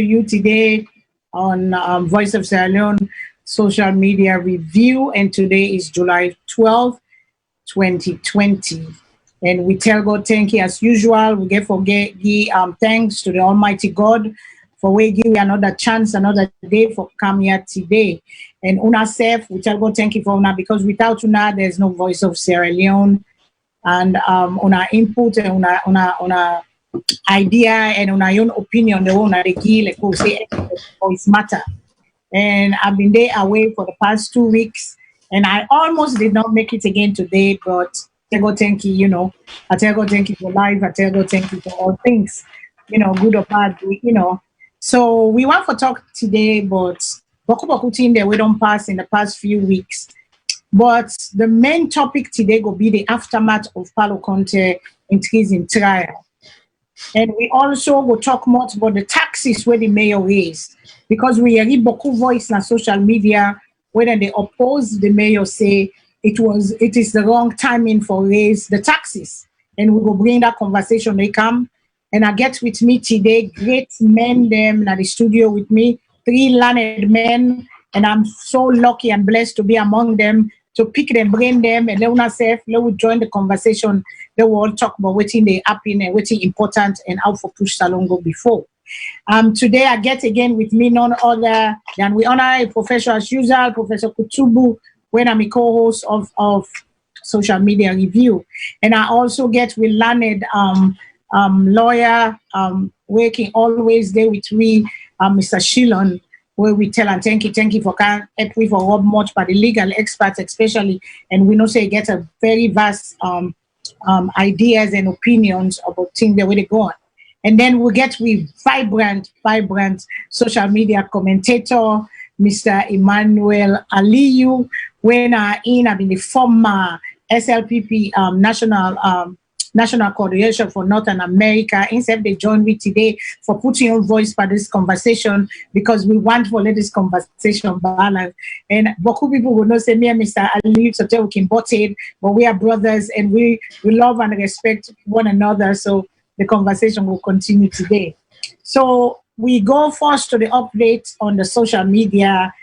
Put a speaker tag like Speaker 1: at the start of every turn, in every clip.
Speaker 1: you today on Voice of Salone social media review, and today is July 12th, 2020. And we tell God thank you as usual. We give thanks to the Almighty God for we give another chance, another day for come here today. And Una self, we tell God thank you for Una, because without Una, there's no Voice of Sierra Leone. And Una input and Una idea and Una own opinion, the one that they give, like we say, voice matter. And I've been there away for the past 2 weeks, and I almost did not make it again today, but I tell God thank you, I tell God thank you for life, I tell God thank you for all things, good or bad, So we want to talk today, but Boku team that we don't pass in the past few weeks. But the main topic today will be the aftermath of Paulo Conte in trial. And we also will talk much about the taxes where the mayor raised, because we hear Boku voice on social media when they oppose the mayor, say it is the wrong timing for raise the taxes. And we will bring that conversation. They come, and I get with me today great men them in the studio with me, 3 learned men, and I'm so lucky and blessed to be among them, to pick them, bring them, and let will join the conversation. They will all talk about what's in the happen and what's important and how for push Salone go before. Today I get again with me none other than we honor a professor as usual, Professor Kutubu, when I'm a co-host of Social Media Review. And I also get with learned lawyer working always there with me, Mr. Shilon, where we tell and thank you for help we for Rob much by the legal experts especially, and we know say get a very vast ideas and opinions about things the way they go on. And then we get with vibrant social media commentator, Mr. Emmanuel Aliyu, when I've been the former SLPP National Coordination for Northern America. Instead, they join me today for putting your voice for this conversation, because we want to let this conversation balance. And Boku people will not say me and Mr. Ali so we can bot it, but we are brothers and we love and respect one another. So the conversation will continue today. So we go first to the update on the social media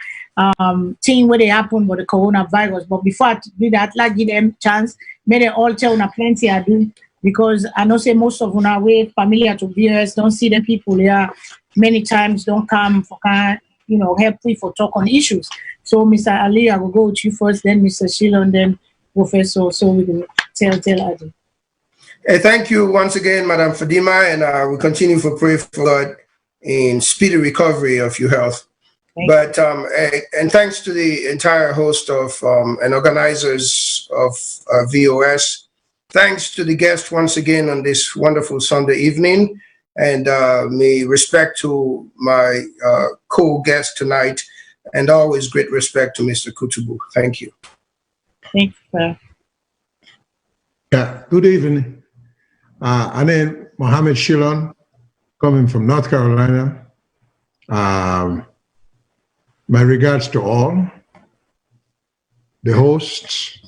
Speaker 1: thing where they happen with the coronavirus. But before I do that, like give them chance. May they all tell una plenty I do, because I know say most of una way familiar to viewers, don't see the people here many times, don't come for help me for talk on issues. So Mr. Ali, I will go with you first, then Mr. Shilon, then Professor. So we will tell Adi.
Speaker 2: Hey, thank you once again, Madam Fadima, and we continue for pray for God in speedy recovery of your health. And thanks to the entire host of and organizers of VOS. Thanks to the guest once again on this wonderful Sunday evening, and may respect to my co-guest tonight, and always great respect to Mr. Kutubu. Thank you.
Speaker 1: Thanks, sir.
Speaker 3: Yeah, good evening. My name Mohammed Shilon, coming from North Carolina. My regards to all the hosts.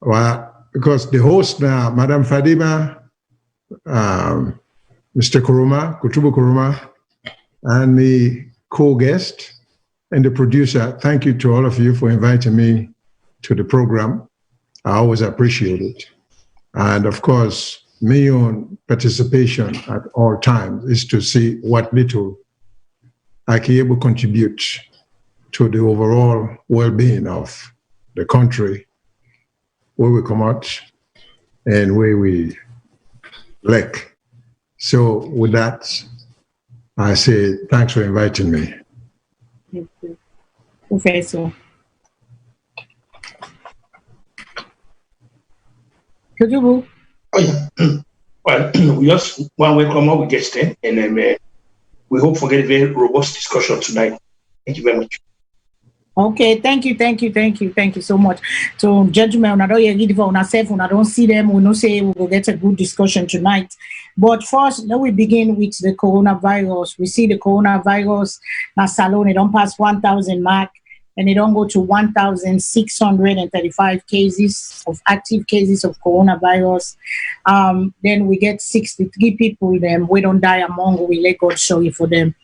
Speaker 3: Well, because the host now, Madam Fadima, Mr. Kutubu Kuruma, and the co-guest and the producer, thank you to all of you for inviting me to the program. I always appreciate it. And of course, my own participation at all times is to see what little I can able to contribute to the overall well-being of the country, where we come out and where we lack. So with that, I say thanks for inviting me.
Speaker 1: Thank you. Professor. Kutubu.
Speaker 4: Oh, yeah. Well, we just want to welcome all guests then, and then we hope for get a very robust discussion tonight. Thank you very much.
Speaker 1: Okay, thank you so much. So, gentlemen, when I don't hear for ourselves, when I don't see them, we know say we will get a good discussion tonight. But first, let we begin with the coronavirus. We see the coronavirus now Salone, it don't pass 1,000 mark, and it don't go to 1,635 cases of active cases of coronavirus. Then we get 63 people, them we don't die among, we let God show you for them.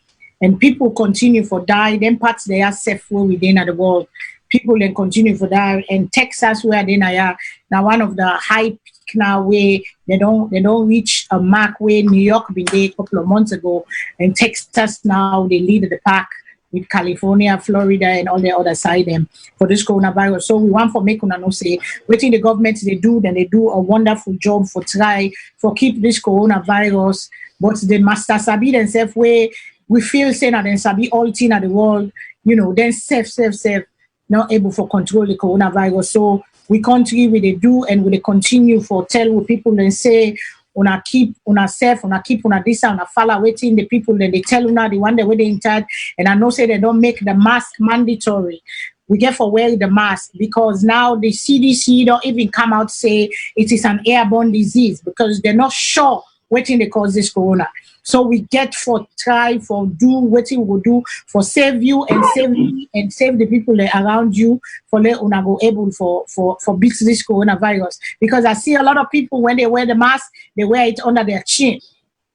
Speaker 1: and people continue for die. Then parts they are safe where within the world. People then continue for die. And Texas where they are now one of the high peak now where they don't reach a mark where New York been there a couple of months ago, and Texas now they lead the pack with California, Florida, and all the other side them for this coronavirus. So we want for make una know say waiting the government they do, then they do a wonderful job for try for keep this coronavirus. But the master sabi themselves where we feel saying that then sabi all thing in the world, then safe, not able for control the coronavirus. So we country we they do and we they continue for tell with people and say una keep una safe, una keep una this, una follow waiting the people, then they tell una the one the way they in charge. And I know say they don't make the mask mandatory. We get for wearing the mask because now the CDC don't even come out say it is an airborne disease because they're not sure what they cause this corona. So we get for try for do what we will do for save you and save me and save the people around you for let una go able for beat this coronavirus. Because I see a lot of people when they wear the mask, they wear it under their chin.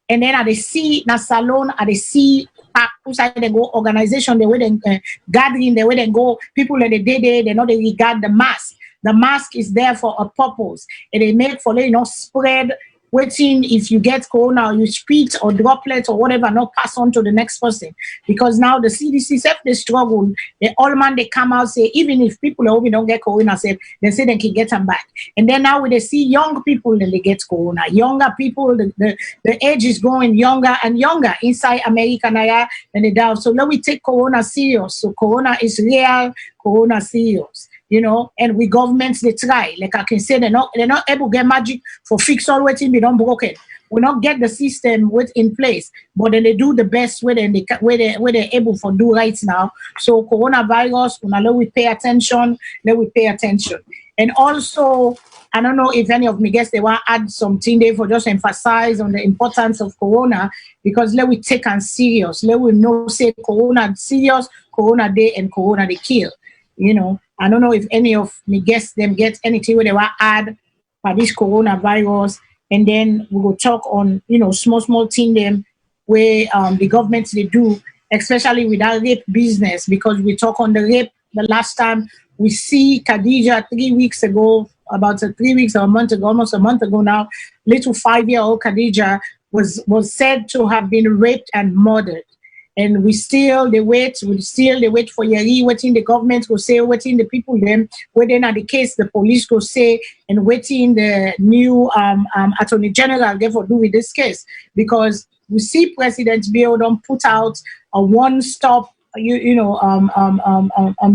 Speaker 1: And then they see na Salone, they see outside they go organization, the way they gathering, the way they go, people that they know they regard the mask. The mask is there for a purpose. And they make for spread waiting if you get corona or you spit or droplets or whatever, not pass on to the next person. Because now the CDC said they struggle. The all man they come out say even if people don't get corona, say they say they can get them back. And then now when they see young people, then they get corona. Younger people, the age is going younger and younger inside America now than they down. So let me take corona serious. So corona is real, corona serious. And we governments they try. Like I can say they're not able to get magic for fix all waiting be done broken. We not get the system with in place, but then they do the best where they're able for do right now. So coronavirus, let we pay attention. And also, I don't know if any of me guess they want to add something there for just emphasize on the importance of corona because let we take on serious. Let we know say corona serious, corona day and corona they kill. I don't know if any of me guests them get anything where they want to add for this coronavirus, and then we will talk on small thing them where the government they do, especially with that rape business because we talk on the rape the last time we see Khadija 3 weeks ago, about 3 weeks or a month ago, almost a month ago now, little 5-year-old Khadija was said to have been raped and murdered. And we still they wait for Yari, waiting the government will say, waiting the people them, waiting at the case the police will say, and waiting the new Attorney General therefore do with this case. Because we see President Bill don't put out a one-stop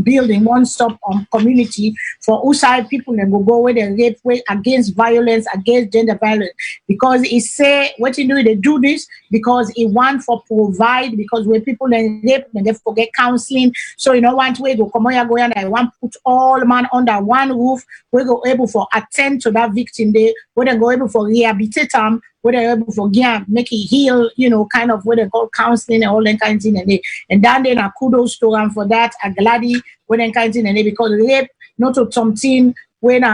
Speaker 1: building one-stop community for outside people and go where they rape way against violence, against gender violence. Because it say what they do this because it want for provide because when people then rape and they forget counseling. So want way go come go and I want put all man under one roof, we go able for attend to that victim day, where they go able for rehabilitate them, where they're able for make it heal, kind of what they call counseling and all that kind of thing. And then a kudos to them for that. A glady when they kind of thing because rape not to something when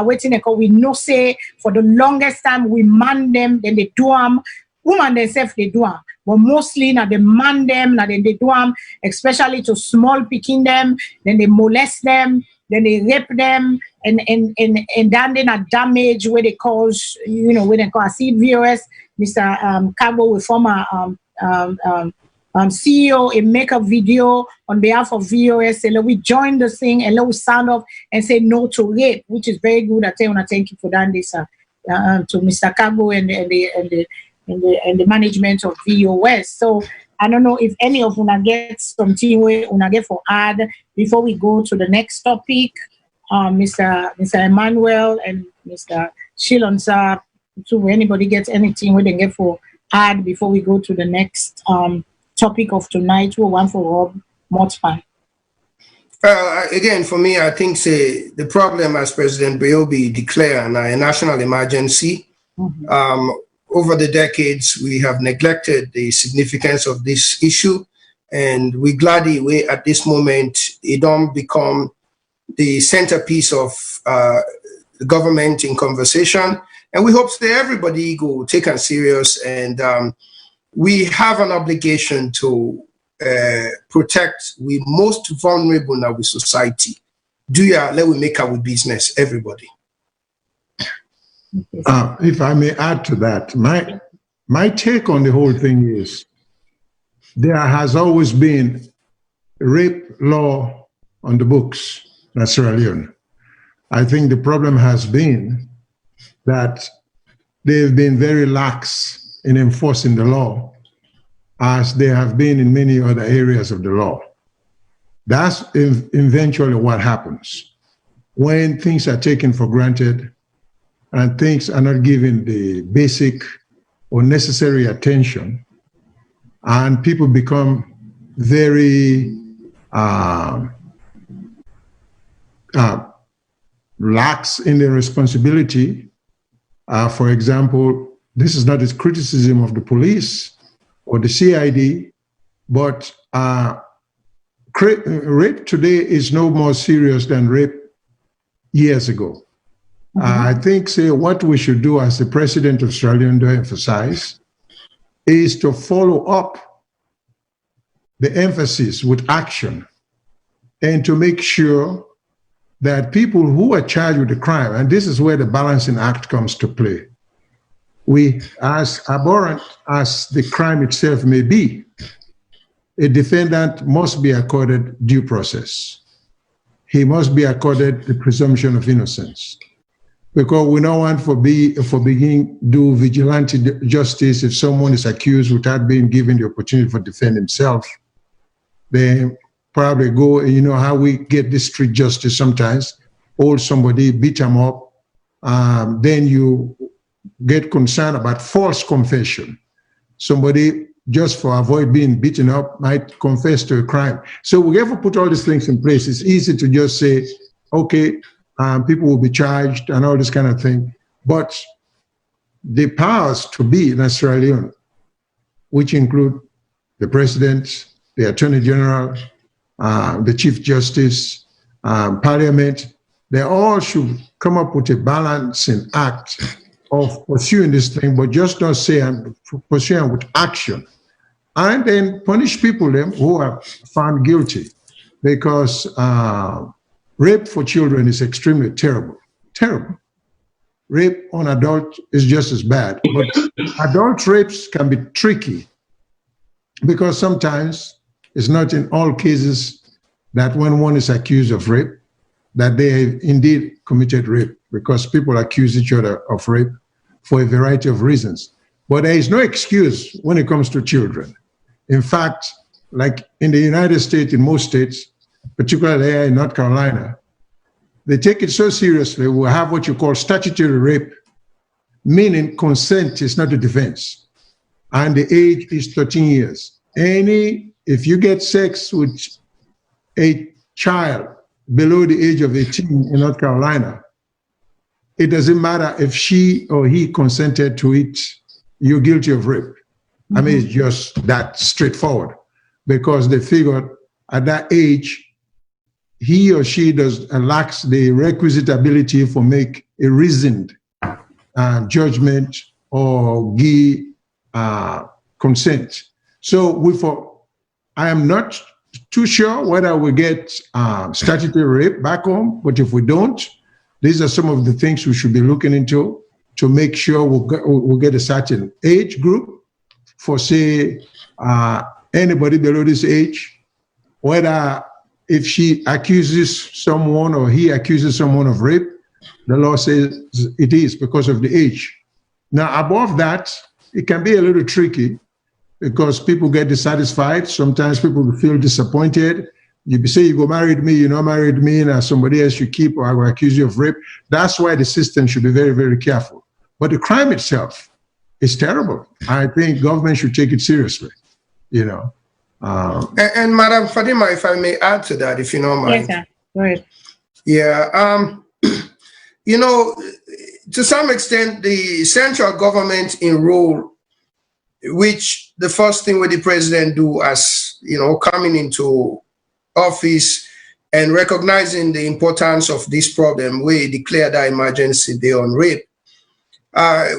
Speaker 1: waiting we know say for the longest time we man them, then they do them. Women themselves they do them. But mostly now they man them, now then they do them, especially to small picking them, then they molest them, then they rape them, and then they not damage where they cause, where they call I see VOS, Mr. Cargo with former CEO and make a video on behalf of VOS and let we join the thing and let we stand up and say no to rape, which is very good. I want to thank you for that this to Mr. Cargo and the management of VOS. So I don't know if any of you get something where you get for add before we go to the next topic. Mr. Emmanuel and Mr. Shilon sir, so anybody gets anything where they get for add before we go to the next topic of tonight, we want for Rob Motspan.
Speaker 2: Again, for me, I think the problem as President Biobi declared a national emergency. Over the decades, we have neglected the significance of this issue, and we gladly we at this moment it don't become the centerpiece of the government in conversation. And we hope that everybody go take it serious and we have an obligation to protect we most vulnerable in our society. Do ya let we make our business, everybody.
Speaker 3: If I may add to that, my take on the whole thing is there has always been rape law on the books in Sierra Leone. I think the problem has been that they've been very lax in enforcing the law, as they have been in many other areas of the law. That's eventually what happens when things are taken for granted and things are not given the basic or necessary attention, and people become very lax in their responsibility. For example, this is not a criticism of the police or the CID, but rape today is no more serious than rape years ago. I think, what we should do, as the president of Australia to emphasize, is to follow up the emphasis with action and to make sure that people who are charged with the crime, and this is where the balancing act comes to play. We, as abhorrent as the crime itself may be, a defendant must be accorded due process. He must be accorded the presumption of innocence, because we don't want to do vigilante justice. If someone is accused without being given the opportunity for defend himself, they probably go, you know how we get this street justice sometimes, hold somebody, beat them up, then you get concerned about false confession. Somebody, just for avoid being beaten up, might confess to a crime. So we have to put all these things in place. It's easy to just say, okay, people will be charged and all this kind of thing. But the powers to be in Sierra Leone, which include the president, the attorney general, the chief justice, parliament, they all should come up with a balancing act of pursuing this thing, but just not say and pursuing with action. And then punish people who are found guilty, because rape for children is extremely terrible, terrible. Rape on adult is just as bad, but adult rapes can be tricky, because sometimes it's not in all cases that when one is accused of rape, that they have indeed committed rape, because people accuse each other of rape for a variety of reasons. But there is no excuse when it comes to children. In fact, like in the United States, in most states, particularly here in North Carolina, they take it so seriously. We have what you call statutory rape, meaning consent is not a defense, and the age is 13 years. If you get sex with a child below the age of 18 in North Carolina, it doesn't matter if she or he consented to it, you're guilty of rape. I mean, it's just that straightforward, because they figured at that age, he or she lacks the requisite ability for make a reasoned judgment or give consent. So I am not too sure whether we get statutory rape back home, but if we don't, these are some of the things we should be looking into to make sure we'll get a certain age group for, say, anybody below this age, whether if she accuses someone or he accuses someone of rape, the law says it is because of the age. Now, above that, it can be a little tricky, because people get dissatisfied. Sometimes people feel disappointed. You say, you go married me, you not married me, and somebody else you keep, or I will accuse you of rape. That's why the system should be very, very careful. But the crime itself is terrible. I think government should take it seriously, you know.
Speaker 2: And Madam Fadima, if I may add to that, if you don't mind.
Speaker 1: Yes, sir. Go ahead.
Speaker 2: Yeah, you know, to some extent, the central government in role, which the first thing with the president do as, you know, coming into office and recognizing the importance of this problem, we declare that emergency day on rape,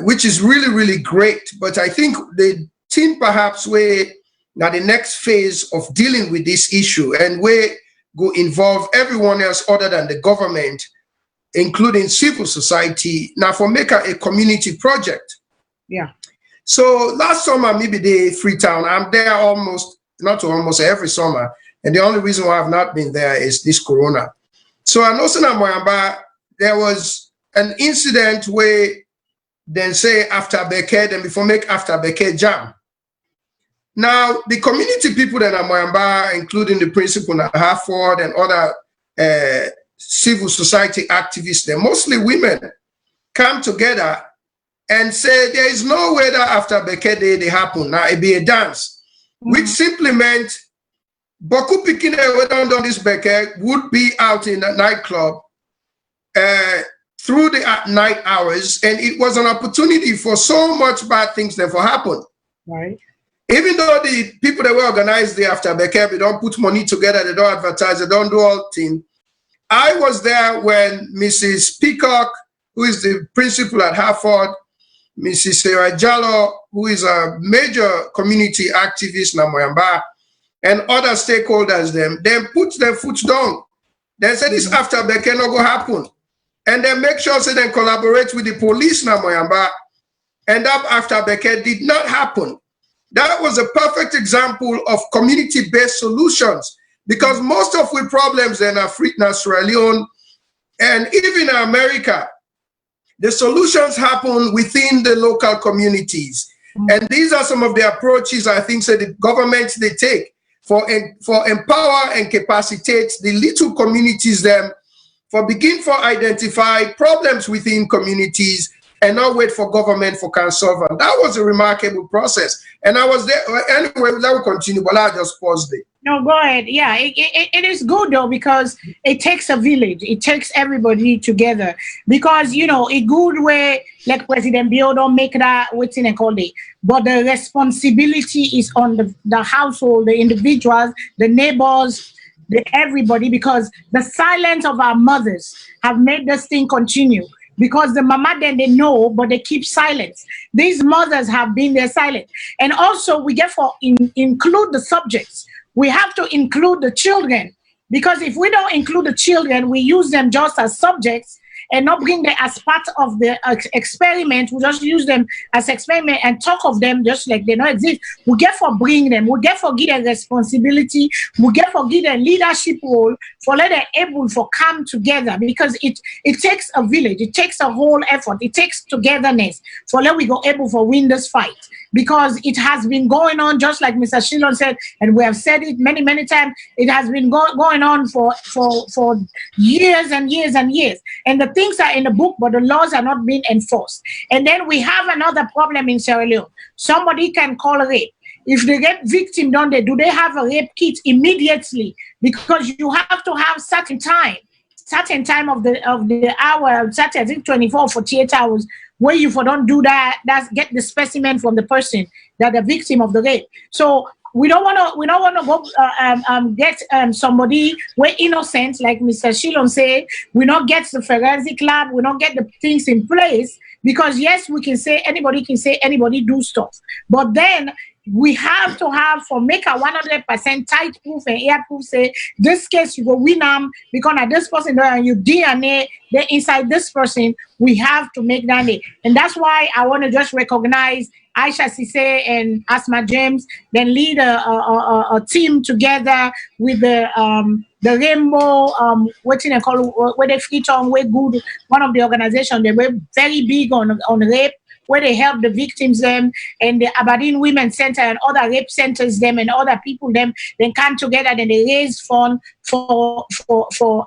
Speaker 2: which is really, really great. But I think think perhaps we now the next phase of dealing with this issue, and we go involve everyone else other than the government, including civil society, now for make a community project.
Speaker 1: Yeah.
Speaker 2: So last summer, maybe the Freetown, I'm there not almost every summer. And the only reason why I've not been there is this corona. So I know there was an incident where then say after Beke, then before make after Beke jam. Now, the community people in Amoyamba, including the principal in Hartford and other civil society activists, they're mostly women, come together and say there is no way that after Beke Day they happen. Now it be a dance, which simply meant Boku Pikine who done this Beke would be out in a nightclub through the night hours, and it was an opportunity for so much bad things that will happen.
Speaker 1: Right.
Speaker 2: Even though the people that were organized the after Beke, they don't put money together, they don't advertise, they don't do all things. I was there when Mrs. Peacock, who is the principal at Hartford, Mrs. Sarah Jallo, who is a major community activist in Amoyamba, and other stakeholders, them put their foot down. They said this after Beke no go happen. And then make sure so they collaborate with the police in Amoyamba. And that after Beke did not happen. That was a perfect example of community-based solutions, because most of the problems in Freetown, Sierra Leone, and even in America, the solutions happen within the local communities. And these are some of the approaches I think so the governments they take for empower and capacitate the little communities for identify problems within communities and not wait for government for can solve them. That was a remarkable process. And I was there. Anyway, that will continue, but I'll just pause there.
Speaker 1: No, go ahead. Yeah, it is good though, because it takes a village. It takes everybody together, because, you know, a good way, like President Bio don't make that waiting and call it. But the responsibility is on the household, the individuals, the neighbors, everybody, because the silence of our mothers have made this thing continue. Because the mama then they know, but they keep silence. These mothers have been there silent. And also we get for include the subjects. We have to include the children, because if we don't include the children, we use them just as subjects and not bring them as part of the experiment. We just use them as experiment and talk of them just like they don't exist. We get for bring them. We get for give them responsibility. We get for give them leadership role, for let them able for come together, because it takes a village. It takes a whole effort. It takes togetherness for let we go able for win this fight. Because it has been going on, just like Mr. Shilon said, and we have said it many, many times, it has been going on for years and years and years. And the things are in the book, but the laws are not being enforced. And then we have another problem in Sierra Leone. Somebody can call rape. If the rape victim don't they, do they have a rape kit immediately? Because you have to have certain time of the hour, certain, I think 24 or 48 hours, where you for don't do that, that's get the specimen from the person that the victim of the rape. So we don't want to go get somebody we're innocent, like Mr. Shilon said. We not get the forensic lab. We don't get the things in place, because yes, we can say anybody do stuff, but then we have to have for make a 100% tight proof and air proof say this case you go win because at this person and your DNA they inside this person. We have to make that name, and that's why I want to just recognize Aisha Sise and Asma James, then lead a team together with the Rainbow, what they call where they Freetown, where good one of the organizations. They were very big on rape, where they help the victims them, and the Aberdeen Women's Center and other rape centers them and other people them, then come together and they raise fund for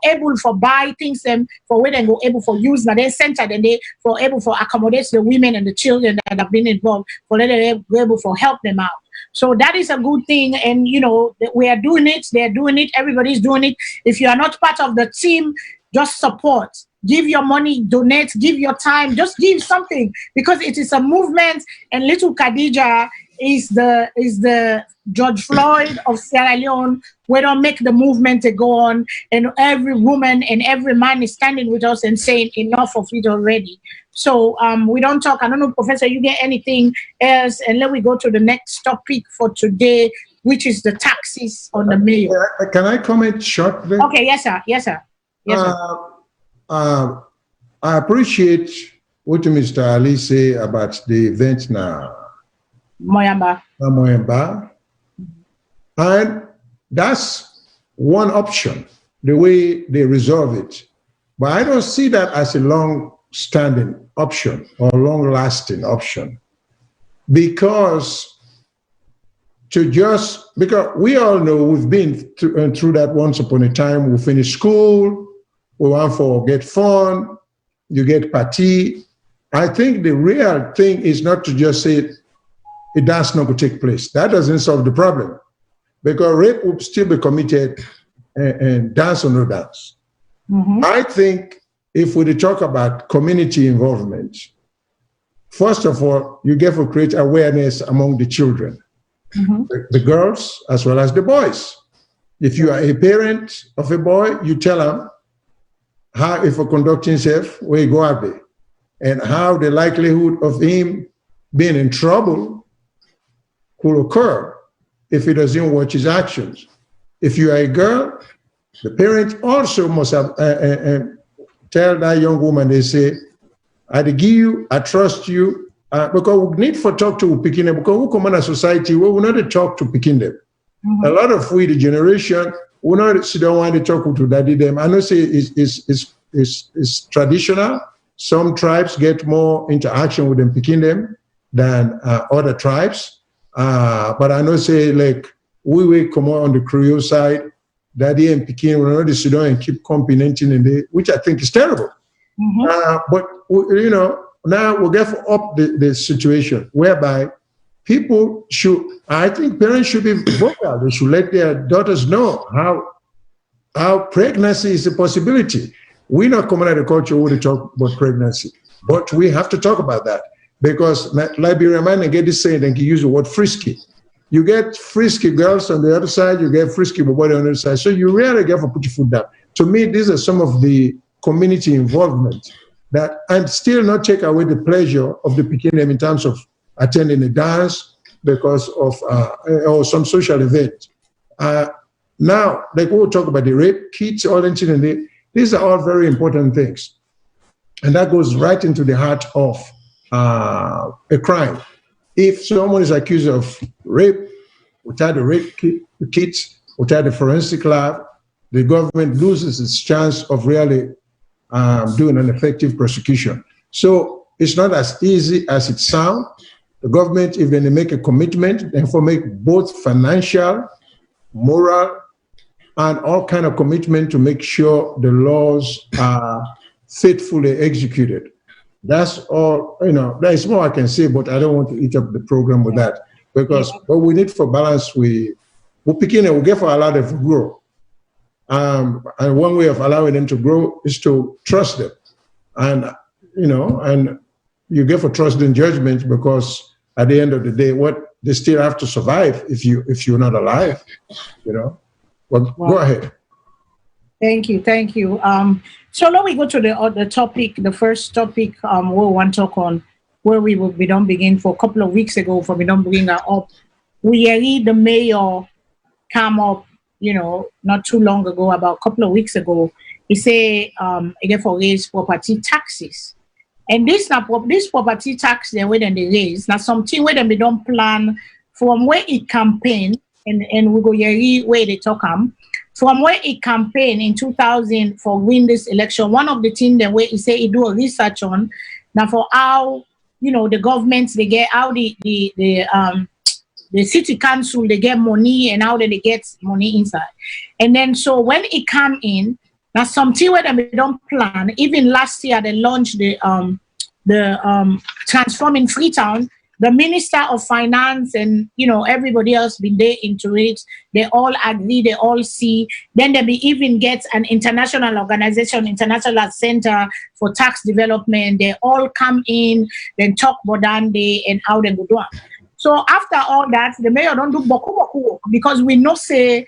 Speaker 1: able for buy things them for where they go able for use now they center then they for able for accommodate the women and the children that have been involved for let them able for help them out. So that is a good thing, and you know we are doing it, they're doing it, everybody's doing it. If you are not part of the team, just support. Give your money, donate, give your time, just give something, because it is a movement. And little Khadija is the George Floyd of Sierra Leone. We don't make the movement to go on, and every woman and every man is standing with us and saying enough of it already. So we don't talk. I don't know, Professor, you get anything else? And let me go to the next topic for today, which is the taxes on the mayor.
Speaker 3: Can I comment shortly?
Speaker 1: Okay, yes, sir. Yes, sir. Yes, sir.
Speaker 3: I appreciate what Mr. Ali say about the event now. Moyamba. And that's one option, the way they resolve it. But I don't see that as a long-standing option or long-lasting option. Because we all know we've been through that once upon a time. We finish school, we want to get fun, you get party. I think the real thing is not to just say it does not take place. That doesn't solve the problem. Because rape will still be committed and dance or no dance. Mm-hmm. I think if we talk about community involvement, first of all, you get to create awareness among the children, mm-hmm. the girls as well as the boys. If you are a parent of a boy, you tell them how, if a conducting himself, where he go out there, and how the likelihood of him being in trouble could occur if he doesn't watch his actions. If you are a girl, the parent also must have tell that young woman, they say, I give you, I trust you, because we need for talk to picking them, because we come in a society where we not talk to picking them. Mm-hmm. A lot of we, the generation, we not sit down want to talk to daddy them. I know say it's traditional. Some tribes get more interaction with them picking them than other tribes. But I know say like we come on the Creole side, daddy and Pekin will not sit down and keep complimenting in the, which I think is terrible. Mm-hmm. But you know, now we'll get up the situation whereby people should, I think parents should be vocal. They should let their daughters know how pregnancy is a possibility. We're not coming out of culture where we talk about pregnancy, but we have to talk about that. Because Liberian man get this saying, and you use the word frisky. You get frisky girls on the other side, you get frisky boy on the other side. So you rarely get for put your foot down. To me, these are some of the community involvement that, and still not take away the pleasure of the beginning in terms of attending a dance because of or some social event. Now, like we'll talk about the rape, kids, all that, and these are all very important things. And that goes right into the heart of a crime. If someone is accused of rape, without the rape kits, without the forensic lab, the government loses its chance of really doing an effective prosecution. So it's not as easy as it sounds. The government, if they make a commitment, they have to make both financial, moral, and all kind of commitment to make sure the laws are faithfully executed. That's all, you know, there is more I can say, but I don't want to eat up the program with that. Because what we need for balance, we begin and we get for allow them to grow. And one way of allowing them to grow is to trust them. And, you know, and you get for trust in judgment because at the end of the day, what they still have to survive if you're not alive, you know. Well, wow. Go ahead.
Speaker 1: Thank you. So now we go to the topic, the first topic we want to talk on, where we don't begin for a couple of weeks ago, for we don't bring her up. We heard the mayor come up, you know, not too long ago, about a couple of weeks ago. He say again for raise property taxes. And this property tax they then they raise, now something where they don't plan from where it campaign, and we go hear where they talk from where it campaigned in 2000 for win this election. One of the things that where he say he do a research on now for how, you know, the governments they get, how the city council they get money and how they get money inside. And then so when it come in, now something where they don't plan. Even last year they launched the transforming Freetown. The Minister of Finance and, you know, everybody else been there into it. They all agree, they all see. Then they even get an international organization, International Center for Tax Development. They all come in, then talk Bodande and how they go do it. So after all that, the mayor don't do boku because we know say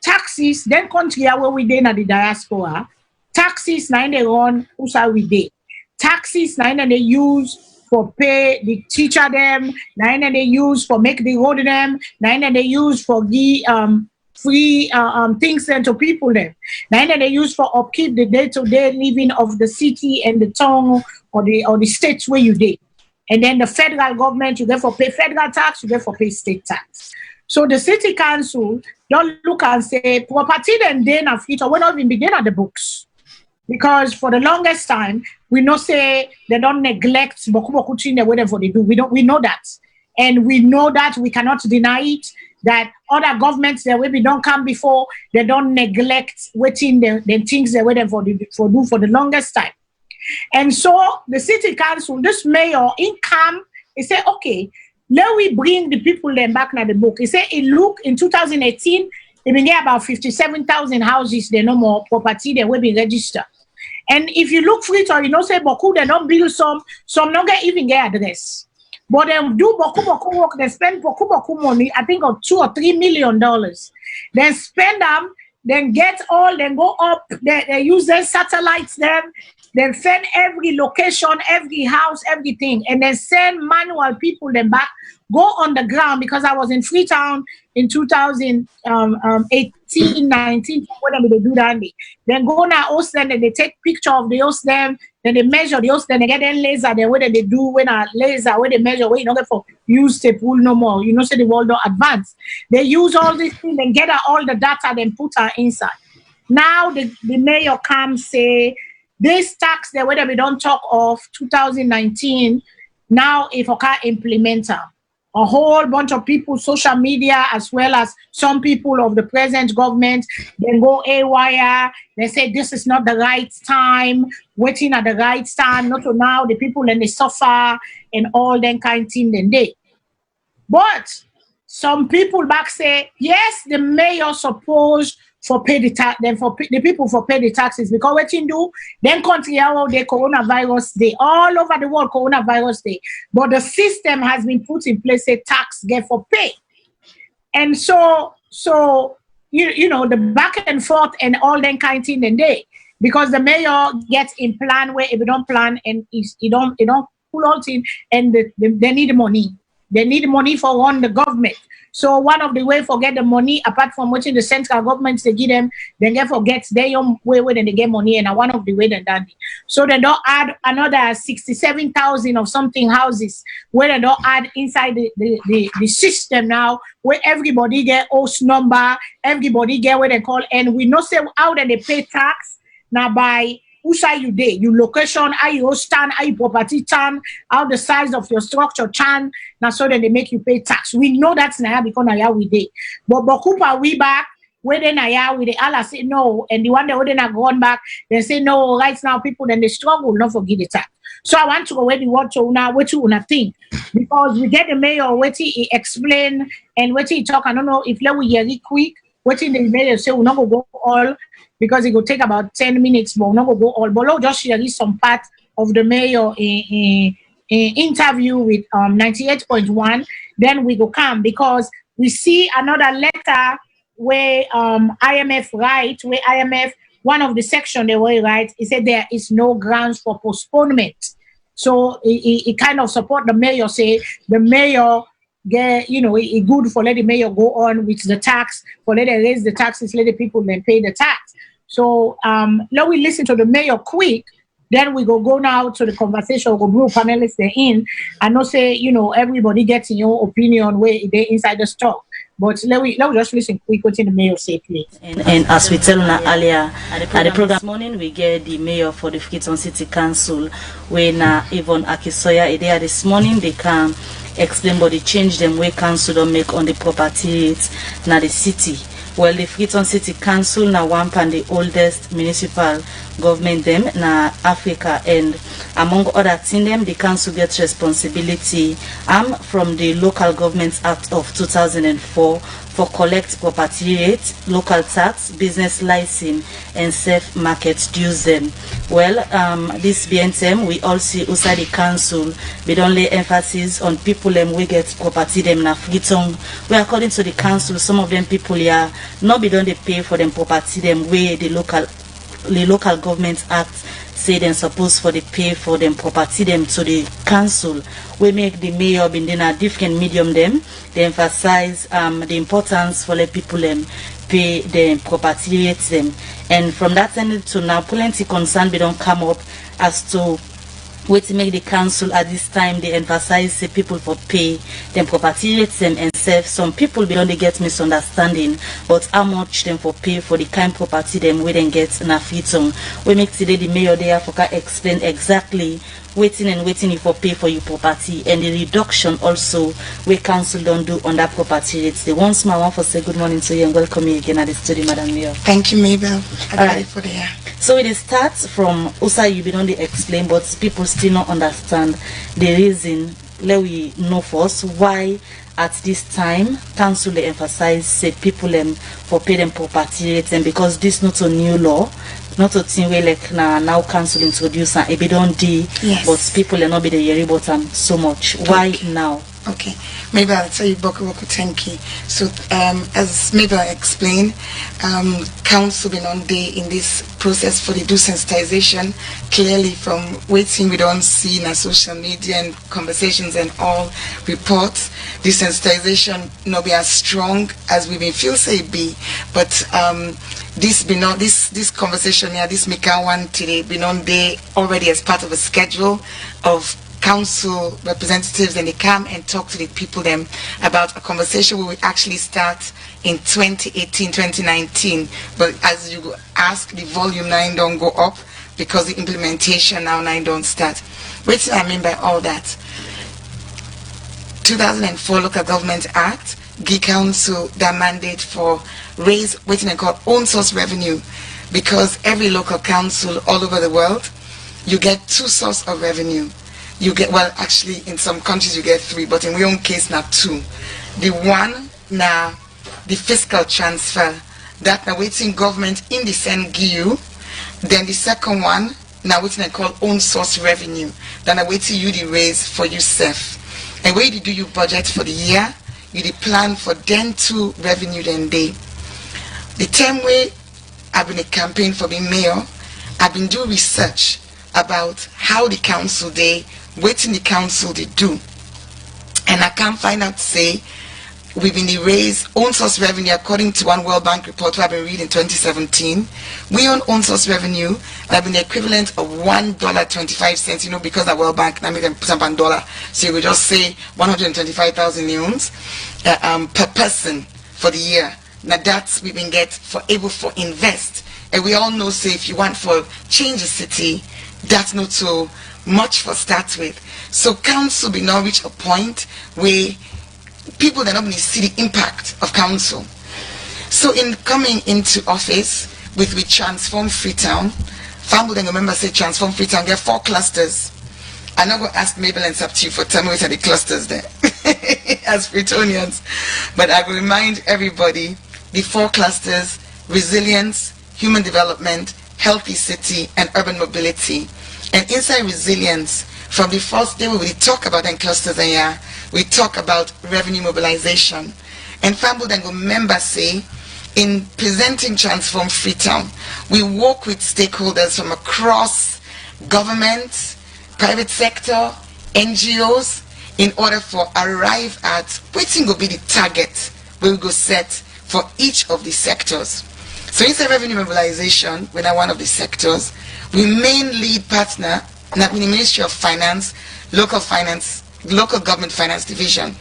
Speaker 1: taxes, then country where we dey na the diaspora, taxes na they run, who's we dey. taxes, now they use for pay the teacher them, now they use for make the road them, now they use for the free things sent to people them. Now they use for upkeep the day-to-day living of the city and the town or the states where you did. And then the federal government, you get for pay federal tax, you get for pay state tax. So the city council don't look and say property then na Freetown, we not even begin at the books. Because for the longest time, we know say they don't neglect whatever they do. We know that. And we know that we cannot deny it, that other governments that we don't come before, they don't neglect waiting the things they waiting for do for the longest time. And so the city council, this mayor income, he say, okay, let we bring the people then back na the book. He say, look, in 2018, they been get about 57,000 houses, they no more property, they will be registered. And if you look Freetown, you know, say, Boku, they don't build some don't even get address. But they do Boku work, they spend Boku money, I think of $2 or $3 million. Then spend them, then get all, then go up, they use their satellites then send every location, every house, everything, and then send manual people then back, go on the ground, because I was in Freetown in 2018, 19, whatever they do that. Then go now host them, then they take picture of the host them, then they measure the host, then they get them laser, then what they do when a laser, where they measure, where you don't get for use tape rule no more, you know, say the world don't advance. They use all these things, then get all the data, then put her inside. Now the mayor comes say, this tax that whether we don't talk of 2019, now if we can implement a whole bunch of people, social media, as well as some people of the present government, then go haywire. They say this is not the right time, waiting at the right time, not to now the people and they suffer and all that kind of thing then they. But some people back say, yes, the mayor supposed for pay the tax, then for the people for pay the taxes, because what you do, then country how the coronavirus day, all over the world coronavirus day, but the system has been put in place, a tax get for pay. And so you know the back and forth and all that kind of thing then they, because the mayor gets in plan where if you don't plan and you don't pull out in, and they need money. They need money for run the government. So one of the way for get the money, apart from watching the central government they give them, then get forget their own way where they get money, and one of the way they done it. So they don't add another 67,000 of something houses where they don't add inside the system now, where everybody get host number, everybody get what they call, and we know say how they pay tax now by who side you day, your location, how you stand, how you property stand, how the size of your structure stand, now so that they make you pay tax. We know that's not because now we day. But Bokupa we back, where then I with the Allah say no, and the one that wouldn't have gone back, they say no, right now people then they struggle, not forget the tax. So I want to go where the what to now, what you think. Because we get the mayor, what he explain and what he talk, I don't know if let we hear it quick, what in the mayor say we're not gonna go all, because it will take about 10 minutes, but we're not going to go all. But I'll just share some part of the mayor in interview with 98.1. Then we go come, because we see another letter where IMF write, where IMF, one of the section they were write, it said there is no grounds for postponement. So it kind of support the mayor, say the mayor get, you know, it good for let the mayor go on with the tax, for let they raise the taxes, let the people then pay the tax. So let we listen to the mayor quick, then we go now to the conversation, we'll go group panelists they're in, and not say, you know, everybody gets in your opinion where they inside the stock. But let we just listen quick what the mayor say, please.
Speaker 5: And as we tell earlier at the program this morning, we get the mayor for the Freetown City Council, when Yvonne Akisoya there this morning, they can explain about the change them way council don't make on the property rates now the city. Well, the Freetown City Council now one of the oldest municipal government them na Africa, and among other things them the council gets responsibility from the Local Government Act of 2004 for collect property rate, local tax, business license, and safe market dues them. Well, this BNTM we all see outside the council, we don't lay emphasis on people them we get property them na Freetown. Well, according to the council, some of them people here not be done they pay for them property them where the local government act say them suppose for the pay for them property them to the council. We make the mayor in a different medium them. They emphasize the importance for the people them pay the property rates them. And from that end to now, plenty concern we don't come up as to what to make the council at this time. They emphasize the people for pay them property rates them and serve. Some people beyond they get misunderstanding, but how much them for pay for the kind property them we then get in a Freetown. We make today the mayor there for explain exactly waiting you for pay for your property and the reduction also we council don't do on that property rates. The once more I want to say good morning to you and welcome you again at the studio, Madam Mayor.
Speaker 6: Thank you, Mabel.
Speaker 5: All right. For the so it starts from Usa you been only explain, but people still not understand the reason. Let we know first why at this time council they emphasize say people for pay them property rates, and because this not a new law, not a thing where like now council introduce and it don't do,
Speaker 6: yes.
Speaker 5: But people are not be the hearing about them so much. Why now?
Speaker 6: Okay, maybe I'll tell you Boku thank you. So as maybe I explained, council been on day in this process for the do sensitization. Clearly from waiting we don't see in our social media and conversations and all reports, the sensitization not be as strong as we may feel say be, but this conversation here, this Mika one today been on day already as part of a schedule of council representatives, and they come and talk to the people them about a conversation we will actually start in 2018-2019, but as you ask, the volume 9 don't go up because the implementation now 9 don't start. What do I mean by all that? 2004 Local Government Act give council that mandate for raise what they call own source revenue, because every local council all over the world you get two sources of revenue. You get, well, actually in some countries you get three, but in my own case now two. The one now the fiscal transfer that now waiting government in the send give you. Then the second one now waiting I call own source revenue. Then I waiting you the raise for yourself. And where you do you budget for the year, you the plan for then two revenue then day. The term way I've been a campaign for being mayor, I've been doing research about how the council they waiting the council they do, and I can't find out say we've been raised own source revenue according to one World Bank report I've been reading in 2017. We own source revenue that been the equivalent of $1.25, you know, because the World Bank now make them put up on dollar, so you would just say 125,000 neons per person for the year. Now that's we've been get for able for invest, and we all know say if you want for change the city, that's not so much for start with. So council be now reach a point where people that not really see the impact of council. So in coming into office we transform Freetown. Family then remember say transform Freetown, get 4 clusters. I'm not going to ask Mabel and Sapti for tell me what are the clusters there as Freetonians, but I will remind everybody the 4 clusters: resilience, human development, healthy city, and urban mobility. And inside resilience, from the first day we will talk about them clusters and yeah, we talk about revenue mobilization. And Famble then go member say, in presenting Transform Freetown, we work with stakeholders from across government, private sector, NGOs, in order for arrive at what will be the target we will go set for each of the sectors. So inside revenue mobilization, when I'm one of the sectors, we main lead partner in the Ministry of Finance, local government finance division.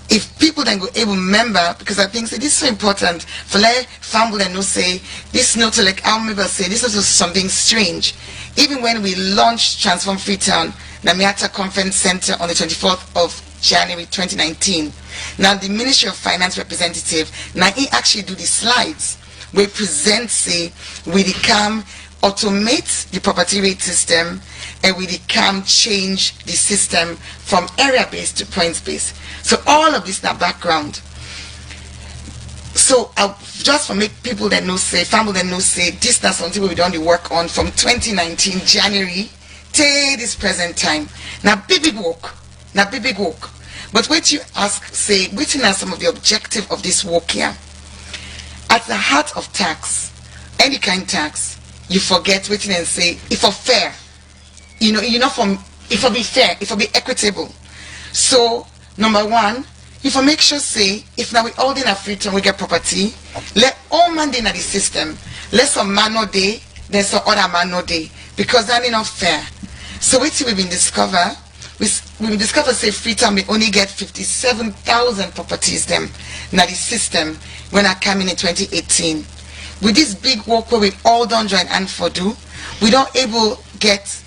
Speaker 6: If people then go able member, because I think say, this is so important for let family and no say this not like our members say this is something strange. Even when we launched Transform Freetown, Namiata Conference Center on the 24th of January 2019. Now the Ministry of Finance representative, now he actually do the slides. We present say we can automate the property rate system, and we can change the system from area based to points based. So all of this now background. So just for make people that know say, family that know say, this is something we done the work on from 2019 January till this present time. Now big work. But what you ask say, which are some of the objective of this work here? At the heart of tax, any kind tax, you forget waiting and say, if for fair, from, if for be fair, if for be equitable. So, number one, if I make sure say, if now we all in a Freetown, we get property, let all man in the system, let some man no day, then some other man no day, because that is not fair. So wait till we've been discover, we discover say Freetown we only get 57,000 properties them in the system when I came in 2018. With this big work where we all don't join and for do, we don't able get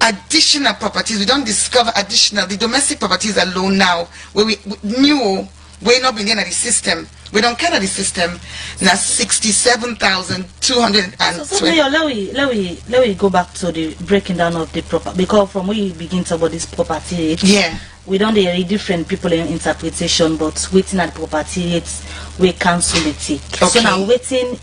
Speaker 6: additional properties. We don't discover additional. The domestic properties alone now, where we knew we're not being in the system. We don't care of the system. Now 67,220.
Speaker 5: So let we go back to the breaking down of the property, because from where you begin to about this property, we don't hear different people in interpretation, but waiting at property rates we cancel it. So now waiting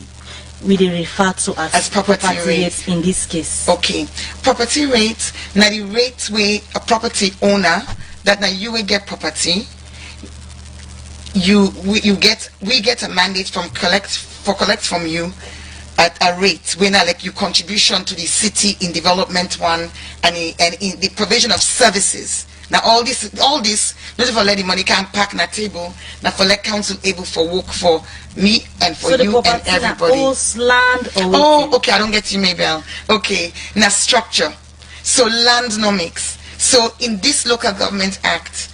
Speaker 5: we refer to as property rates in this case.
Speaker 6: Okay, property rates. Now the rate where a property owner that now you will get property. We get a mandate from collect from you at a rate when like your contribution to the city in development one and in the provision of services. Now all this not for let the money can pack na table, now for let council able for work for me and for you and everybody.
Speaker 5: Land or
Speaker 6: okay, I don't get you, Mabel. Okay, now structure. So landnomics. So in this local government act,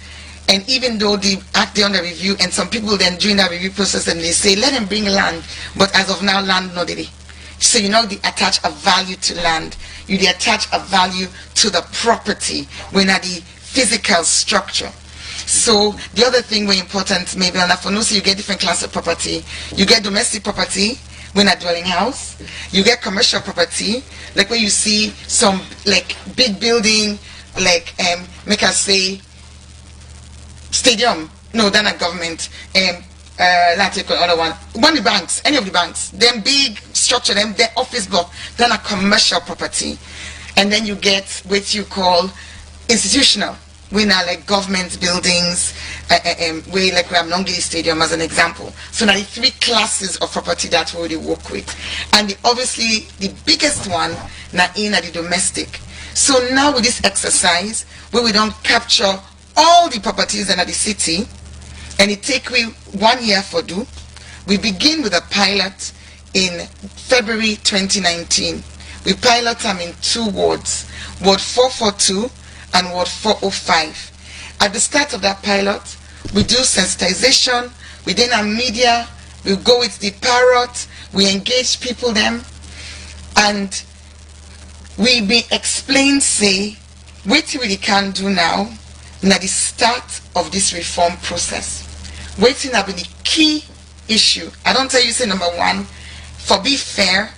Speaker 6: and even though the act is under review, and some people then during that review process and they say let them bring land, but as of now land no did. So they attach a value to land, you attach a value to the property when at the physical structure. So the other thing very important, maybe and for no, so you get different class of property. You get domestic property when a dwelling house. You get commercial property, like where you see some like big building, like make us say stadium. No, they're not government. Let's take another one. One of the banks, any of the banks, them big structure, them their office block, then a commercial property. And then you get what you call institutional. We now like government buildings, we like Ramlongili Stadium as an example. So now the three classes of property that we already work with. And obviously the biggest one now in the domestic. So now with this exercise, where we don't capture all the properties in the city, and it take we 1 year for do, we begin with a pilot in February 2019. We pilot them in 2 wards, Ward 442 and Ward 405. At the start of that pilot, we do sensitization, we then our media, we go with the parrot, we engage people them, and we be explain say, what we can do now, at the start of this reform process. Waiting have been the key issue. I don't tell you say number one, for be fair,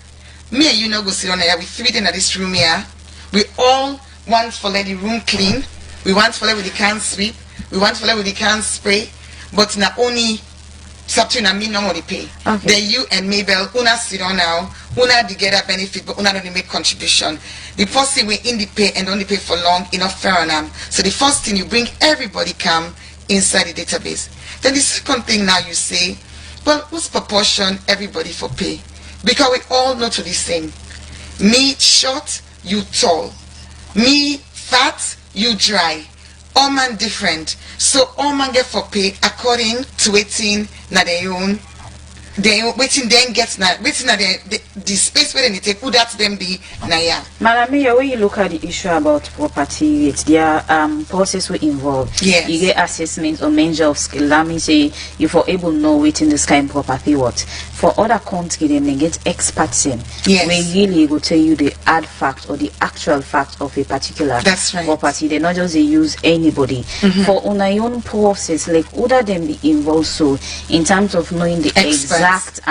Speaker 6: me and you know go sit on here, we 3 in this room here, we all want for let the room clean, we want for let with the can sweep, we want for let with the can spray, but not only something and me no money pay.
Speaker 5: Okay.
Speaker 6: Then you and Mabel, una sit on now, una to get a benefit, but una don't make contribution. The first thing we in the pay and only pay for long, enough fair on them. So the first thing you bring everybody come inside the database. Then the second thing now you say, well, what's proportion everybody for pay? Because we all know to the same. Me short, you tall. Me fat, you dry. All man different. So all man get for pay according to waiting na their own. Then waiting then gets na waiting na the space where they take. Who that them be na ya.
Speaker 7: Madam Mayor, when you look at the issue about property rates, there are process we involve.
Speaker 6: Yes.
Speaker 7: You get assessments or measure of skill. That means say you for able to know waiting this kind of property what. For other countries, they get experts in.
Speaker 6: Yes.
Speaker 7: When really will tell you the hard fact or the actual fact of a particular property. They not just they use anybody. For on our own process, like other than be involved so in terms of knowing the exact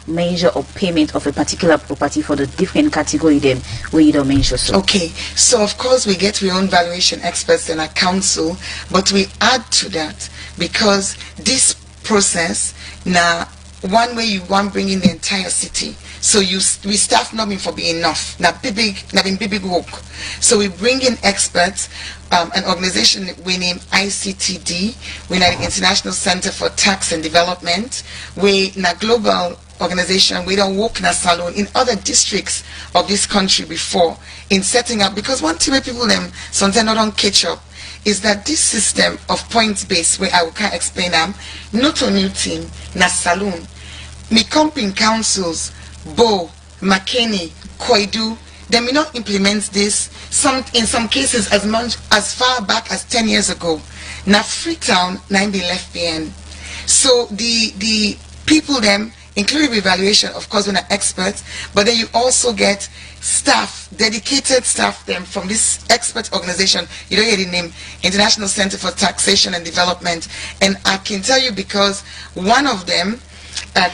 Speaker 7: measure of payment of a particular property for the different category then where you don't mention so.
Speaker 6: Okay, so of course we get our own valuation experts in our council, but we add to that because this process now one way you want bring in the entire city. So we staff not being for being enough. Now big work. So we bring in experts, an organization we name ICTD, we are the International Center for Tax and Development. We na global organization, we don't work in a Salone in other districts of this country before in setting up, because one thing where people them sometimes don't catch up is that this system of points-based, where I can't explain them, not a new thing, na Salone. Me comping councils, Bo, McKinney, Koidu, they may not implement this, in some cases as far back as 10 years ago. Now Freetown, 9 left behind. So the people them, including evaluation, of course, we're not experts, but then you also get staff, dedicated staff them from this expert organization, you don't hear the name, International Center for Taxation and Development. And I can tell you because one of them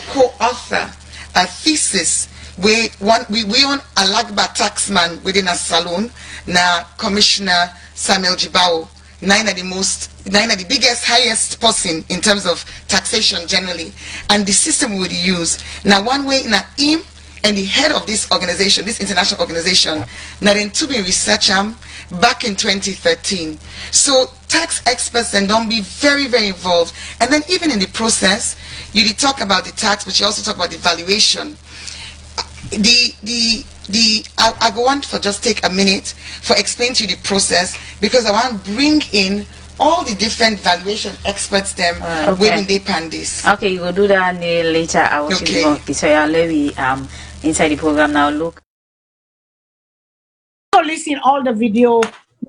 Speaker 6: co-author a thesis we on a Lagba taxman within a Salone, na Commissioner Samuel Jibao, nine of the biggest, highest person in terms of taxation generally, and the system we would use. Now one way na him and the head of this organization, this international organization, now then to be research back in 2013. So tax experts then don't be very, very involved. And then even in the process, you did talk about the tax, but you also talk about the valuation. I go on for just take a minute for explain to you the process, because I want to bring in all the different valuation experts them within the pandis.
Speaker 7: Okay, you will do that later. I will so I'll let me inside the program now. Look.
Speaker 1: So listen all the video.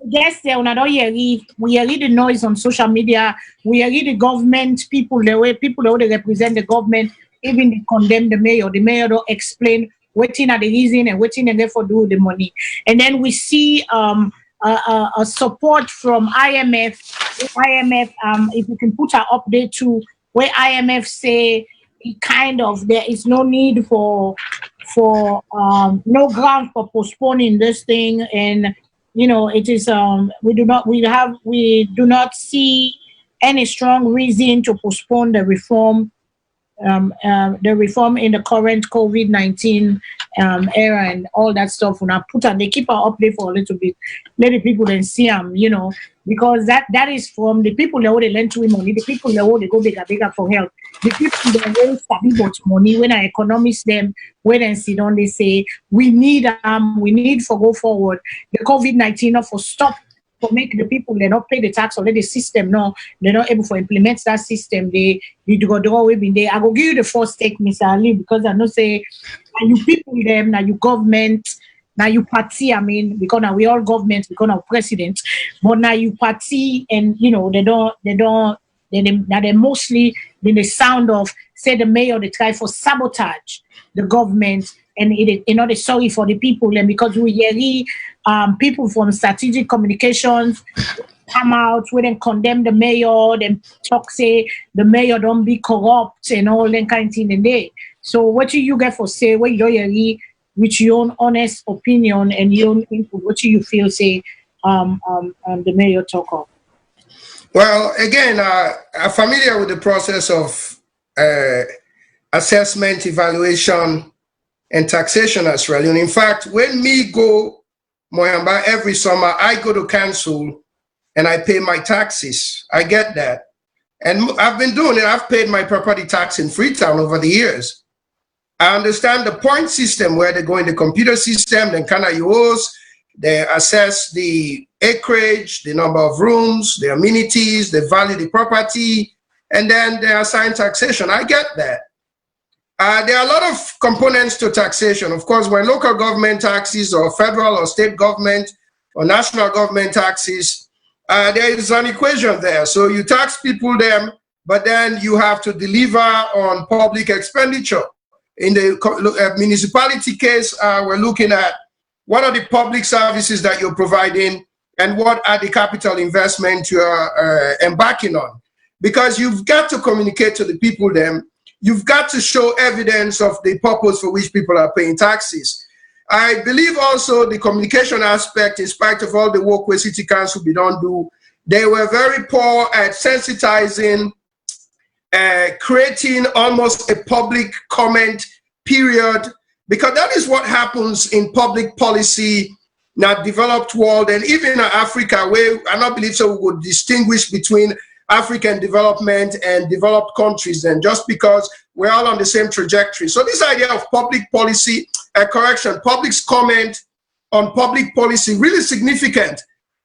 Speaker 1: Yes, we read the noise on social media. We read the government people, the way people they represent the government, even they condemn the mayor. The mayor don't explain waiting at the reason and waiting and therefore do the money. And then we see a support from IMF. If you can put an update to where IMF say kind of there is no need for no ground for postponing this thing, and you know it is we do not see any strong reason to postpone the reform. The reform in the current COVID-19 era and all that stuff. When I put on, they keep our update for a little bit, let the people then see them, you know, because that is from the people that they lend to money, the people that they go bigger for help, the people that will study about money. When I economists them, when they sit down, they say we need for go forward. The COVID-19 not for stop. For make the people they not pay the tax or let the system no they're not able to implement that system. They go away been there. I go give you the first take, Mr. Ali, because I know say now you people them, now you government, now you party, I mean, because now we all government, because now president, but now you party and you know they mostly in the sound of say the mayor they try for sabotage the government. And they're sorry for the people, and because we hear people from strategic communications come out, we then condemn the mayor, then talk say the mayor don't be corrupt and all that kind of thing in there. So what do you get for say what you hear with your own honest opinion and your own input? What do you feel say the mayor talk of?
Speaker 2: Well, again, I'm familiar with the process of assessment, evaluation, and taxation as well. And in fact, when me go Moyamba every summer, I go to council and I pay my taxes. I get that. And I've been doing it. I've paid my property tax in Freetown over the years. I understand the point system where they go in the computer system, then they assess the acreage, the number of rooms, the amenities, they value the property, and then they assign taxation. I get that. There are a lot of components to taxation. Of course, when local government taxes or federal or state government or national government taxes, there is an equation there. So you tax people them, but then you have to deliver on public expenditure. In the municipality case, we're looking at what are the public services that you're providing and what are the capital investments you're embarking on. Because you've got to communicate to the people them. You've got to show evidence of the purpose for which people are paying taxes. I believe also the communication aspect, in spite of all the work where City Council don't do, they were very poor at sensitizing, creating almost a public comment period, because that is what happens in public policy in a developed world and even in Africa, where I don't believe so we would distinguish between African development and developed countries then, just because we're all on the same trajectory. So this idea of public policy, public's comment on public policy, really significant.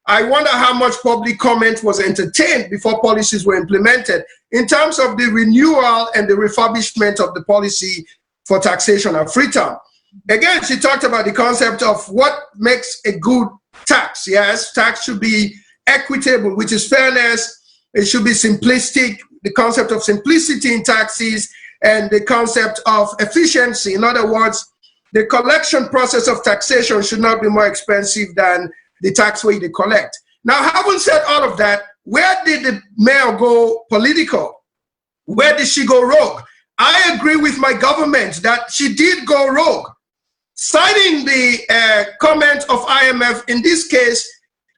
Speaker 2: I wonder how much public comment was entertained before policies were implemented in terms of the renewal and the refurbishment of the policy for taxation at Freetown. Again, she talked about the concept of what makes a good tax. Yes, tax should be equitable, which is fairness. It should be simplistic, the concept of simplicity in taxes, and the concept of efficiency. In other words, the collection process of taxation should not be more expensive than the tax way they collect. Now, having said all of that, where did the mayor go political? Where did she go rogue? I agree with my government that she did go rogue. Citing the comment of IMF in this case,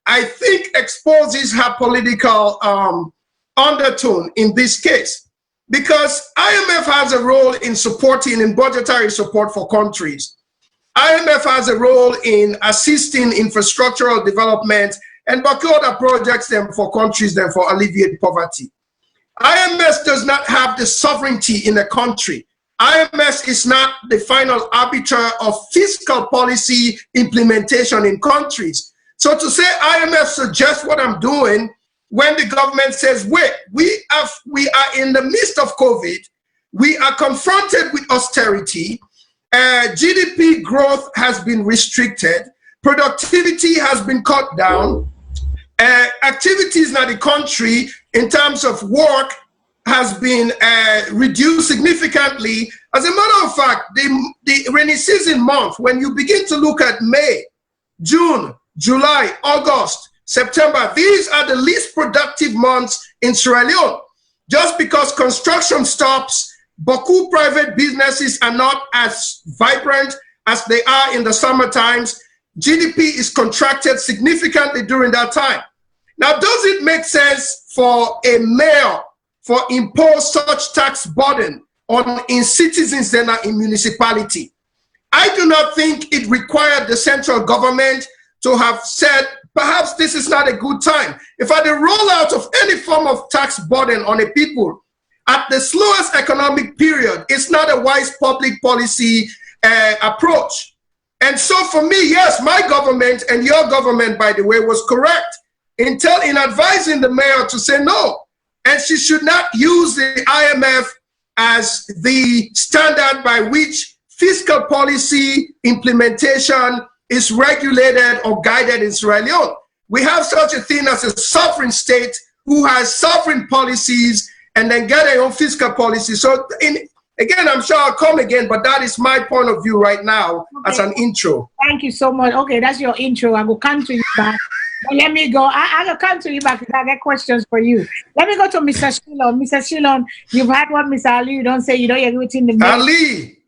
Speaker 2: I think exposes her political undertone in this case, because IMF has a role in supporting, in budgetary support for countries. IMF has a role in assisting infrastructural development and other projects them for countries then for alleviate poverty. IMF does not have the sovereignty in a country. IMF is not the final arbiter of fiscal policy implementation in countries. So to say IMF suggests what I'm doing when the government says, wait, we are in the midst of COVID, we are confronted with austerity, GDP growth has been restricted, productivity has been cut down, activities in the country in terms of work has been reduced significantly. As a matter of fact, the rainy season month, when you begin to look at May, June, July, August, September, these are the least productive months in Sierra Leone. Just because construction stops, beaucoup private businesses are not as vibrant as they are in the summer times. GDP is contracted significantly during that time. Now, does it make sense for a mayor for impose such tax burden in citizens and in municipality? I do not think it required the central government to have said, perhaps this is not a good time. If at the rollout of any form of tax burden on a people at the slowest economic period, it's not a wise public policy approach. And so for me, yes, my government and your government, by the way, was correct in advising the mayor to say no. And she should not use the IMF as the standard by which fiscal policy implementation is regulated or guided in Sierra Leone. We have such a thing as a sovereign state who has sovereign policies and then get their own fiscal policy. So again, I'm sure I'll come again, but that is my point of view right now as an intro.
Speaker 1: Thank you so much. Okay, that's your intro. I will come to you back. But let me go. I will come to you back because I got questions for you. Let me go to Mr. Shilon. Mr. Shilon, you've had what, Mr. Ali? You don't say you don't agree with him.
Speaker 2: Ali.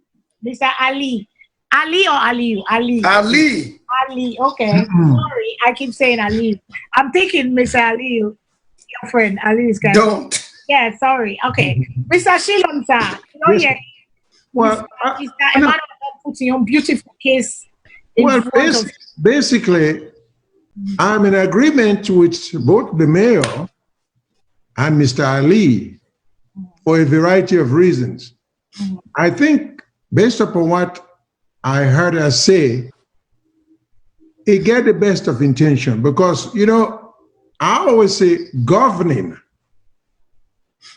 Speaker 1: Mr. Ali. Ali or Ali? Ali.
Speaker 2: Ali.
Speaker 1: Ali. Okay. Sorry, I keep saying Ali. I'm thinking Mr. Ali, your friend. Ali is kind
Speaker 2: Don't.
Speaker 1: Yeah, sorry. Okay. Mr. Shilon, sir. You know,
Speaker 3: Well,
Speaker 1: Mr. Emmanuel putting your beautiful case.
Speaker 3: Basically, I'm in agreement with both the mayor and Mr. Ali for a variety of reasons. I think based upon what I heard her say, it get the best of intention because, you know, I always say governing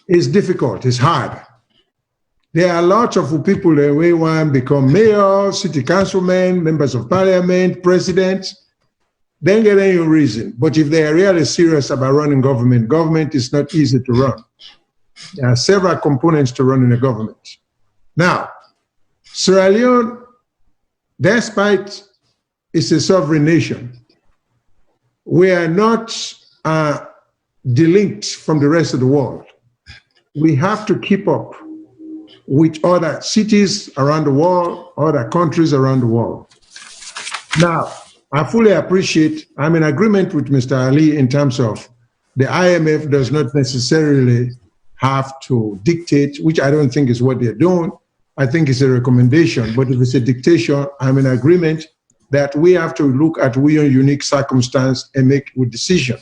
Speaker 3: is difficult, it's hard. There are lots of people that way want to become mayor, city councilmen, members of parliament, presidents. Then get any reason. But if they are really serious about running government is not easy to run. There are several components to running a government. Now, Sierra Leone, despite it's a sovereign nation, we are not delinked from the rest of the world. We have to keep up with other cities around the world, other countries around the world. Now, I fully appreciate, I'm in agreement with Mr. Ali in terms of the IMF does not necessarily have to dictate, which I don't think is what they're doing. I think it's a recommendation, but if it's a dictation, I'm in agreement that we have to look at our unique circumstance and make a decision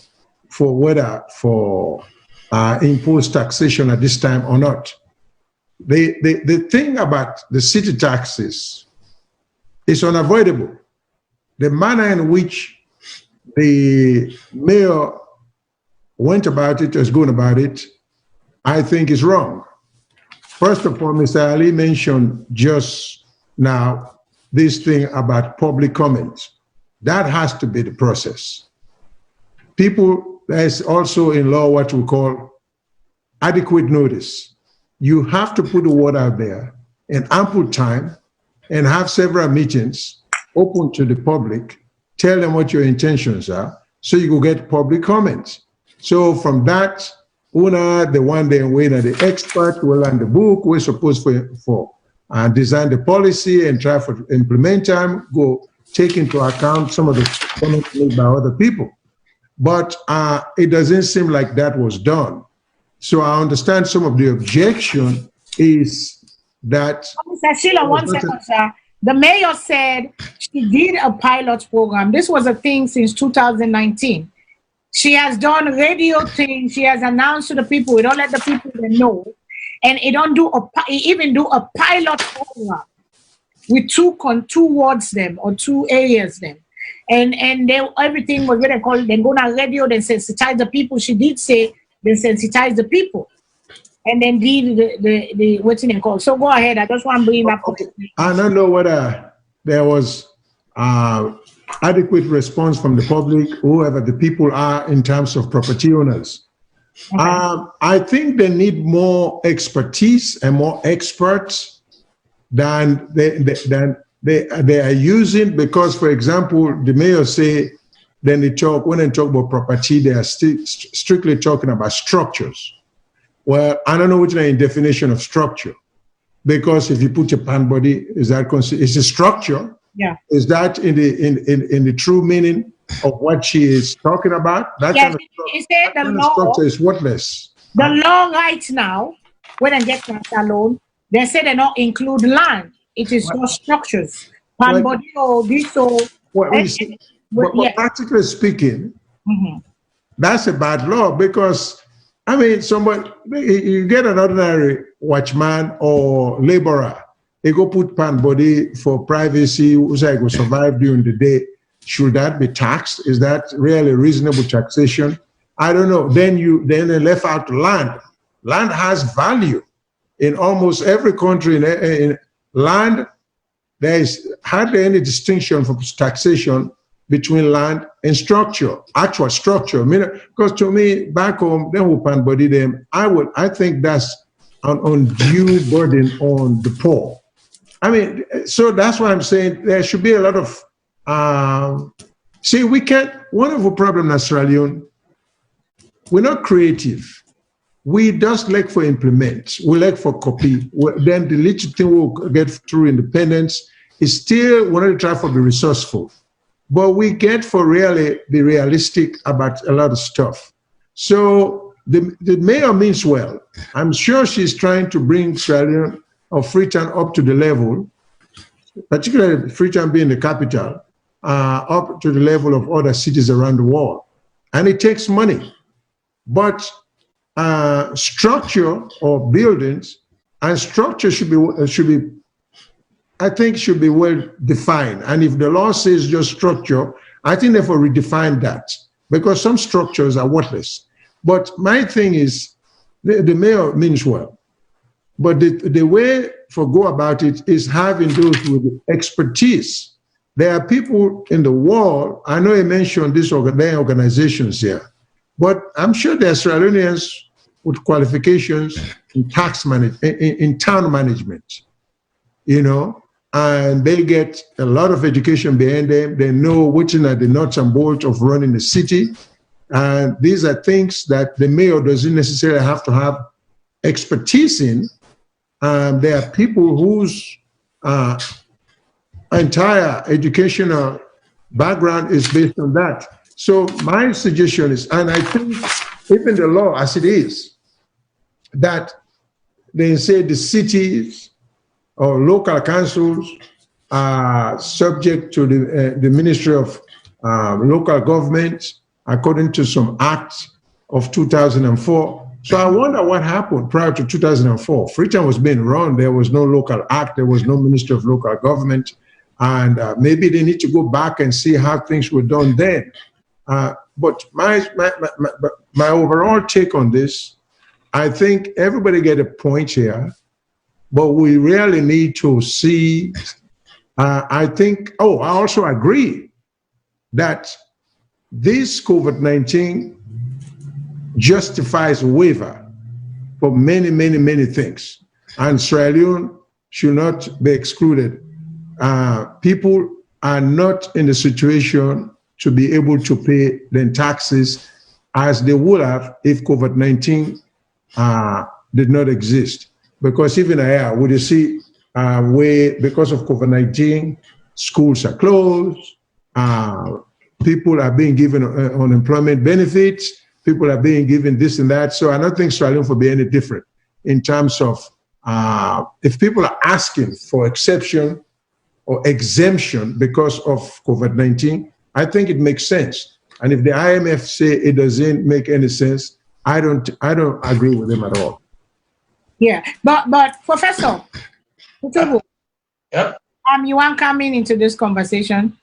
Speaker 3: for whether for impose taxation at this time or not. The thing about the city taxes is unavoidable. The manner in which the mayor went about it, is going about it, I think is wrong. First of all, Mr. Ali mentioned just now this thing about public comment. That has to be the process. People, there's also in law what we call adequate notice. You have to put the word out there in ample time and have several meetings open to the public, tell them what your intentions are, so you will get public comments. So from that, Una, the one day winner, the expert will learn the book, we're supposed for design the policy and try for implement them, go take into account some of the comments made by other people. But it doesn't seem like that was done. So I understand some of the objection is that—
Speaker 1: Mr. Sheila, 1 second, sir. The mayor said she did a pilot program. This was a thing since 2019. She has done radio things. She has announced to the people. We don't let the people know. And it don't do even do a pilot program with two wards them or 2 areas them. And they, everything was what they call, then go on radio, then sensitize the people. She did say, then sensitize the people. And then did the what's in called. So go ahead. I just want to bring up.
Speaker 3: Okay. I don't know whether there was adequate response from the public, whoever the people are, in terms of property owners. Okay. I think they need more expertise and more experts than they are using, because, for example, the mayor say, when they talk about property, they are strictly talking about structures. Well, I don't know which is the definition of structure, because if you put a pan body, is that it's a structure?
Speaker 1: Yeah.
Speaker 3: Is that in the true meaning of what she is talking about? That
Speaker 1: yes,
Speaker 3: kind of structure is worthless.
Speaker 1: The law right now, when I get to Salone, they say they don't include land. It is just structures. Pan body or this or.
Speaker 3: But practically speaking, that's a bad law, because I mean, you get an ordinary watchman or laborer, they go put pan body for privacy, who's like will survive during the day. Should that be taxed? Is that really reasonable taxation? I don't know. Then they left out land. Land has value in almost every country. In land, there is hardly any distinction for taxation between land and structure, actual structure. I mean, because to me, back home, then we pan body them. I think that's an undue burden on the poor. I mean, so that's why I'm saying there should be a lot of, we can't, one of the problems in Sierra Leone, we're not creative. We just like for implement, we like for copy. Then the little thing we'll get through independence is still want to try for be resourceful. But we get for really be realistic about a lot of stuff. So the mayor means well. I'm sure she's trying to bring Sierra Leone or Freetown up to the level, particularly Freetown being the capital, up to the level of other cities around the world. And it takes money. But structure or buildings and structure should be I think should be well defined. And if the law says just structure, I think therefore redefine that, because some structures are worthless. But my thing is, the mayor means well, but the way for go about it is having those with expertise. There are people in the world, I know you mentioned these organizations here, but I'm sure there are Sierra Leoneans with qualifications in in town management, you know, and they get a lot of education behind them. They know which are the nuts and bolts of running the city. And these are things that the mayor doesn't necessarily have to have expertise in. There are people whose entire educational background is based on that. So my suggestion is, and I think even the law as it is, that they say the cities or local councils are subject to the Ministry of Local Government, according to some acts of 2004. So I wonder what happened prior to 2004. Freetown was being run. There was no local act. There was no Ministry of Local Government. And maybe they need to go back and see how things were done then. But my overall take on this, I think everybody get a point here, but we really need to see, I also agree that this COVID-19 justifies waiver for many, many, many things. And Sierra Leone should not be excluded. People are not in the situation to be able to pay their taxes as they would have if COVID-19 did not exist. Because even here, would you see where because of COVID-19, schools are closed, people are being given unemployment benefits, people are being given this and that. So I don't think Sierra Leone will be any different in terms of if people are asking for exception or exemption because of COVID-19, I think it makes sense. And if the IMF say it doesn't make any sense, I don't agree with them at all.
Speaker 1: Yeah, but Professor,
Speaker 4: yep.
Speaker 1: You want coming into this conversation?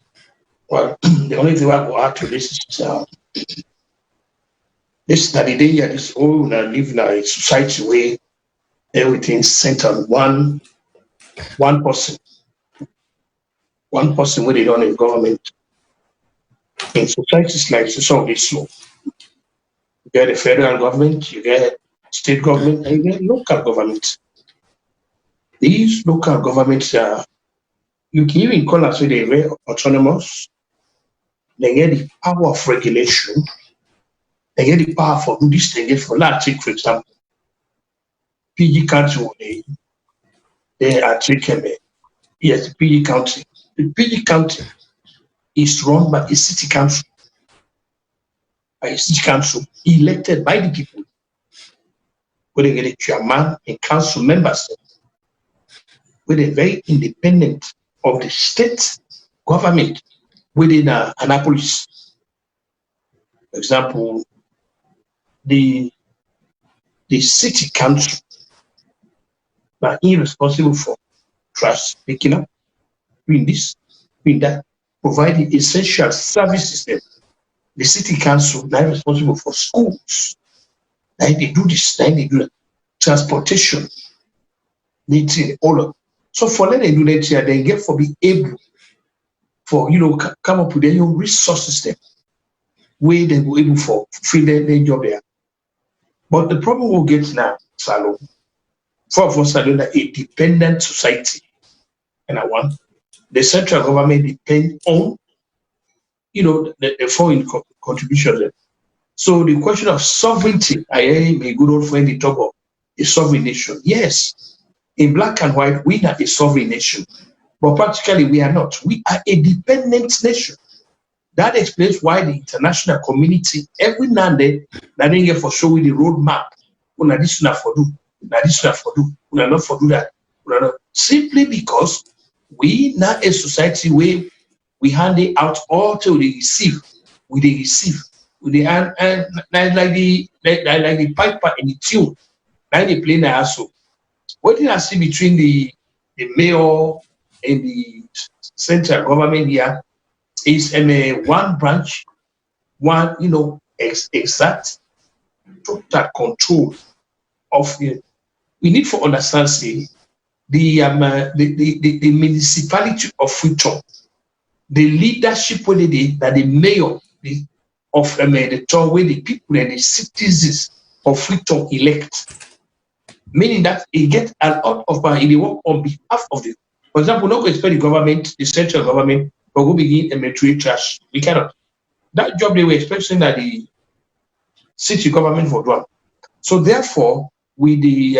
Speaker 4: Well, the only thing I will add to this is this that the danger is all live in a society where everything's centered on one person. One person with it on in government. In societies like this, so you get the federal government, you get state government, and you get local government. These local governments are, you can even call us they very autonomous. They get the power of regulation. They get the power for this, they get for that. Take, for example, PG County, they are taking yes, PG County. The PG County is run by a city council. Elected by the people. Where they get a chairman and council members. Where they're very independent of the state government within Annapolis. For example, the city council are irresponsible for trash picking up, doing this, doing that, providing essential services. The city council now responsible for schools. Now they do this, now they do that. Transportation, they all of. So for them they do that here, they get for be able for come up with their own resources there, where they were able for free their job there. But the problem we'll get now, Salone, for us are a dependent society, and I want the central government depend on the foreign contributions. So the question of sovereignty, I am a good old friend in talk of a sovereign nation. Yes, in black and white, we are a sovereign nation, but practically we are not. We are a dependent nation. That explains why the international community every now and then they get for showing the roadmap. Una this una for do, una this una for do, una not for do that. Simply because we not a society where we hand it out all till they receive. We they receive. We they and like the piper in the tune. Now they play now so. What did I see between the mayor and the central government here is one branch, one exact total control of it. We need to understand say the municipality of Freetown, the leadership where that the mayor of the town where the people and the citizens of Freetown elect, meaning that he get a lot of money, they work on behalf of the. For example, not going to expect the government, the central government, but go begin and treat trash. We cannot. That job they were expecting that the city government would run. So therefore, with the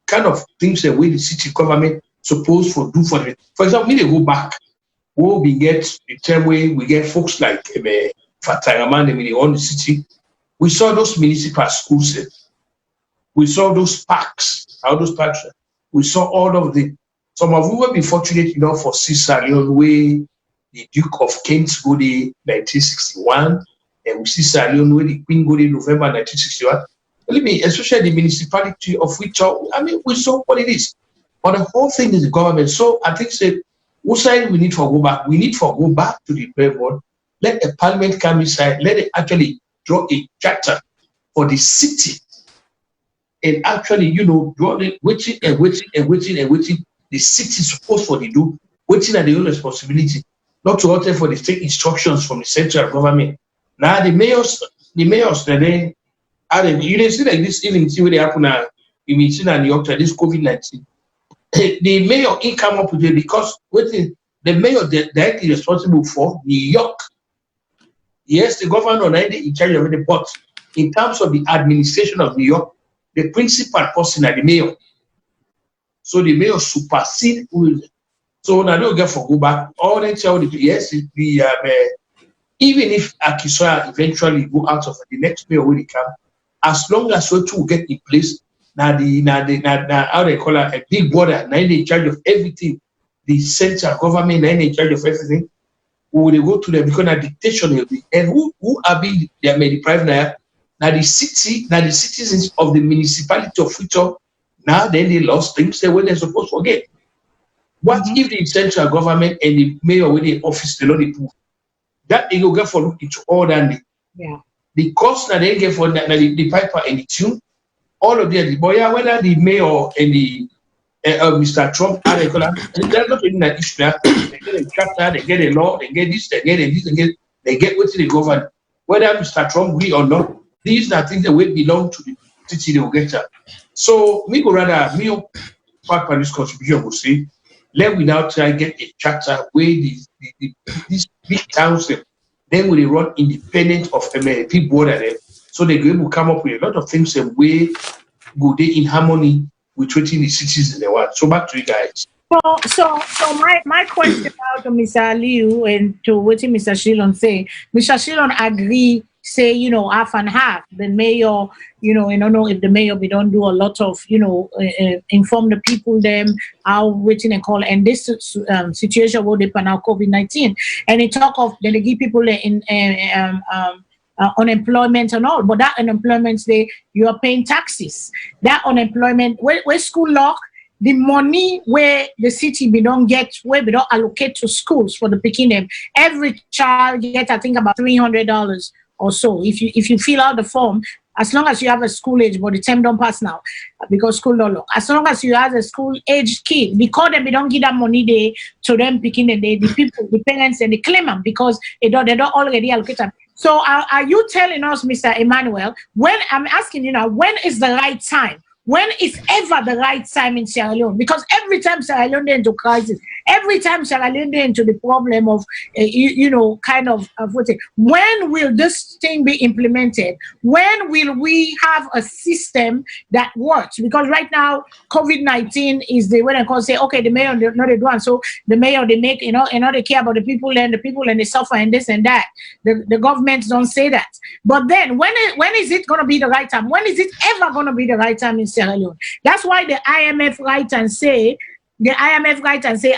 Speaker 4: kind of things that we the city government supposed to do for it. For example, we go back, we get the term where we get folks like Fataraman, they own the city. We saw those municipal schools. We saw those parks. How those parks. We saw all of the. Some of you will be fortunate enough for Salone, where the Duke of Kent go there 1961. we see Salone where the Queen go in November 1961. Believe me, especially the municipality of Freetown, I mean, we saw what it is. But the whole thing is the government. So I think say, what side we need to go back? We need to go back to the prayer board. Let the parliament come inside. Let it actually draw a charter for the city. And actually, you know, draw it, waiting. The city is supposed to do, waiting at their own responsibility, not to alter for the state instructions from the central government. Now the mayors, then, you didn't see like this even see what they happen now. You mean see New York this COVID-19. The mayor he come up with it because the mayor directly responsible for New York. Yes, the governor is in charge of it, but in terms of the administration of New York, the principal person is the mayor. So the mayor supersede. So now don't get for go back. All they tell the yes, even if Akisoya eventually go out of the next mayor will come, as long as we two get in place, now how they call it a big brother, now in charge of everything, the central government now in charge of everything, we will go to them because now dictation will be and who are being they may deprive now the citizens of the municipality of Freetown, now then they lost things they were supposed to forget. What if the central government and the mayor with the office they don't approve? That they go get for look into all that.
Speaker 1: Yeah.
Speaker 4: The cost that they get for the piper and the tune, all of them, but yeah, whether the mayor and the Mr. Trump are they're not in that issue. They get a chapter, they get a law, they get this, they get this, they get what they govern. Whether Mr. Trump agree or not, these are things that will belong to the city they will get at. So me go rather me part of this contribution will say, let we now try get a chapter where these big council then will they run independent of people that them, so they will come up with a lot of things and way go they in harmony with treating the cities in the world. So back to you guys.
Speaker 1: So my question now to Mr. Liu and to what Mr. Shilon say. Mr. Shilon agree, say, you know, half and half. The mayor, you know, I don't know if the mayor we don't do a lot of, you know, inform the people them how waiting and call and this situation will depend on COVID-19 and they talk of then they give people in unemployment and all, but that unemployment you are paying taxes. That unemployment where school lock. The money where the city we don't get, where we don't allocate to schools for the picking them. Every child get, I think, about $300 or so. If you fill out the form, as long as you have a school age, but the term don't pass now because school don't look. As long as you have a school age kid, because them we don't give that money they to them picking the people, the parents and they claim them because they don't already allocate them. So are you telling us, Mr. Emmanuel, when I'm asking you now, when is the right time? When is ever the right time in Sierra Leone? Because every time Sierra Leone into crisis, every time Sierra Leone into the problem of, you know, kind of when will this thing be implemented? When will we have a system that works? Because right now, COVID-19 is the way they call say, okay, the mayor not they do, and so the mayor they make, you know, and they care about the people and they suffer and this and that. The governments don't say that. But then when is it going to be the right time? When is it ever going to be the right time in Sierra Leone? That's why the IMF write and say,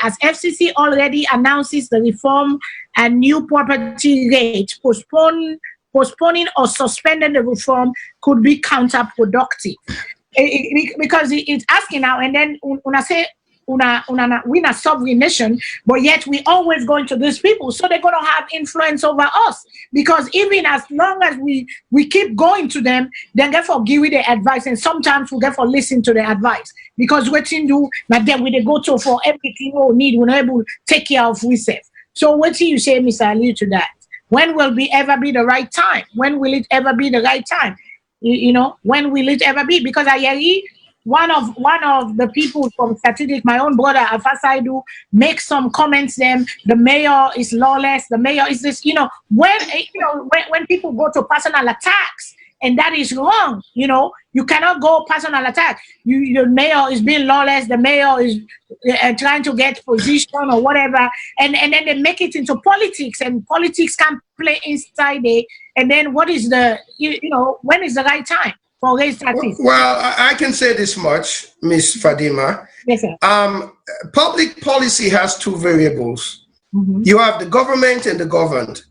Speaker 1: as FCC already announces the reform and new property rate, postponing or suspending the reform could be counterproductive. Because it's asking now, and then when I say, we're not sovereign nation, but yet we always going to these people, so they're going to have influence over us. Because even as long as we keep going to them, then get for give the advice, and sometimes we get for listen to the advice. Because what you do, but then we they go to for everything we need, we're not able to take care of ourselves. So what do you say, Mr. Ali, to that? When will it ever be the right time? When will it ever be the right time? You know, when will it ever be? Because one of the people from Strategic, my own brother Afasaidu, make some comments. Them the mayor is lawless. The mayor is this. You know, when people go to personal attacks, and that is wrong. You know, you cannot go personal attack. The mayor is being lawless. The mayor is trying to get position or whatever, and then they make it into politics, and politics can play inside it. And then what is the when is the right time?
Speaker 2: Well, I can say this much, Ms. Fadima.
Speaker 1: Yes, sir.
Speaker 2: Public policy has two variables.
Speaker 1: Mm-hmm.
Speaker 2: You have the government and the governed.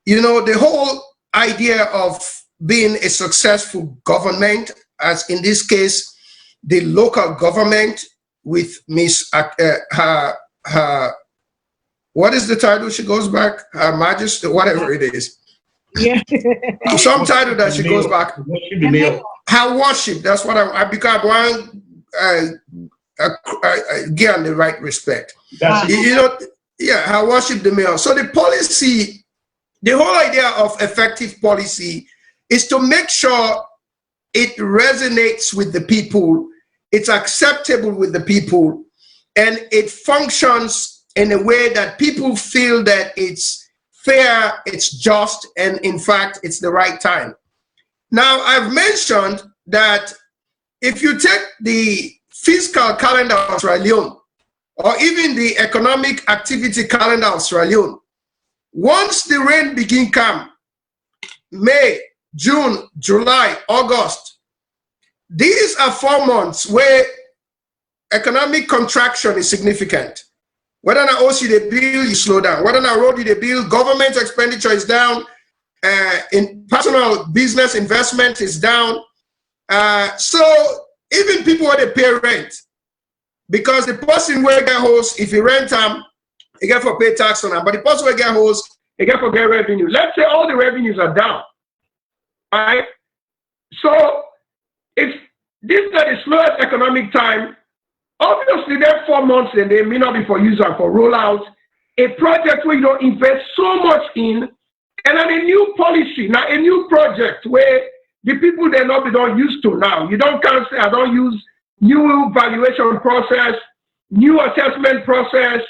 Speaker 2: You know, the whole idea of being a successful government, as in this case, the local government with Miss what is the title she goes back? Her Majesty, whatever it is.
Speaker 1: Yeah.
Speaker 2: Some title that she goes back. Her worship. That's what I become one. Get on the right respect. You know, yeah, her worship the mayor. So the policy, the whole idea of effective policy is to make sure it resonates with the people, it's acceptable with the people, and it functions in a way that people feel that it's fair, it's just, and in fact, it's the right time. Now, I've mentioned that if you take the fiscal calendar of Sierra Leone, or even the economic activity calendar of Sierra Leone, once the rain begin come, May, June, July, August, these are 4 months where economic contraction is significant. Whether or not OC the bill, you slow down. Whether or not road the bill, government expenditure is down. In personal business investment is down. So even people where they pay rent, because the person where get host, if you rent them, you get for pay tax on them. But the person where get host, you get for get revenue. Let's say all the revenues are down, right? So if this is the slowest economic time, obviously there are 4 months and they may not be for use and for rollout. A project where you don't invest so much in, and then a new policy, now a new project where the people they not be don't used to now. You don't cancel, I don't use new valuation process, new assessment process.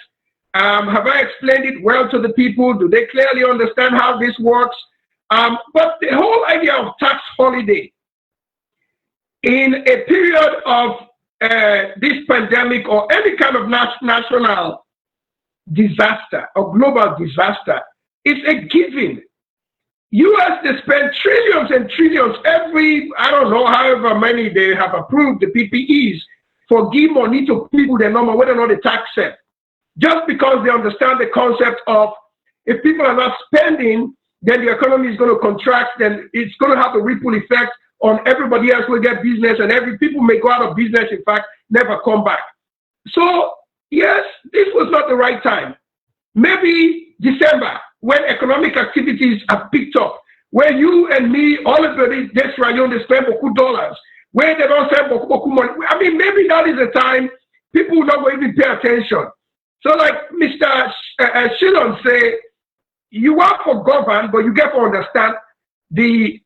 Speaker 2: Have I explained it well to the people? Do they clearly understand how this works? But the whole idea of tax holiday in a period of this pandemic or any kind of national disaster or global disaster, it's a given. US, they spend trillions and trillions every, I don't know, however many they have approved the PPEs for give money to people they know whether or not they tax them. Just because they understand the concept of if people are not spending, then the economy is going to contract, then it's going to have a ripple effect on everybody else will get business, and every people may go out of business, in fact, never come back. So, yes, this was not the right time. Maybe December, when economic activities have picked up, where you and me, all of this rayon, they spend beaucoup dollars, where they don't spend beaucoup money. I mean, maybe that is the time people will not even pay attention. So like Mr. Shilon say, you work for government, but you get to understand the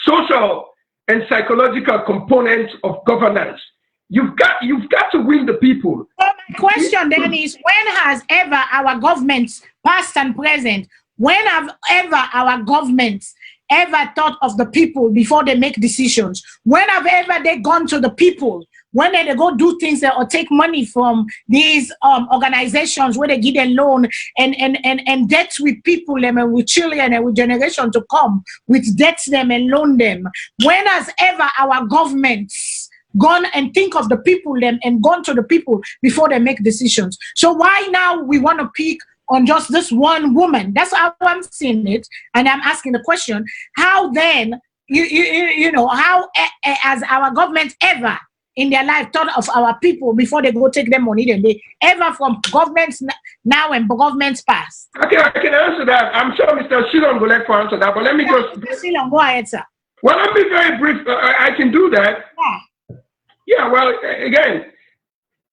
Speaker 2: social and psychological components of governance. You've got to win the people.
Speaker 1: So my question then is, when has ever our governments, past and present, when have ever our governments ever thought of the people before they make decisions? When have ever they gone to the people? When they go do things or take money from these organizations where they give a loan and debts with people and with children and with generation to come, with debts them and loan them? When has ever our governments gone and think of the people them and gone to the people before they make decisions? So why now we want to pick on just this one woman? That's how I'm seeing it, and I'm asking the question: how then you know how has our government ever in their life thought of our people before they go take their money? Then they ever from governments now and governments past?
Speaker 2: Okay, I can answer that. I'm sure Mr. Shilon will let me answer that, but let me just.
Speaker 1: Mr. Shilon, go ahead, sir.
Speaker 2: Well, let me be very brief. I can do that. Yeah. Well, again,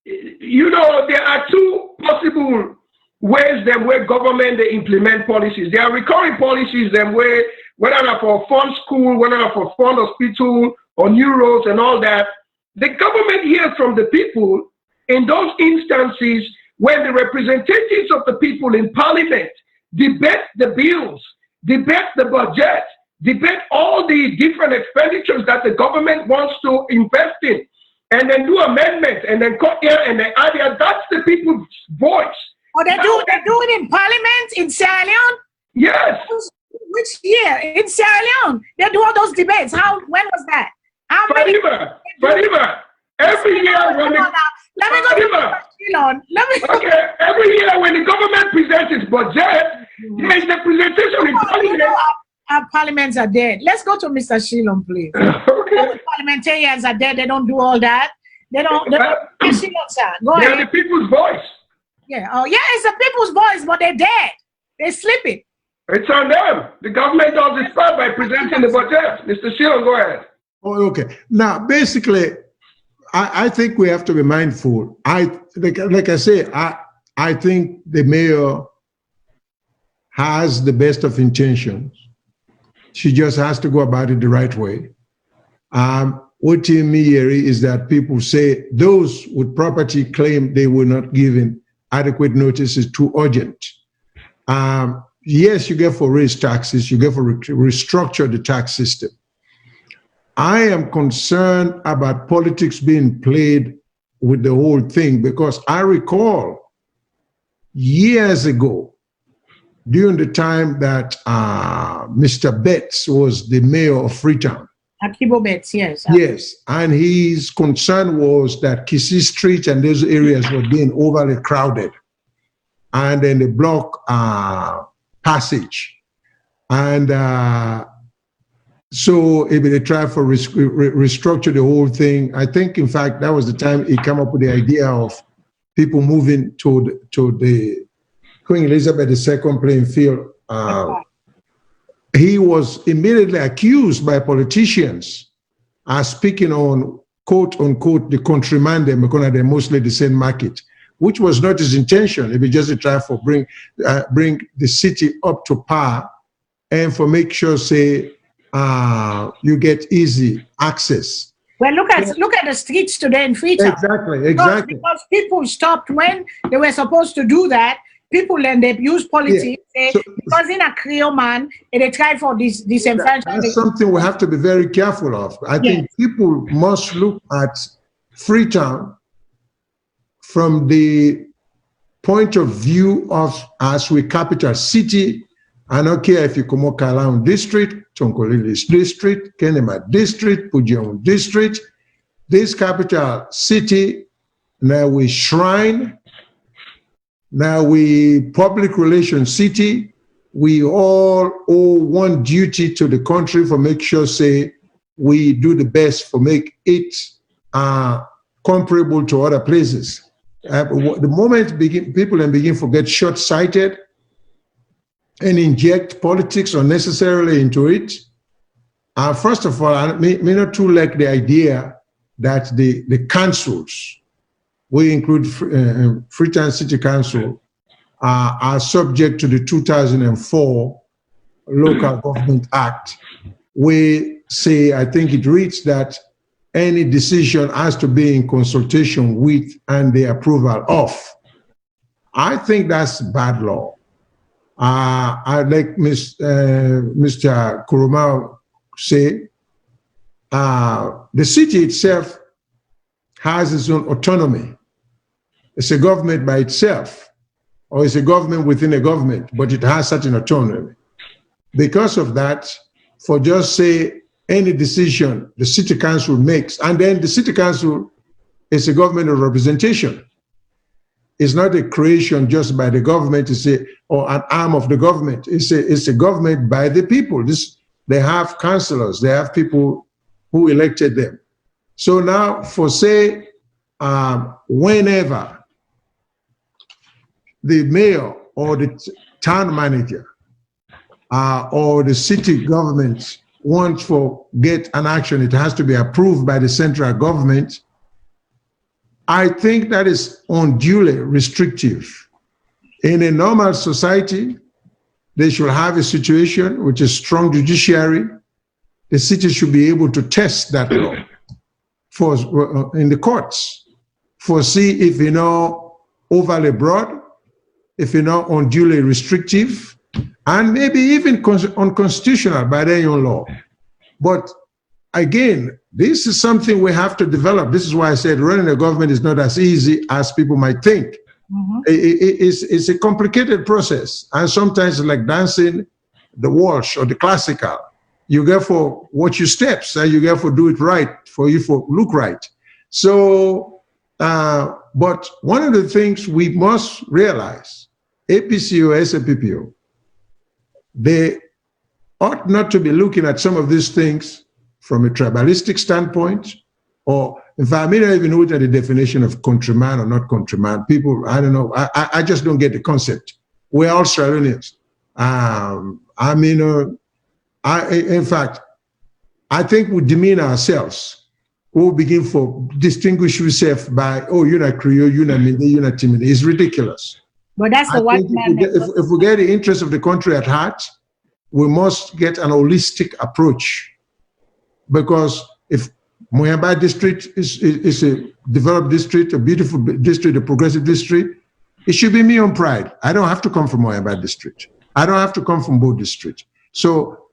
Speaker 2: you know, there are two possible ways that where government they implement policies. There are recurring policies them where whether not for fund school, whether not for fund hospital or new roads and all that. The government hears from the people in those instances when the representatives of the people in parliament debate the bills, debate the budget, debate all the different expenditures that the government wants to invest in, and then do amendments, and then cut here and then add here. That's the people's voice.
Speaker 1: Oh, they do it in parliament in Sierra Leone?
Speaker 2: Yes.
Speaker 1: Which year? In Sierra Leone? They do all those debates. When was that? How many?
Speaker 2: Forever. Every year when
Speaker 1: every
Speaker 2: year when the government presents its budget, there is a presentation in parliament.
Speaker 1: our parliaments are dead. Let's go to Mr. Shilon, please.
Speaker 8: Okay.
Speaker 1: Parliamentarians are dead. They don't do all that. They don't. Shilon, sir. Go
Speaker 8: They're
Speaker 1: ahead.
Speaker 8: the people's voice.
Speaker 1: Yeah. Oh, yeah. It's the people's voice, but they're dead. They're sleeping.
Speaker 8: It's on them. The government does its part by presenting the budget. Mr. Shilon, go ahead.
Speaker 3: Oh, okay. Now, basically, I think we have to be mindful. Like I say, I think the mayor has the best of intentions. She just has to go about it the right way. What me here is that people say those with property claim they were not given adequate notice is too urgent. Yes, you get for raise taxes, you get for restructure the tax system. I am concerned about politics being played with the whole thing because I recall years ago, during the time that Mr. Betts was the mayor of Freetown.
Speaker 1: Akibo Betts, yes.
Speaker 3: Yes, and his concern was that Kisi Street and those areas were being overly crowded. And then they block passage. And so if they try for restructure the whole thing, I think, in fact, that was the time he came up with the idea of people moving to the Queen Elizabeth II playing field. He was immediately accused by politicians as speaking on, quote unquote, the countryman, because they're mostly the same market, which was not his intention. If he just try for bring the city up to par and for make sure, say, you get easy access.
Speaker 1: Well, look at the streets today in Freetown.
Speaker 3: Exactly.
Speaker 1: Because people stopped when they were supposed to do that. People and they use politics because in a Creole man, they try for this disenfranchisement.
Speaker 3: That's something we have to be very careful of. I think people must look at Freetown from the point of view of as we capital city. I don't care if you come up Salone district, Tonkolilis district, Kenema district, Pujion district. This capital city, now we shrine. Now we public relations city, we all owe one duty to the country for make sure, say, we do the best for make it comparable to other places. The moment people begin to get short-sighted and inject politics unnecessarily into it, first of all, I may not too like the idea that the councils, we include Freetown City Council, are subject to the 2004 Local Government Act. We say, I think it reads that any decision has to be in consultation with and the approval of. I think that's bad law. I like Mr. Kuruma say, the city itself has its own autonomy. It's a government by itself, or it's a government within a government, but it has such an autonomy. Because of that, for just say any decision the city council makes, and then the city council is a government of representation. It's not a creation just by the government, or an arm of the government. It's a government by the people. They have councillors, they have people who elected them. So now for say, whenever the mayor or the town manager or the city government wants to get an action, it has to be approved by the central government. I think that is unduly restrictive. In a normal society, they should have a situation with a strong judiciary. The city should be able to test that law in the courts for see if overly broad, if unduly restrictive, and maybe even unconstitutional by their own law. But again, this is something we have to develop. This is why I said running a government is not as easy as people might think. Mm-hmm. It's a complicated process, and sometimes it's like dancing the waltz or the classical. You get for watch your steps, and you get for do it right, for you for look right. So, but one of the things we must realize, APCO, SAPPO, they ought not to be looking at some of these things from a tribalistic standpoint, or in fact, I may not even know what the definition of countryman or not countryman. People, I don't know. I just don't get the concept. We're all Australians. In fact, I think we demean ourselves. We'll begin to distinguish yourself by, oh, you're not Creole, you're not Minde, you're not Timide. It's ridiculous.
Speaker 1: But that's the white man.
Speaker 3: If we get the interest of the country at heart, we must get an holistic approach. Because if Moyamba district is a developed district, a beautiful district, a progressive district, it should be me on pride. I don't have to come from Moyamba district. I don't have to come from Bo district. So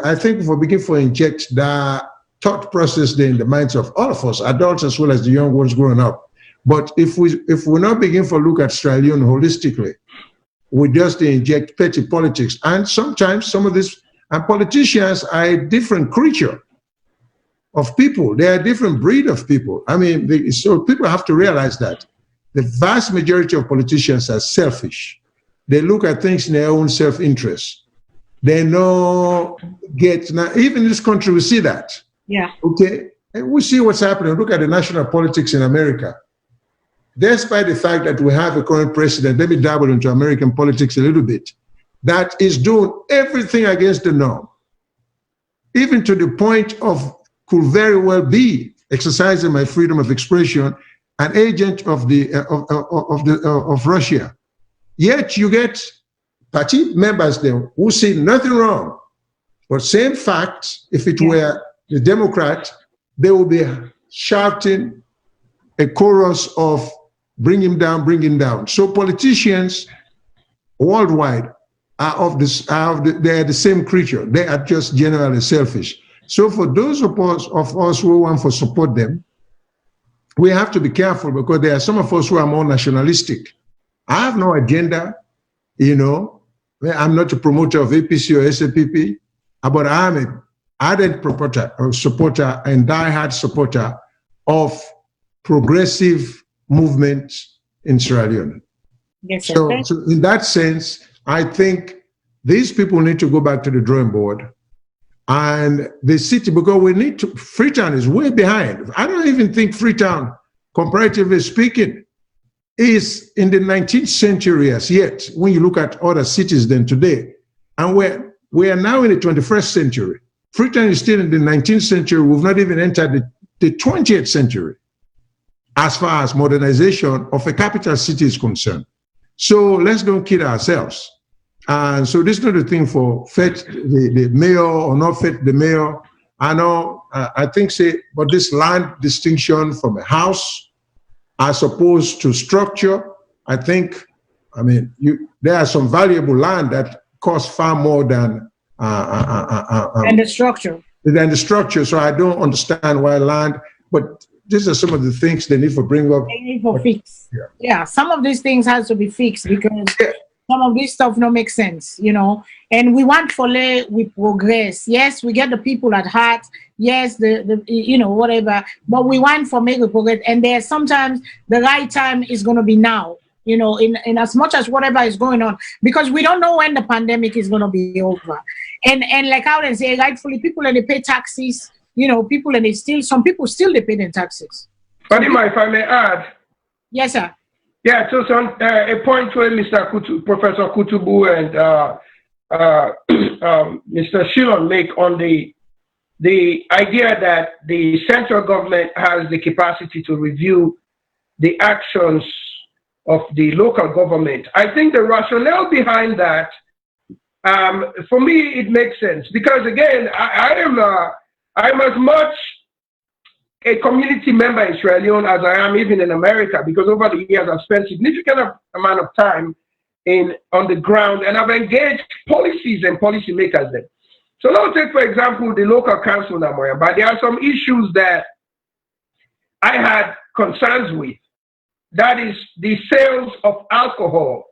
Speaker 3: I think if we begin to inject that thought process there in the minds of all of us, adults as well as the young ones growing up. But if we not begin to look at Sierra Leone holistically, we just inject petty politics. And sometimes some of these politicians are a different creature of people. They are a different breed of people. I mean, so people have to realize that the vast majority of politicians are selfish. They look at things in their own self-interest. They now, even in this country, we see that.
Speaker 1: Yeah.
Speaker 3: Okay. And we see what's happening. Look at the national politics in America. Despite the fact that we have a current president, let me dabble into American politics a little bit, that is doing everything against the norm, even to the point of could very well be exercising my freedom of expression, an agent of Russia. Yet you get party members there who see nothing wrong, but same fact, if it were the Democrat, they will be shouting a chorus of bring him down, bring him down. So politicians worldwide are they are the same creature. They are just generally selfish. So for those of us who want to support them, we have to be careful, because there are some of us who are more nationalistic. I have no agenda, I'm not a promoter of APC or SAPP, but I'm an ardent supporter and diehard supporter of progressive movement in Sierra Leone.
Speaker 1: Yes,
Speaker 3: so in that sense, I think these people need to go back to the drawing board. And the city, because Freetown is way behind. I don't even think Freetown, comparatively speaking, is in the 19th century as yet, when you look at other cities than today. And we are now in the 21st century. Freetown is still in the 19th century. We've not even entered the 20th century as far as modernization of a capital city is concerned. So let's don't kid ourselves. And so this is not a thing for the mayor or not the mayor. I know, I think, but this land distinction from a house as opposed to structure, I think, there are some valuable land that costs far more than
Speaker 1: and the structure.
Speaker 3: Than the structure. So I don't understand why land, but these are some of the things they need to bring up.
Speaker 1: They need to fix. Yeah, some of these things has to be fixed, because some of this stuff don't make sense, and we want we progress. Yes, we get the people at heart. Yes, whatever, but we want for make a progress. And there's sometimes the right time is going to be now, in as much as whatever is going on, because we don't know when the pandemic is going to be over. And like I would say, rightfully, people and they pay taxes, people and some people still they pay their taxes.
Speaker 8: Fadima, if I may add.
Speaker 1: Yes, sir.
Speaker 8: Yeah, so a point where Professor Kutubu and Mr. Shillon make on the idea that the central government has the capacity to review the actions of the local government. I think the rationale behind that, for me, it makes sense, because again, I'm as much a community member in Sierra Leone as I am even in America, because over the years I've spent significant amount of time on the ground, and I've engaged policies and policymakers there. So now take, for example, the local council in Amoya, but there are some issues that I had concerns with. That is the sales of alcohol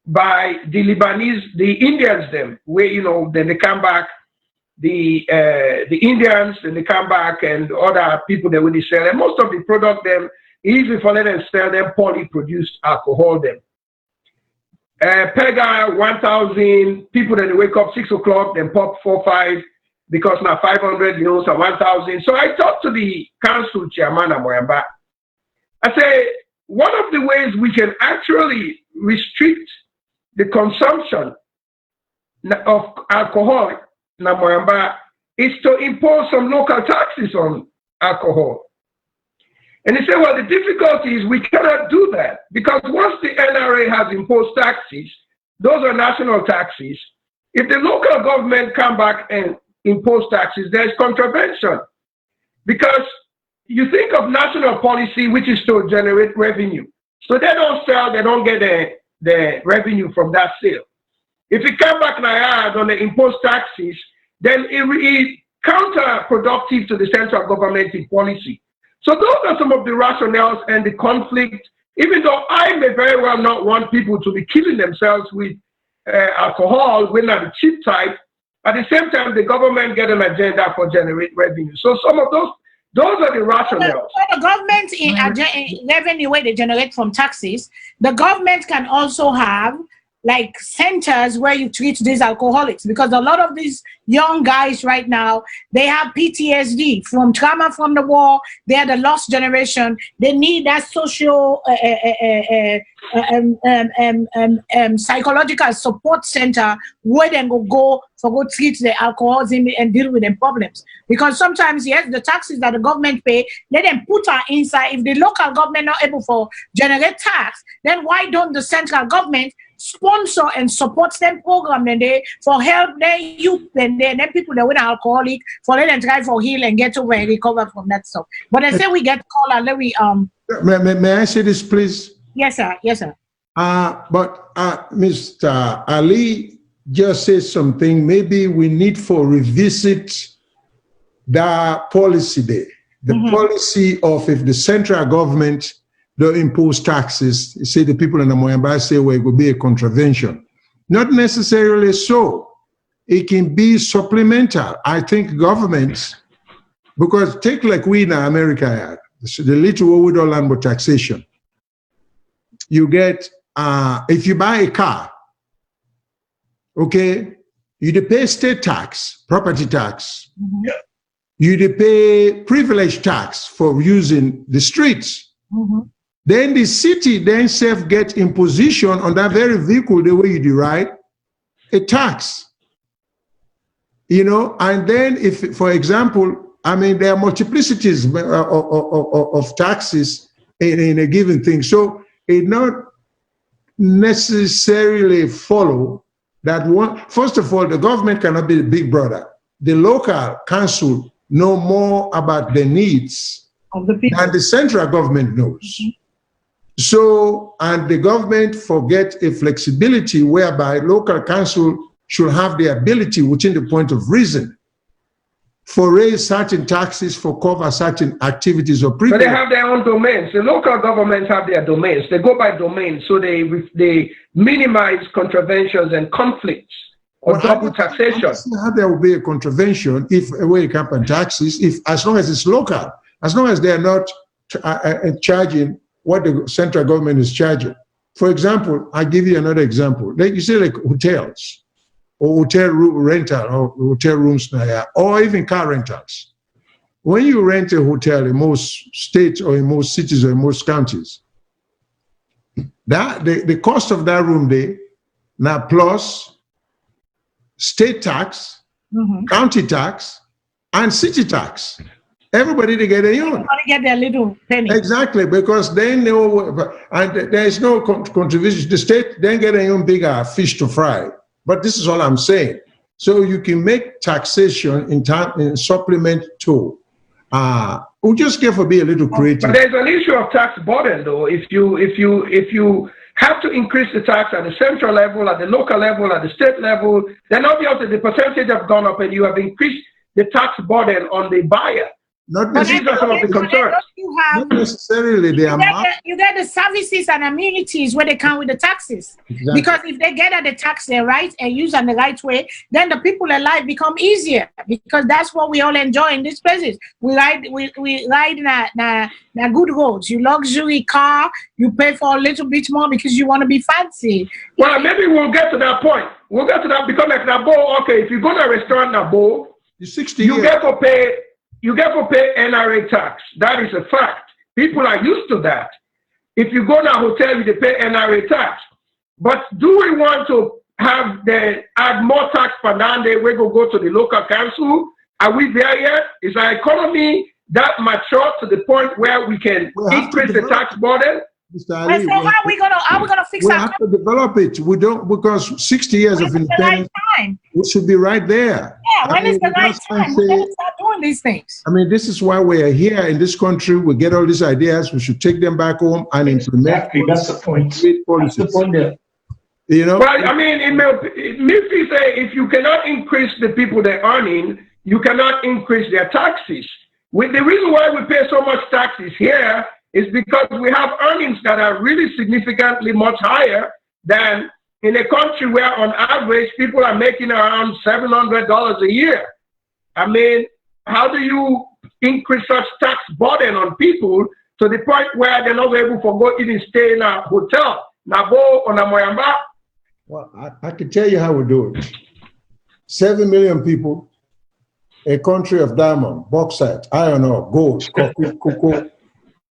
Speaker 8: by the Lebanese, the Indians them, where, then they come back, the Indians, then they come back, and other people that will sell. And most of the product them, easy for them to sell them poorly produced alcohol them. Pega 1,000 people, then they wake up 6 o'clock, then pop 4, 5, because now 500 loans are 1,000. So I talked to the council chairman, Amoyamba. I say, one of the ways we can actually restrict the consumption of alcohol in Amoyamba is to impose some local taxes on alcohol. And he said, well, the difficulty is we cannot do that because once the NRA has imposed taxes, those are national taxes. If the local government come back and impose taxes, there's contravention. Because you think of national policy, which is to generate revenue. So they don't sell, they don't get the revenue from that sale. If it come back now on the imposed taxes, then it counterproductive to the central government in policy. So those are some of the rationales and the conflict, even though I may very well not want people to be killing themselves with alcohol, we're not the cheap type. At the same time, the government get an agenda for generate revenue. So some of those are the rationales.
Speaker 1: So the government in revenue where they generate from taxes, the government can also have like centers where you treat these alcoholics, because a lot of these young guys right now, they have PTSD from trauma from the war. They are the lost generation. They need that social psychological support center where they go treat the alcoholism and deal with them problems. Because sometimes, yes, the taxes that the government pay, let them put her inside. If the local government not able to generate tax, then why don't the central government sponsor and support them program and they for help their youth and then people that were alcoholic for let them try for heal and get over and recover from that stuff. But I say we get call and let we
Speaker 3: May I say this, please?
Speaker 1: Yes, sir. Yes, sir.
Speaker 3: But Mr. Ali just said something. Maybe we need for revisit the policy there. The policy of if the central government don't impose taxes, say the people in the Moyamba say, well, it will be a contravention. Not necessarily so. It can be supplemental. I think governments, because take like we in America, the little we don't learn about taxation. You get, if you buy a car, okay, you pay state tax, property tax. You pay privilege tax for using the streets. Then the city then self get imposition on that very vehicle the way you derive a tax. You know, and then if, for example, I mean, there are multiplicities of taxes in a given thing. So it not necessarily follow that one. First of all, the government cannot be the big brother. The local council know more about the needs
Speaker 1: of the people
Speaker 3: than the central government knows. So, and the government forget a flexibility whereby local council should have the ability within the point of reason for raise certain taxes for cover certain activities or privilege.
Speaker 8: But they have their own domains. The local governments have their domains. They go by domains, so they minimize contraventions and conflicts or double taxation.
Speaker 3: How there will be a contravention if we cap on taxes, if as long as it's local, as long as they are not charging what the central government is charging. For example, I'll give you another example. Like you say, like hotels or hotel rental or hotel rooms, or even car rentals. When you rent a hotel in most states or in most cities or in most counties, that the cost of that room there now plus state tax, county tax, and city tax. Everybody to get their own.
Speaker 1: Everybody get their little penny.
Speaker 3: Exactly, because then they will, and there is no contribution. The state then get their own bigger fish to fry. But this is all I'm saying. So you can make taxation in supplement to. We'll just get for be a little creative.
Speaker 8: But there's an issue of tax burden, though. If you have to increase the tax at the central level, at the local level, at the state level, then obviously the percentage have gone up, and you have increased the tax burden on the buyer.
Speaker 3: Not
Speaker 8: But these are some of the concerns.
Speaker 3: Not necessarily the amount.
Speaker 1: You get the services and amenities where they come with the taxes.
Speaker 3: Exactly.
Speaker 1: Because if they get at the tax they right and use in the right way, then the people alive become easier. Because that's what we all enjoy in these places. We ride na good roads. You luxury car, you pay for a little bit more because you want to be fancy.
Speaker 8: Well, maybe we'll get to that point. We'll get to that because like Nabo, okay, if you go to a restaurant Nabo, you get to pay NRA tax. That is a fact. People are used to that. If you go to a hotel, you pay NRA tax. But do we want to add more tax per day? We go to the local council. Are we there yet? Is our economy that mature to the point where we can increase the tax burden?
Speaker 3: Mr. Ali,
Speaker 1: so how are we gonna fix
Speaker 3: we
Speaker 1: our
Speaker 3: have to develop it. We don't, because 60 years of independence, we should be right there.
Speaker 1: Yeah, when is the right time? We're gonna start doing these things.
Speaker 3: I mean, this is why we are here in this country. We get all these ideas. We should take them back home and implement.
Speaker 4: Exactly, that's the point. That's the point there.
Speaker 3: You know.
Speaker 8: Well, I mean, Miffy say if you cannot increase the people they're earning, you cannot increase their taxes. The reason why we pay so much taxes here is because we have earnings that are really significantly much higher than in a country where on average people are making around $700 a year. I mean, how do you increase such tax burden on people to the point where they're not able to go even stay in a hotel? Nabo or Namoyamba?
Speaker 3: Well, I can tell you how we do it. 7 million people, a country of diamond, bauxite, iron ore, gold, coffee, cocoa.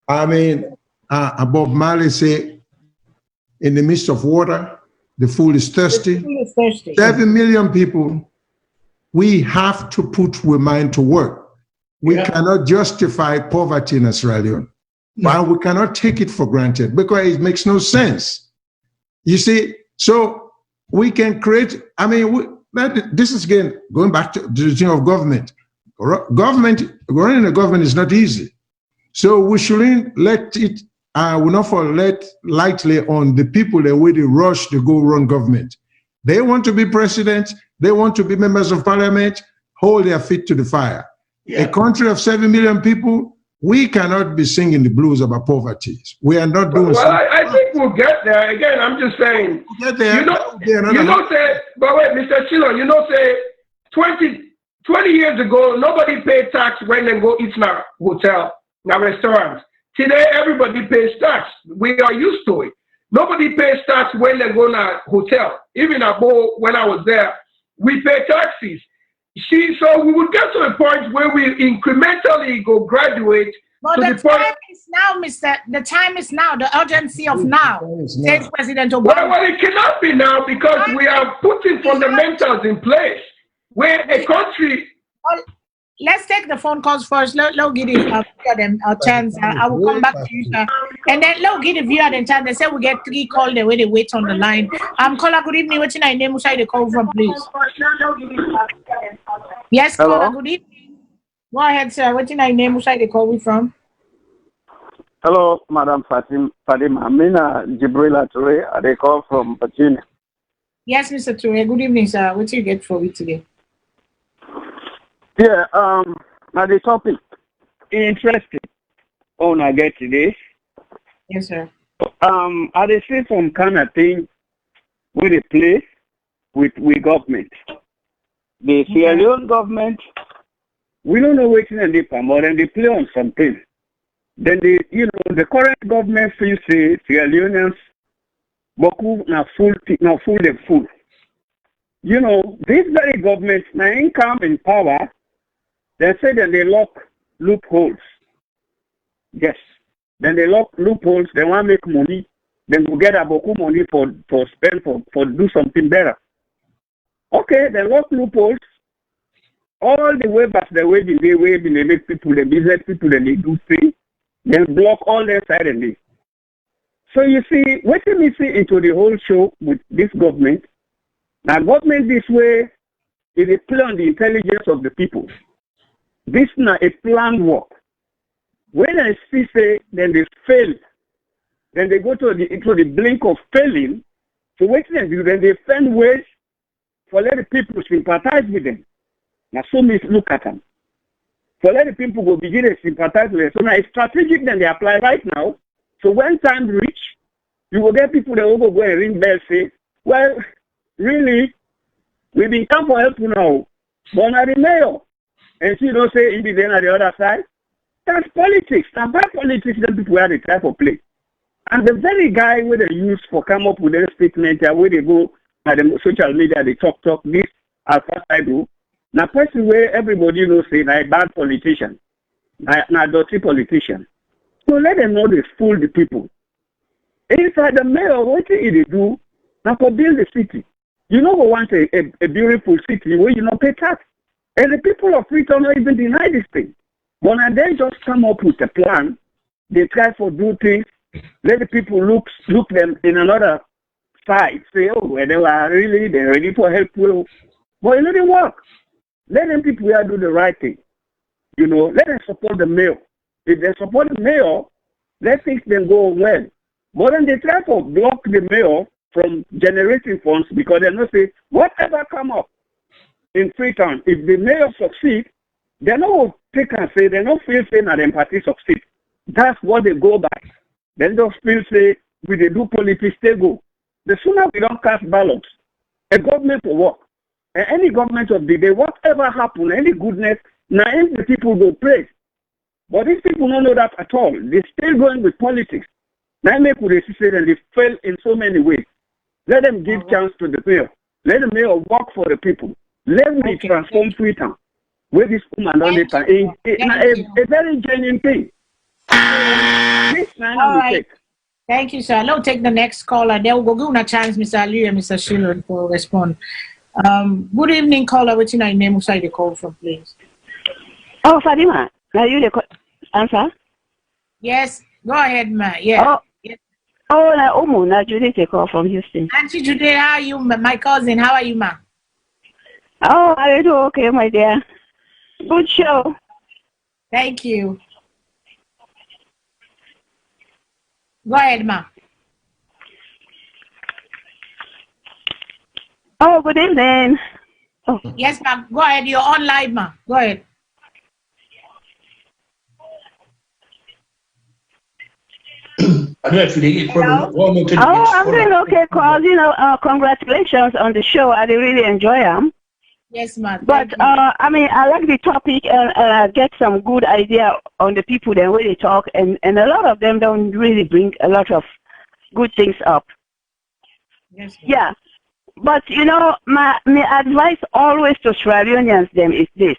Speaker 3: I mean, Bob Marley say, in the midst of water, the fool is thirsty. 7 million people, we have to put our mind to work. We cannot justify poverty in Sierra Leone. No. We cannot take it for granted because it makes no sense. You see, so we can create, I mean, this is again, going back to the thing of government. Running a government is not easy. So we shouldn't let it, we not fall lightly on the people that really rush to go run government. They want to be president, they want to be members of parliament, hold their feet to the fire. Yeah. A country of 7 million people, we cannot be singing the blues about poverty. We are not doing
Speaker 8: so. Well, I think we'll get there. Again, I'm just saying, we'll get there. But wait, Mr. Chilo, 20 years ago, nobody paid tax when they go eat in a hotel. Now, restaurants. Today, everybody pays tax. We are used to it. Nobody pays tax when they go to a hotel. Even when I was there, we pay taxes. So we would get to a point where we incrementally go graduate.
Speaker 1: But the time is now, Mr. The time is now. The urgency of now. Says President Obama.
Speaker 8: Well, it cannot be now because we are putting fundamentals in place where a country.
Speaker 1: Let's take the phone calls first. Let give them a chance. I will come back to you, sir. And then let give the viewer the chance. They say we get 3 calls the way they wait on the line. Caller, good evening. What's your name? Who side they call from, please? Yes,
Speaker 9: hello?
Speaker 1: Caller, good evening. Go ahead, sir. What's your name? Who side they call we from?
Speaker 9: Hello, Madam Fadima. Mina Jibrila Toure. They call from Virginia.
Speaker 1: Yes, Mr. Toure. Good evening, sir. What do you get for me today?
Speaker 9: Yeah, now the topic interesting. I get today.
Speaker 1: Yes, sir.
Speaker 9: I see some kind of thing with the play with government. The Sierra Leone government, we don't know which and they come out and they play on something. Then the current government feels say Sierra Leoneans Boku na full. This very government now income in power. They say that they lock loopholes. Yes. Then they lock loopholes. They want to make money. Then we get a boku money for spend for do something better. Okay, they lock loopholes. All the waivers they waive, they make people, the business people, they do things. Then block all their side and this. So you see, what we see into the whole show with this government. Now government this way is a play on the intelligence of the people. This is not a planned work. When I see say, then they fail. Then they go to the blink of failing. So what they do, then they find ways for let the people sympathize with them. Now so me look at them. For let the people go begin to sympathize with it. So now it's strategic that they apply right now. So when time reach, you will get people that will go and ring bells say, well, really, we've been come for help now. But not the mayor. And she don't say in the then on the other side. That's politics. Now by politics, then people have the type of play. And the very guy where they use for come up with their statement, where they go by the social media, they talk, this as far as I do. Now person where everybody knows say like bad politician, not dirty politician. So let them know they fool the people. Inside the mayor, what they do, now for build the city. You know we want a beautiful city where you not pay tax. And the people of Freetown don't even deny this thing. But now they just come up with a plan. They try to do things. Let the people look them in another side. Say, oh, well, they're ready for help. But it didn't work. Let them people here do the right thing. You know, let them support the mayor. If they support the mayor, let things then go well. But then they try to block the mayor from generating funds because they not say, whatever come up in Freetown, if the mayor succeed, they not take and say, they not feel saying that the party succeed. That's what they go by. Then they'll still say, we they do politics, they go. The sooner we don't cast ballots, a government will work. And any government of the day, whatever happen, any goodness, now the people will praise. But these people don't know that at all. They're still going with politics. Now make with the system and they fail in so many ways. Let them give chance to the mayor. Let the mayor work for the people. Let me transform Freetown. Where this woman done it, a very genuine thing.
Speaker 1: All right. Thank you, sir. I'll take the next caller. Then we'll go give a chance, Mr. Ali and Mr. Schiller, to respond. Good evening, caller. What's your name? Who's the call from, please?
Speaker 10: Oh, Fadima. Now you the answer?
Speaker 1: Yes. Go ahead, ma. Yeah.
Speaker 10: Oh, yes. Oh, now Judith the call from Houston.
Speaker 1: Auntie Judith, how are you, my cousin? How are you, ma?
Speaker 10: Oh, I do okay, my dear. Good show.
Speaker 1: Thank you. Go ahead, ma.
Speaker 10: Oh, good evening. Oh.
Speaker 1: Yes, ma. Go ahead. You're on live, ma. Go ahead.
Speaker 4: I don't know if you
Speaker 10: I'm doing okay, cause congratulations on the show. I really enjoy them.
Speaker 1: Yes, ma'am.
Speaker 10: But I mean, I like the topic and get some good idea on the people that really talk, and a lot of them don't really bring a lot of good things up.
Speaker 1: Yes. Ma'am.
Speaker 10: Yeah, but my advice always to Australians them is this: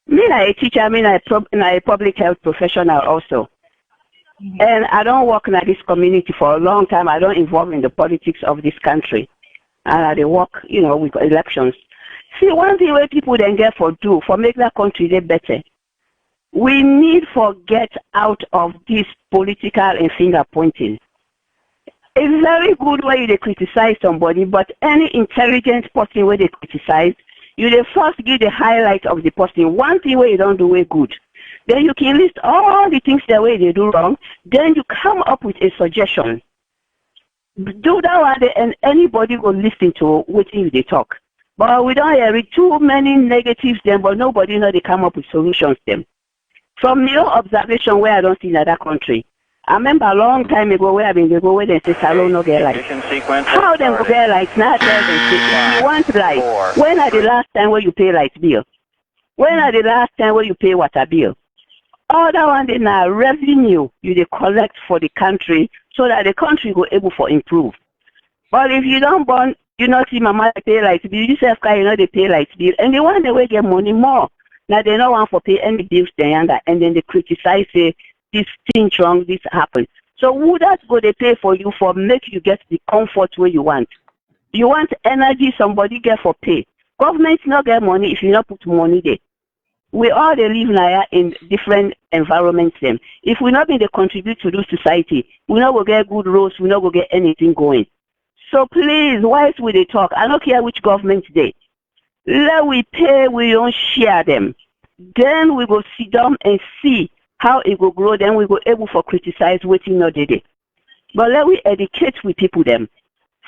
Speaker 10: me, I'm a teacher. I'm a public health professional also. Mm-hmm. And I don't work in this community for a long time. I don't involve in the politics of this country. And I work, with elections. See, one thing where people then get for make that country they better. We need to get out of this political and finger pointing. It's very good when they criticize somebody, but any intelligent person where they criticize, you they first give the highlight of the person. One thing where you don't do it good. Then you can list all the things the way they do wrong. Then you come up with a suggestion. Do that one, and anybody will listen to what they talk. But we don't hear too many negatives then, but nobody know they come up with solutions then. From your observation where I don't see in other country, I remember a long time ago where they say Salone no get lights. How them go get lights? Now tell them, if you want lights, when are the last time where you pay light bill? When are the last time where you pay water bill? All that one is now revenue you collect for the country so that the country will able to improve. But if you don't burn, you not see mama pay light bill, you self they pay light bill. And they want the way get money more. Now they don't want to pay any bills and then they criticize, say this thing wrong, this happened. So who that's going to pay for you for make you get the comfort where you want? You want energy, somebody get for pay. Government not get money if you not put money there. We all they live now in different environments. Them. If we not be they contribute to this society, we not go get good roads, we not go get anything going. So please, why will they talk? I don't care which government they. Let we pay, we don't share them. Then we go sit down and see how it will grow. Then we go able for criticize waiting not they day. But let we educate with people them.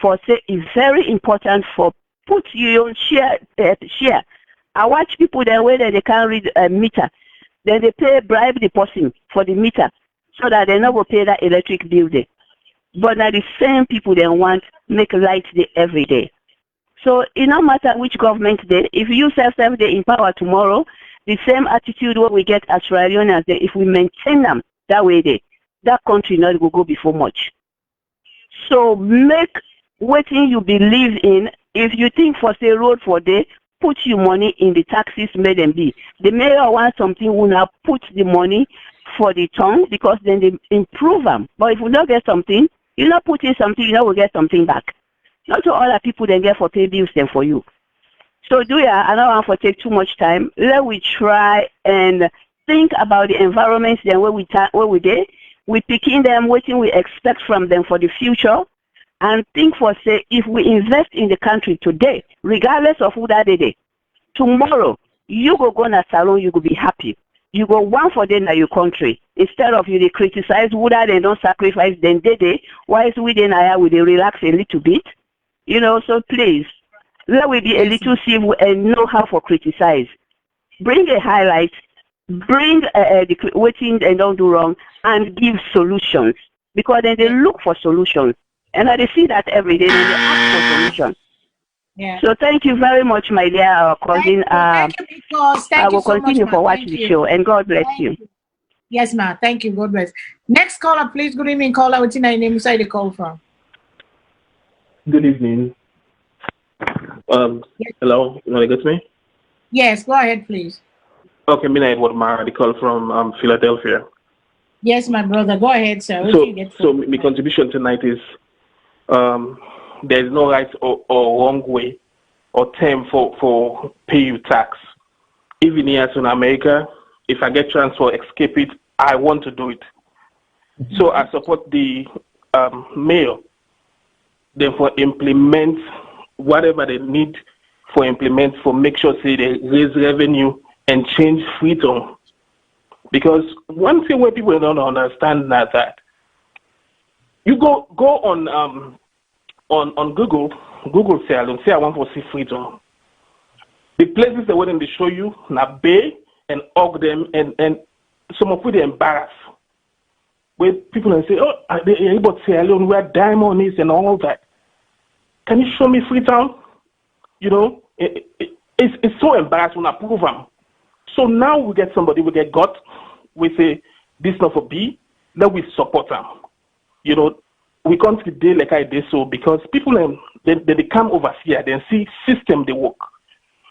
Speaker 10: For say it's very important for put you on share. I watch people the way that they can't read a meter. Then they bribe the person for the meter so that they not will pay that electric bill there. But now the same people they want make light day every day. So it no matter which government day, if you self they in power tomorrow, the same attitude what we get as Sierra Leoneans, if we maintain them that way there, that country not will go before much. So make what you believe in. If you think for say road for day, put your money in the taxes made them be. The mayor wants something, will now put the money for the tongue because then they improve them. But if we don't get something, you not put in something, you know we'll get something back. Not to all the people then get for pay bills then for you. So I don't want to take too much time. Let we try and think about the environments then where we did. We picking them, waiting we expect from them for the future. And think for say if we invest in the country today, regardless of who that did, tomorrow you go to Salone, you will be happy. You go one for them in your country. Instead of you they criticize who that they don't sacrifice then they why is we then we they relax a little bit? You know, so please let we be a little civil and know how to criticize. Bring a highlight, bring the waiting and don't do wrong, and give solutions. Because then they look for solutions. And I see that every day, and they ask for solutions.
Speaker 1: Yeah.
Speaker 10: So thank you very much, my dear cousin.
Speaker 1: Thank you, because
Speaker 10: I will continue for watching the show, and God bless you.
Speaker 1: Yes, ma'am. Thank you. God bless. Next caller, please. Good evening, caller. What's your name? Inside the call from.
Speaker 11: Good evening.
Speaker 1: Yes.
Speaker 11: Hello, you want to get me?
Speaker 1: Yes, go ahead, please.
Speaker 11: Okay, me Edward Mara, the call from Philadelphia.
Speaker 1: Yes, my brother. Go ahead, sir.
Speaker 11: So my contribution tonight is there is no right or wrong way or term for pay you tax. Even here in America, if I get chance to escape it, I want to do it. Mm-hmm. So I support the mayor. Therefore, implement whatever they need for implement for make sure say they raise revenue and change Freetown. Because one thing where people don't understand that you go on Google Salone, say I want to see Freetown. The places they want to show you now bay and hug them and some of them embarrassed. Where people say, oh, they able to Salone where diamond is and all that. Can you show me Freetown? You know, it's so embarrassing when I prove them. So now we get somebody, we get God, we say, this not for B, then we support them. You know, we can't today like I did so because people, they come over here, they see system they work.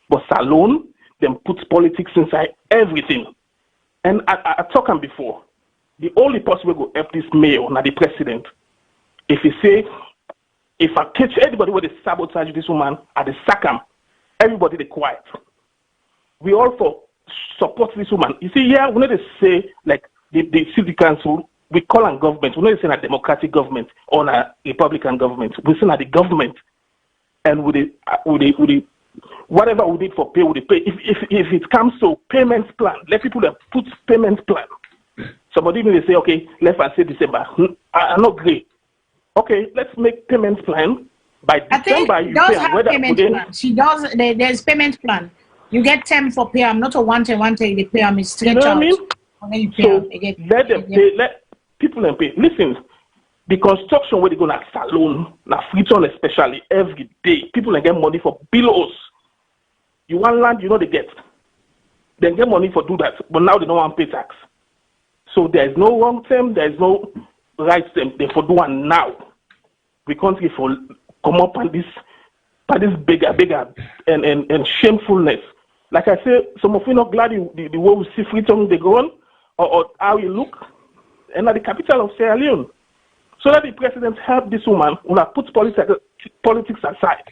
Speaker 11: But Salone, them put politics inside everything. And I talked them before. The only person we go help this mayor, not the president. If he say, if I catch anybody where they sabotage this woman, I they sack him. Everybody they quiet. We also support this woman. You see, yeah, we need to say like the city council, we call on government. We not say a democratic government or a Republican government. We say the government, and with the whatever we need for pay, we pay. If it comes to payments plan, let people put payments plan. Somebody may say, okay, let's say December. I'm not great. Okay, let's make payments plan by December.
Speaker 1: I think does have payment plan. She does. There's payment plan. You get time for pay. I'm not a one time they pay. I'm stretch
Speaker 11: you know
Speaker 1: out.
Speaker 11: What I mean?
Speaker 1: And then you pay
Speaker 11: so let them pay. Let people them pay. Listen, the construction where they go na Salone, na Freetown especially every day. People they get money for bills. You want land, you know they get. They get money for do that, but now they don't want to pay tax. So there is no wrong term. There is no right term. They for do one now. We can't give for come up on this bigger and shamefulness. Like I say, some of you not glad the way we see Freetown they go on or how you look, and at the capital of Sierra Leone. So that the president help this woman when I put politics aside.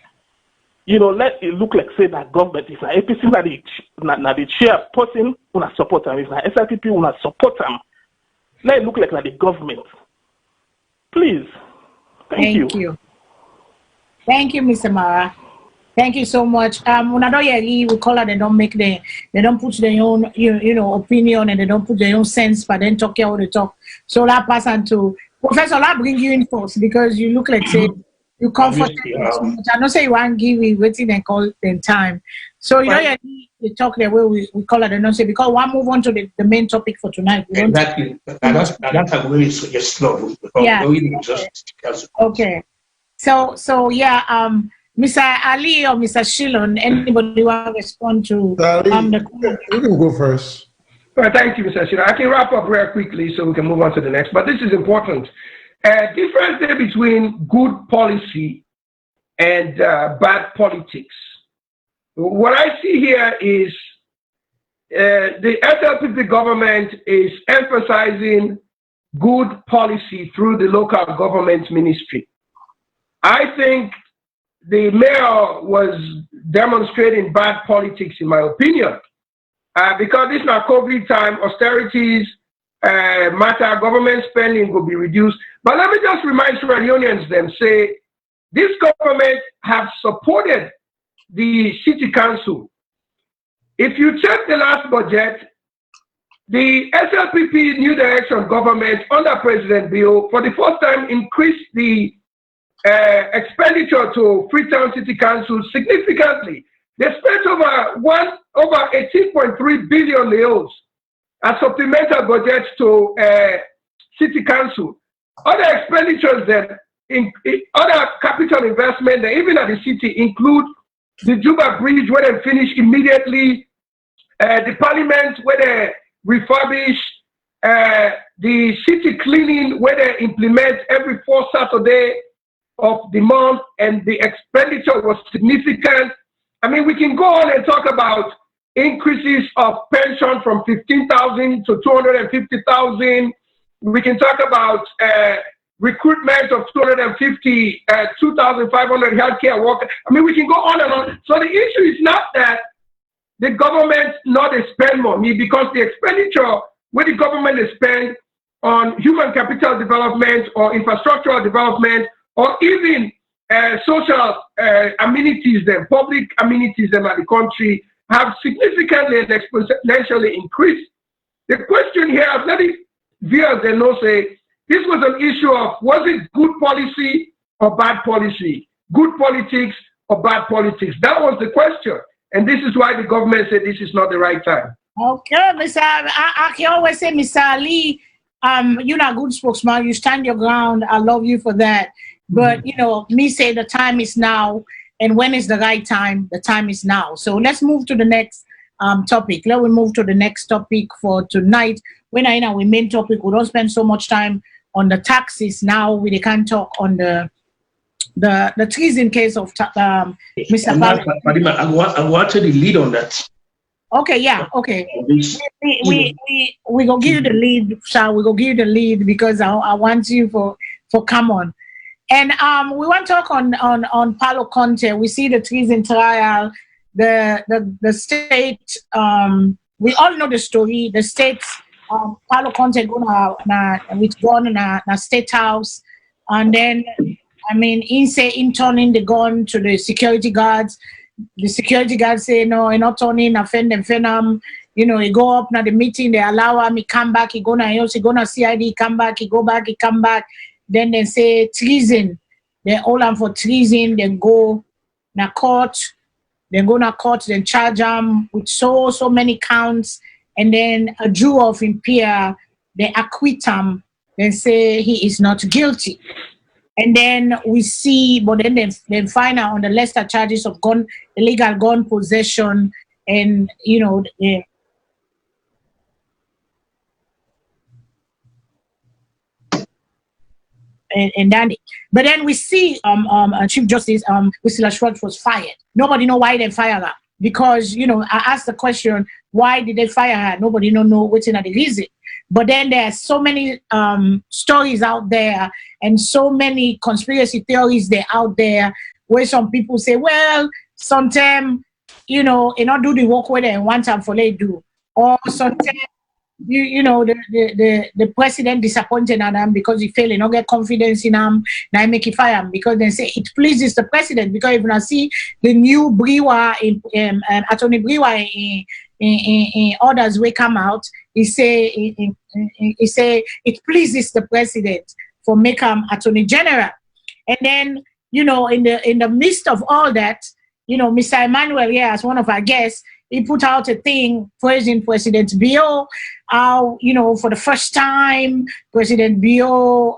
Speaker 11: You know, let it look like say that government is an APC that the chairperson when I support them, if not SLPP when I support them. Let it look like the government. Please. Thank you.
Speaker 1: Thank you, Mr. Mara. Thank you so much. When I don't we call her, they don't put their own opinion and they don't put their own sense, but then talk all the talk. So that pass on to Professor. I'll bring you in first because you look like say you comfortable so much. I don't say you want to give me waiting and call them time. So you know they talk the way we call it and not say, because we'll move on to the main topic for tonight.
Speaker 4: Exactly. That's a very slow.
Speaker 1: Yeah. Okay. So yeah, Mr. Ali or Mr. Shilon, anybody want to respond to
Speaker 3: you can go first.
Speaker 8: Well, thank you, Mr. Shilon. I can wrap up very quickly so we can move on to the next, but this is important. Difference there between good policy and bad politics. What I see here is the SLPP government is emphasizing good policy through the local government ministry. I think the mayor was demonstrating bad politics, in my opinion, because this is not COVID time, austerities matter, government spending will be reduced. But let me just remind Sierra Leoneans them, say, this government have supported the city council. If you check the last budget, the SLPP New Direction government under President Bill for the first time increased the expenditure to Freetown City Council significantly. They spent over 18.3 billion leos as supplemental budget to City Council. Other expenditures that other capital investment that even at the city include the Juba Bridge where they finish immediately, the Parliament where they refurbish, the city cleaning where they implement every 4th Saturday of the month, and the expenditure was significant. I mean, we can go on and talk about increases of pension from 15,000 to 250,000. We can talk about recruitment of 2,500 healthcare workers. I mean, we can go on and on. So the issue is not that the government not spend money, because the expenditure where the government is spent on human capital development or infrastructural development or even social amenities, them public amenities them at the country have significantly and exponentially increased. The question here, I've let it viewers they know say, this was an issue of, was it good policy or bad policy? Good politics or bad politics? That was the question. And this is why the government said this is not the right time.
Speaker 1: Okay, Mr. I can always say, Mr. Ali, you're not a good spokesman. You stand your ground. I love you for that. But, you know, me say the time is now. And when is the right time? The time is now. So let's move to the next topic. Let me move to the next topic for tonight. When I know we main topic, we don't spend so much time on the taxes now. We can talk on the treason case of Mr.
Speaker 4: Fadima, I wanted the lead on that.
Speaker 1: Okay, yeah, okay. We gonna give you the lead, Sha. We gonna give you the lead because I want you for come on. And we want to talk on Paulo Conte. We see the treason trial. The state. We all know the story. The state. Paulo Conte gonna withdrawn in a state house, and then I mean, in turning the gun to the security guards. The security guards say no, you're not turning. Offend them. You know, he go up now the meeting. They allow him. He come back. He gonna CID. He come back. He go back. He come back. Then they say treason. They hold him for treason. Then go na court. Then go na court. Then charge him with so many counts. And then a jury of impure, they acquit him. Then say he is not guilty. And then we see, but then they find out on the lesser charges of illegal gun possession, and you know. And then, but then we see Chief Justice Priscilla Schwartz was fired. Nobody know why they fired her, because you know I asked the question, why did they fire her? Nobody know what's in the reason. But then there are so many stories out there and so many conspiracy theories there out there where some people say, well, sometimes you know they not do the work where they want time for they do, or sometimes. You know the president disappointed at them because he failed, not get confidence in them. Now make it fire him because they say it pleases the president. Because if you see the new Briwa Attorney Briwa in orders will come out, he say it pleases the president for make him Attorney General. And then you know in the midst of all that, you know Mr. Emmanuel here as one of our guests, he put out a thing praising President Bio, how, you know, for the first time, President Bio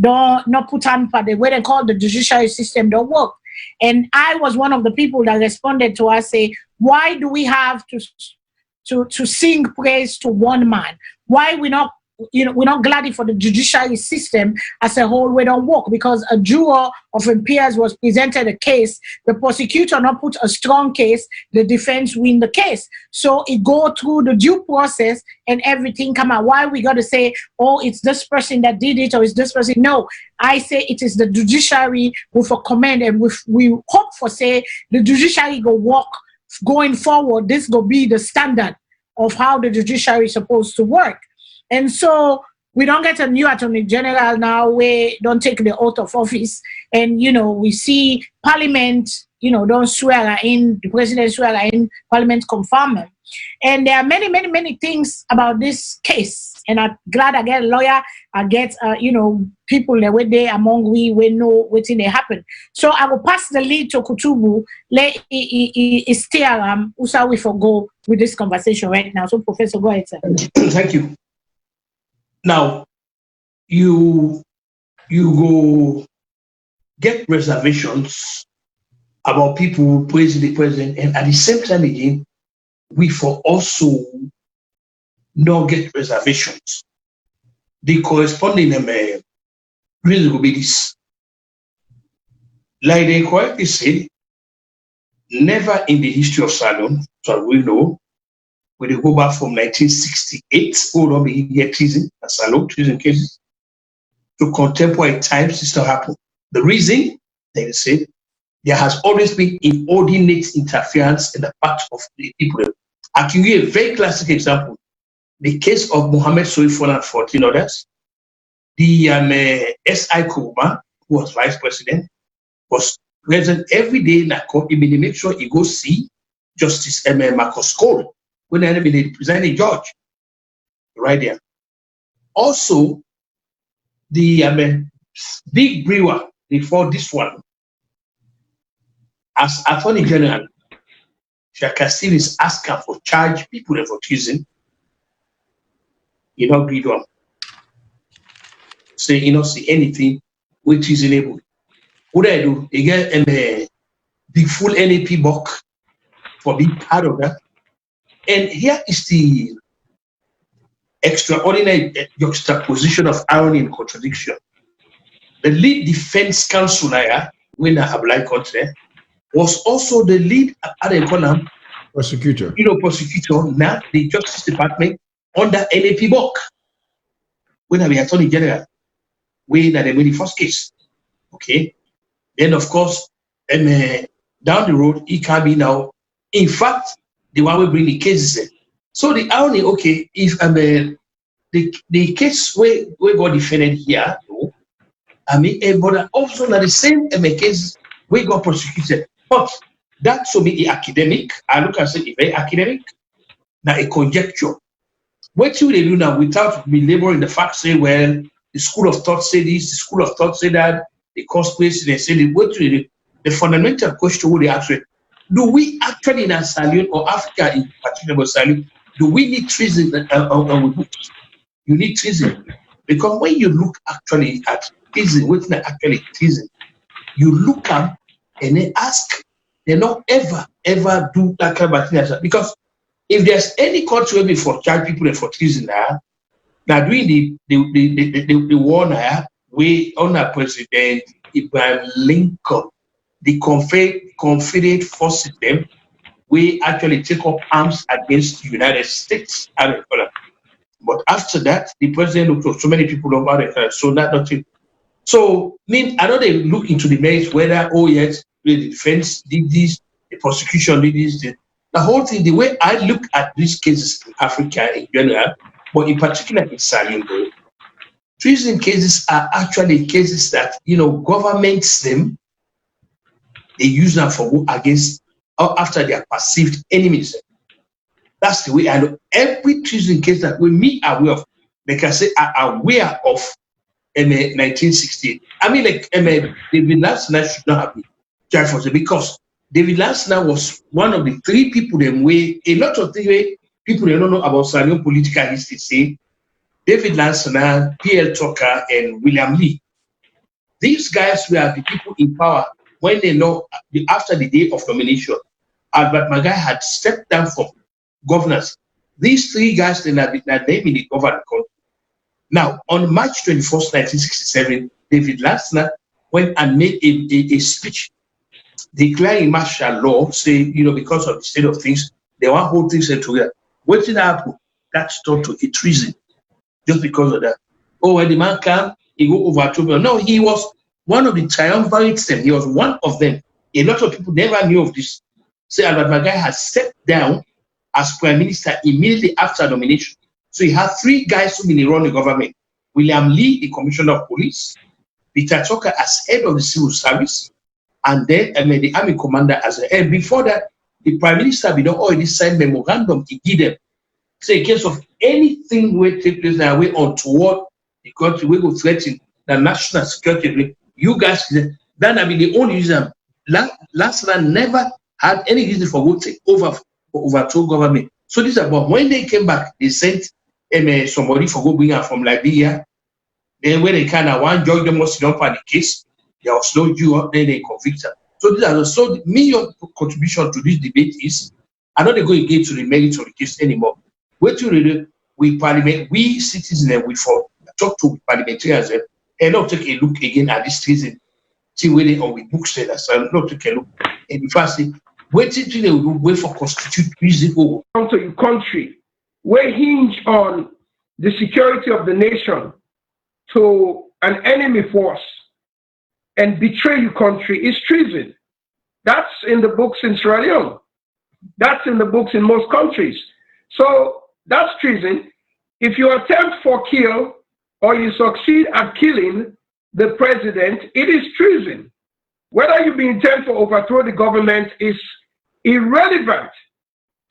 Speaker 1: don't not put on for the way they call the judiciary system don't work. And I was one of the people that responded to us, say, why do we have to sing praise to one man? Why we not, you know, we're not glad for the judiciary system as a whole we don't work? Because a juror of peers was presented a case, the prosecutor not put a strong case, the defense win the case. So it go through the due process and everything come out. Why we got to say, oh, it's this person that did it or it's this person? No, I say it is the judiciary with a comment, and we hope for say the judiciary go work going forward. This will be the standard of how the judiciary is supposed to work. And so we don't get a new attorney general now, we don't take the oath of office. And, you know, we see parliament, you know, don't swear in, the president swear in, parliament confirm them. And there are many things about this case. And I'm glad I get a lawyer, I get, you know, people that were there among we know what thing they happen. So I will pass the lead to Kutubu, let steer Usa we forgo with this conversation right now. So Professor, go ahead, sir.
Speaker 4: Thank you. Now, you go get reservations about people praising the president, and at the same time again, we for also not get reservations. The corresponding reason will be this. Like they correctly said, never in the history of Salone, so we know, when they go back from 1968, all of the year treason, Salone treason cases, to contemporary times, this still happened. The reason, they say, there has always been inordinate interference in the part of the people. I can give you a very classic example. The case of Mohammed Soifon and 14 others. The S.I. Kuruma, who was vice president, was present every day in the court. He made make sure he goes see Justice Marcus Cole, when they be the presiding judge, right there. Also, the big brewer before this one, as Attorney General, Shaka still is asking for charge people for treason. You know, agree to say you don't see anything which is enabled. What do I do? They get the full NAP book for being part of that. And here is the extraordinary juxtaposition of irony and contradiction. The lead defense counsel, when I have like country, was also the lead
Speaker 3: prosecutor.
Speaker 4: You know, prosecutor, now the Justice Department under NAP book. When I be Attorney General, when they made the first case. Okay. Then of course, down the road, it can be now. In fact, the one will bring the cases in. So the irony, okay, if the case where got defended here, no, I mean, but also not the same case we got prosecuted. But that's so be academic. I look at it very academic. Now a conjecture. What you they do now without belaboring the fact, say, well, the school of thought say this, the school of thought say that, the conspiracy they say the what you the fundamental question would they actually. Do we actually in Salone or Africa in particular Salone, do we need treason? You need treason. Because when you look actually at treason, what's not actually treason, you look up and they ask, they not ever do that kind of thing. Because if there's any country where for charge people for treason now during the war now, we under President Abraham Lincoln, the Confederate forces them, we actually take up arms against the United States. But after that, the president looked at so many people over there, so that nothing. So, I know they look into the merits whether, oh yes, the defense did this, the prosecution did this. The whole thing, the way I look at these cases in Africa in general, but in particular in Salone, treason cases are actually cases that, governments them, they use them for against or after their perceived enemies. That's the way I know every treason case that we are aware of. They can say are aware of 1968. I mean, like the National should not have been charged for it because David Lansana was one of the three people them way a lot of the people they don't know about Salone political history say David Lansana, P.L. Tucker, and William Lee. These guys were the people in power when they know after the day of nomination. Albert Magai had stepped down from governors. These three guys then are named in the government country. Now, on March 21st, 1967, David Lansana went and made a speech declaring martial law, say, because of the state of things, they want to hold things together. What did happen? That's turned to a treason just because of that. Oh, when the man came, he go over to no, he was one of the triumvirates. He was one of them. A lot of people never knew of this. Say Albert Magai has stepped down as prime minister immediately after nomination. So he had three guys who really run the government. William Lee, the commissioner of police, Peter Tucker as head of the civil service, and then the army commander as a head. Before that, the prime minister did not already sign memorandum to give them. So in case of anything will take place that way untoward the country, we will threaten the national security. You guys, that will be the only reason. Last man never had any reason for go take over for overthrow government. So this is about when they came back, they sent somebody for go bring her from Liberia. Then when they kind of one judge them was not on the case, there was no Jew up there, they convict her. So these are so your contribution to this debate is I'm not going to get to the merits of the case anymore. What to really we parliament, we citizens we for talk to parliamentarians and not take a look again at this treason. See where they are with books so not take a look. And if I say wait till they will wait for constitute treason over.
Speaker 8: To your country, we hinge on the security of the nation to an enemy force and betray your country is treason. That's in the books in Sierra Leone. That's in the books in most countries. So that's treason. If you attempt for kill or you succeed at killing the president, it is treason. Whether you be intent to overthrow the government is irrelevant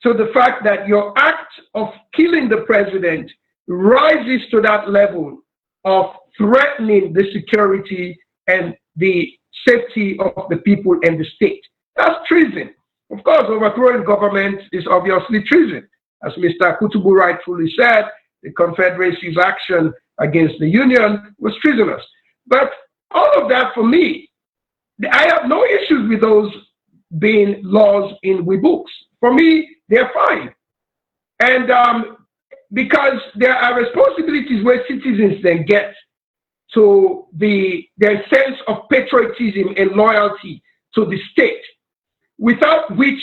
Speaker 8: to the fact that your act of killing the president rises to that level of threatening the security and the safety of the people and the state. That's treason. Of course, overthrowing government is obviously treason. As Mr. Kutubu rightfully said, the Confederacy's action against the Union was treasonous. But all of that for me, I have no issues with those being laws in we books. For me, they're fine. And because there are responsibilities where citizens then get to their sense of patriotism and loyalty to the state, without which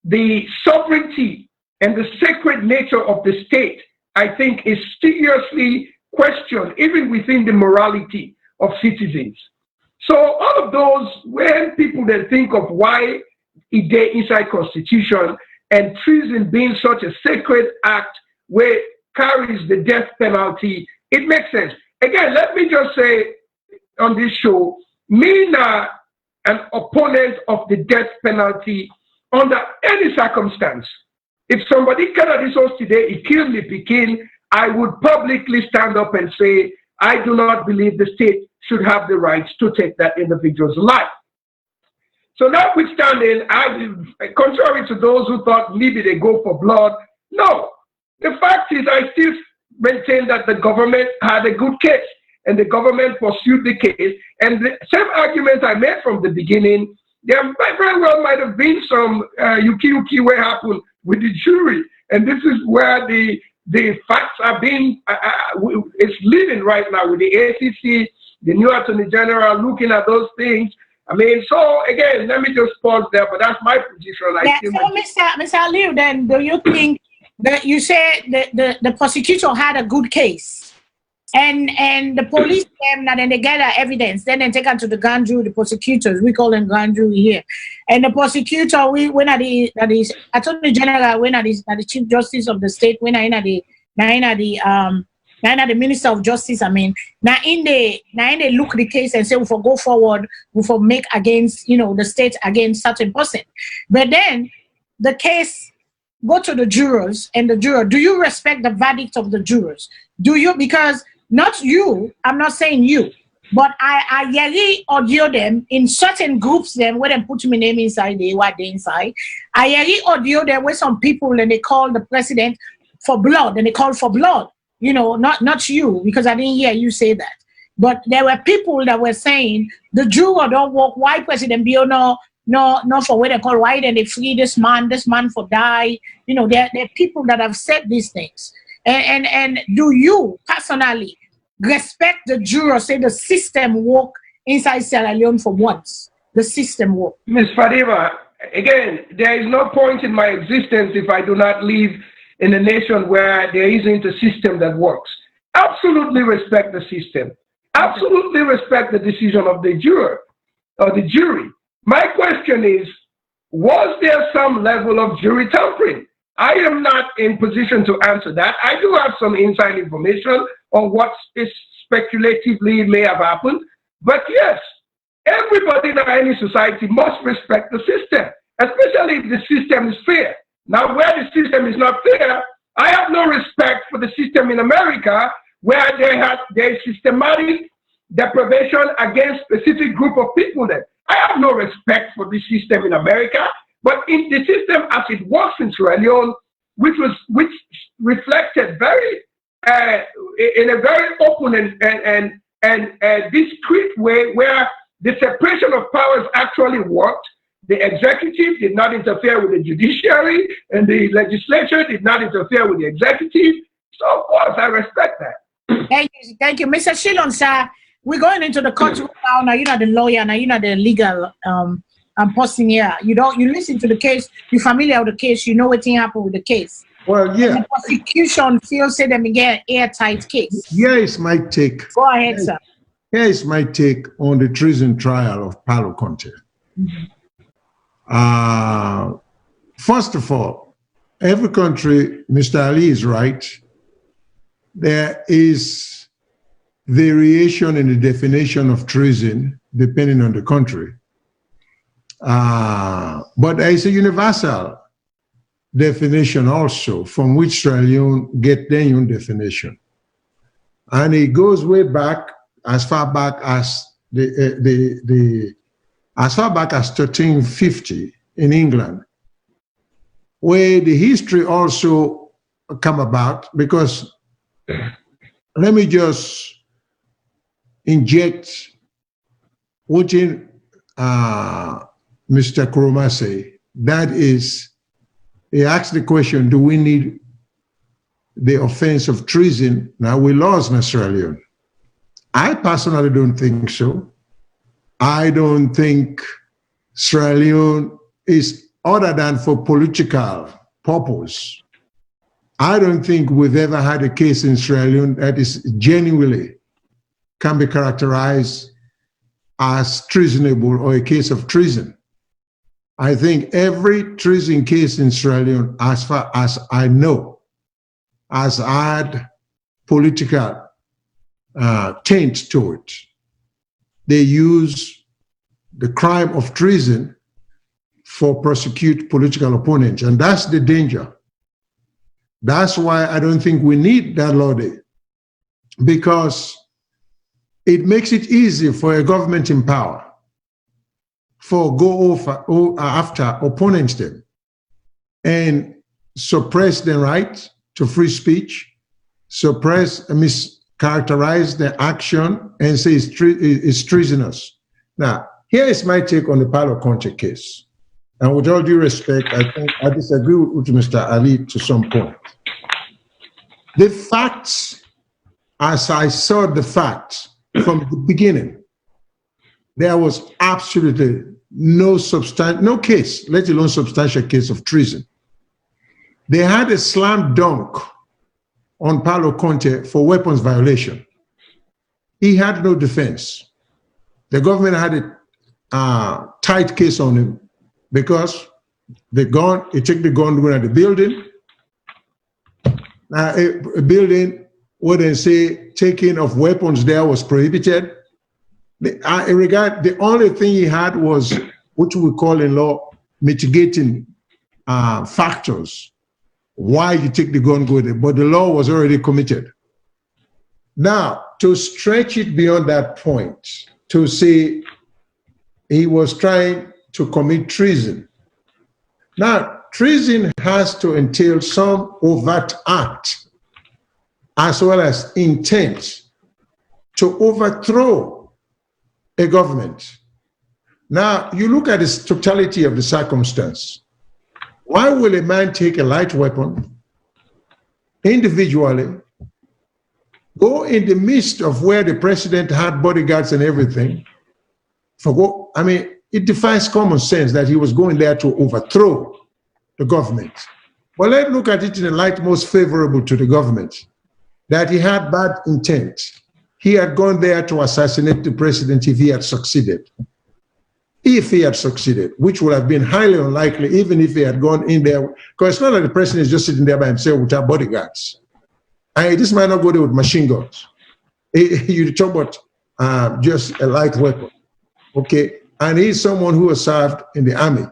Speaker 8: the sovereignty and the sacred nature of the state, I think, is seriously questioned, even within the morality of citizens. So all of those, when people then think of why it dey inside Constitution and treason being such a sacred act where it carries the death penalty, it makes sense. Again, let me just say on this show, me not an opponent of the death penalty under any circumstance. If somebody came at this house today, he killed me, Pekin, I would publicly stand up and say, I do not believe the state should have the rights to take that individual's life. So notwithstanding, contrary to those who thought maybe they go for blood, no. The fact is, I still maintain that the government had a good case and the government pursued the case. And the same arguments I made from the beginning, there very well might have been some yuki what happened with the jury. And this is where the facts are being, it's leading right now with the ACC, the new Attorney General looking at those things. I mean, so again, let me just pause there, but that's my position.
Speaker 1: Mr. Aliu, then do you think that you said the prosecutor had a good case and the police came and then they gather evidence, then they take it to the grand jury, the prosecutors, we call them grand jury here. And the prosecutor, when at the Attorney General, when at the Chief Justice of the state, when at the Minister of Justice, I mean, now in they look the case and say we for go forward, we for make against, the state against certain person. But then the case go to the jurors and the juror, do you respect the verdict of the jurors? Do you? Because not you, I'm not saying you, But I yeri audio them in certain groups them where they put my name inside, they what they inside. I yeri audio them where some people and they call the president for blood and they call for blood. You know, not you, because I didn't hear you say that. But there were people that were saying the juror don't work. Why President Bio no for what they call why then they free this man for die. You know, there are people that have said these things. And do you personally respect the juror, say the system work inside Sierra Leone for once? The system work.
Speaker 8: Ms. Fadima, again, there is no point in my existence if I do not live in a nation where there isn't a system that works. Absolutely respect the system. Absolutely respect the decision of the juror or the jury. My question is, was there some level of jury tampering? I am not in position to answer that. I do have some inside information on what is speculatively may have happened. But yes, everybody in any society must respect the system, especially if the system is fair. Now, where the system is not fair, I have no respect for the system in America where there is systematic deprivation against specific group of people there. I have no respect for the system in America, but in the system as it works in Sierra Leone, which reflected very in a very open and discreet way where the separation of powers actually worked. The executive did not interfere with the judiciary, and the legislature did not interfere with the executive. So, of course, I respect that.
Speaker 1: Thank you. Mr. Shillon, sir, we're going into the courtroom now. Now, you're not the lawyer, now you're not the legal person here. You listen to the case, you're familiar with the case, you know what happened with the case.
Speaker 3: Well, yeah.
Speaker 1: And the prosecution feels say them again airtight case.
Speaker 3: Here is my take.
Speaker 1: Go ahead, sir.
Speaker 3: Here is my take on the treason trial of Palo Conte. First of all, every country, Mr. Ali is right, there is variation in the definition of treason depending on the country. But there is a universal definition also from which Sierra Leone get their own definition. And it goes way back, as far back as as far back as 1350 in England, where the history also come about, because let me just inject what in Mr. Kuroma say. That is, he asked the question, do we need the offense of treason? Now we lost in Sierra Leone. I personally don't think so. I don't think Sierra Leone is other than for political purpose. I don't think we've ever had a case in Sierra Leone that is genuinely can be characterized as treasonable or a case of treason. I think every treason case in Sierra Leone, as far as I know, has had political taint to it. They use the crime of treason for prosecute political opponents, and that's the danger. That's why I don't think we need that law there, because it makes it easy for a government in power for go after opponents them and suppress their right to free speech, suppress and mischaracterize their action and say it's treasonous. Now, here is my take on the Palo Conte case. And with all due respect, I think I disagree with Mr. Ali to some point. The facts, as I saw the facts from the beginning, there was absolutely no case, let alone substantial case of treason. They had a slam dunk on Palo Conte for weapons violation. He had no defense. The government had a tight case on him because he took the gun to go at the building. Now, a building where they say taking of weapons there was prohibited. The only thing he had was what we call in law mitigating factors. Why you take the gun go there, but the law was already committed. Now, to stretch it beyond that point, to say he was trying to commit treason. Now, treason has to entail some overt act as well as intent to overthrow a government. Now, you look at the totality of the circumstance. Why will a man take a light weapon individually, go in the midst of where the president had bodyguards and everything? I mean, it defies common sense that he was going there to overthrow the government. Well, let's look at it in a light most favorable to the government, that he had bad intent. He had gone there to assassinate the president if he had succeeded. If he had succeeded, which would have been highly unlikely, even if he had gone in there, because it's not like the president is just sitting there by himself without bodyguards. And this might not go there with machine guns. You talk about just a light weapon, okay? And he's someone who has served in the army.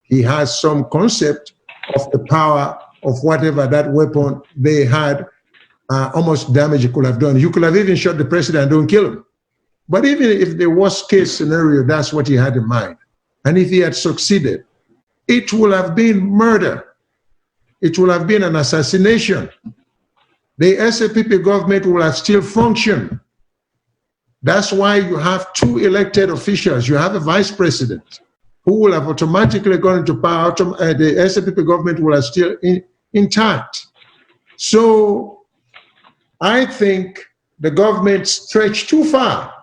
Speaker 3: He has some concept of the power of whatever that weapon they had, almost damage it could have done. You could have even shot the president and don't kill him. But even if the worst case scenario, that's what he had in mind. And if he had succeeded, it would have been murder. It would have been an assassination. The SAPP government will have still functioned. That's why you have two elected officials. You have a vice president who will have automatically gone into power. The SAPP government will have still intact. So I think the government stretched too far